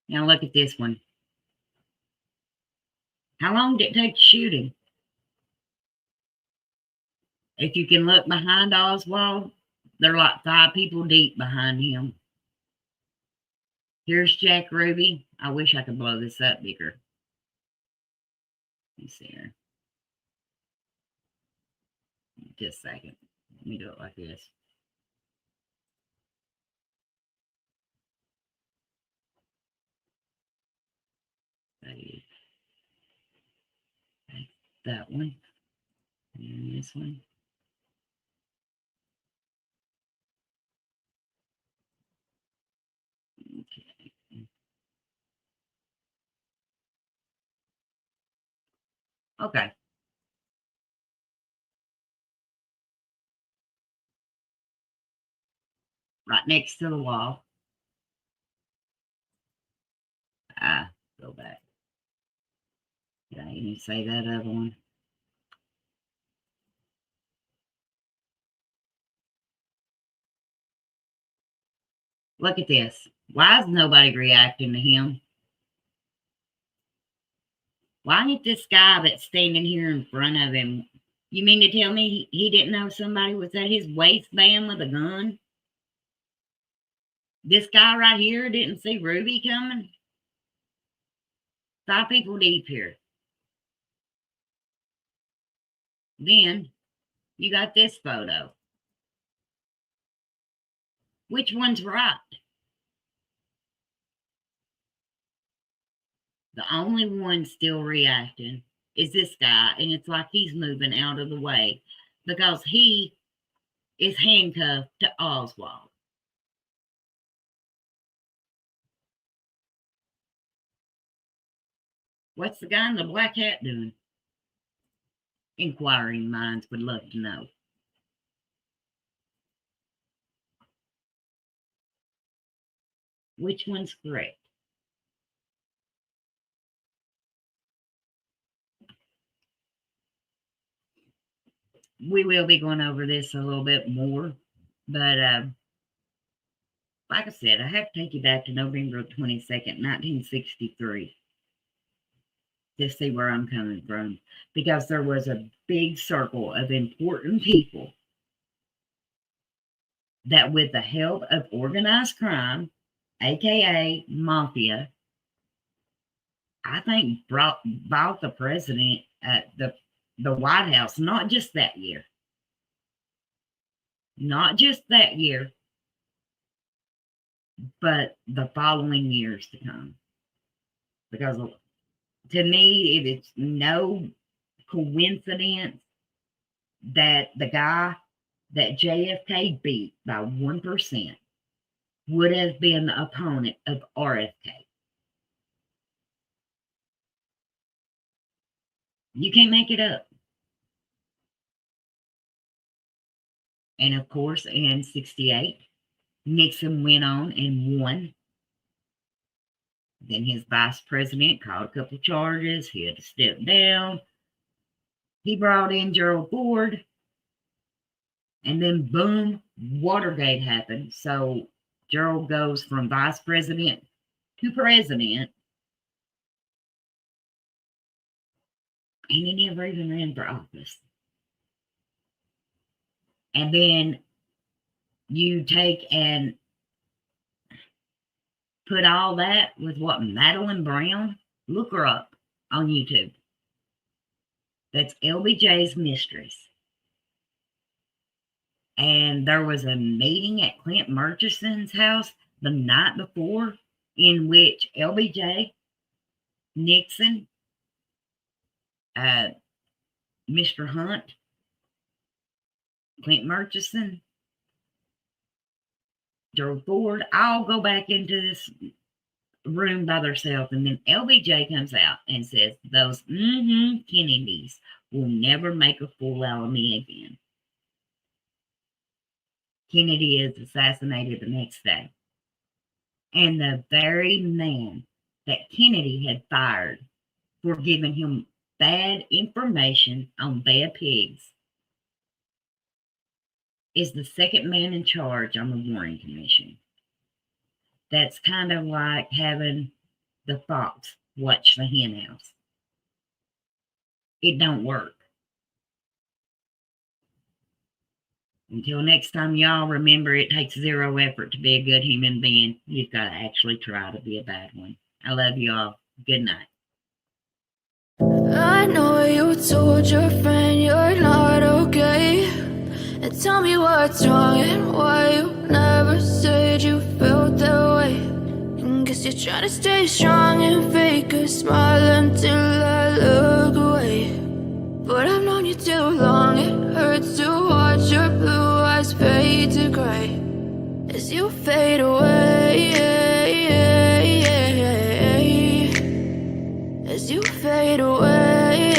Now look at this one. How long did it take to shoot him? If you can look behind Oswald, they're like 5 people deep behind him. Here's Jack Ruby. I wish I could blow this up bigger. Let me see here. Just a second. Let me do it like this. That one. And this one. Okay. Okay. Right next to the wall. Go back. Did I even say that other one? Look at this. Why is nobody reacting to him? Why ain't this guy that's standing here in front of him? You mean to tell me he didn't know somebody was at his waistband with a gun? This guy right here didn't see Ruby coming? 5 people deep here. Then you got this photo. Which one's right? The only one still reacting is this guy, and it's like he's moving out of the way because he is handcuffed to Oswald. What's the guy in the black hat doing? Inquiring minds would love to know. Which one's correct? We will be going over this a little bit more, but like I said, I have to take you back to November 22nd, 1963 to see where I'm coming from, because there was a big circle of important people that, with the help of organized crime, aka mafia, I think bought the president at the White House, not just that year. Not just that year, but the following years to come. Because to me, it is no coincidence that the guy that JFK beat by 1% would have been the opponent of RFK. You can't make it up. And of course, in 68, Nixon went on and won. Then his vice president called a couple charges. He had to step down. He brought in Gerald Ford. And then, boom, Watergate happened. So Gerald goes from vice president to president, and he never even ran for office. And then you take and put all that with what Madeline Brown, look her up on YouTube. That's LBJ's mistress. And there was a meeting at Clint Murchison's house the night before in which LBJ, Nixon, Mr. Hunt, Clint Murchison, Gerald Ford, all go back into this room by themselves. And then LBJ comes out and says, those Kennedys will never make a fool out of me again. Kennedy is assassinated the next day. And the very man that Kennedy had fired for giving him bad information on bad pigs is the second man in charge on the Warren Commission. That's kind of like having the fox watch the hen house. It don't work. Until next time, y'all, remember it takes zero effort to be a good human being. You've got to actually try to be a bad one. I love y'all. Good night. I know you told your friend you're not okay. And tell me what's wrong and why you never said you felt that way. And guess you're trying to stay strong and fake a smile until I look away. But I've known you too long, it hurts to watch your blue eyes fade to gray as you fade away, as you fade away.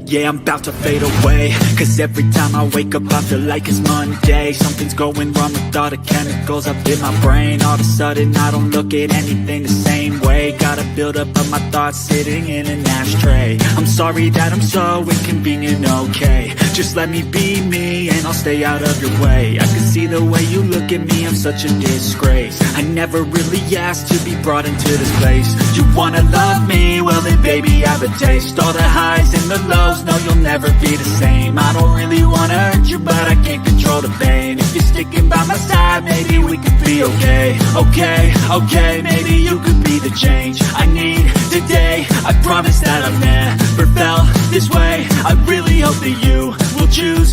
Yeah, I'm about to fade away, cause every time I wake up I feel like it's Monday. Something's going wrong with all the chemicals up in my brain. All of a sudden I don't look at anything the same way. Got a buildup of my thoughts sitting in an ashtray. I'm sorry that I'm so inconvenient, okay. Just let me be me and I'll stay out of your way. I can see the way you look at me, I'm such a disgrace. I never really asked to be brought into this place. You wanna love me? Well then baby I have a taste. All the highs and the lows, no, you'll never be the same. I don't really wanna hurt you, but I can't control the pain. If you're sticking by my side, maybe we could be okay. Okay, maybe you could be the change I need today. I promise that I've never felt this way. I really hope that you will choose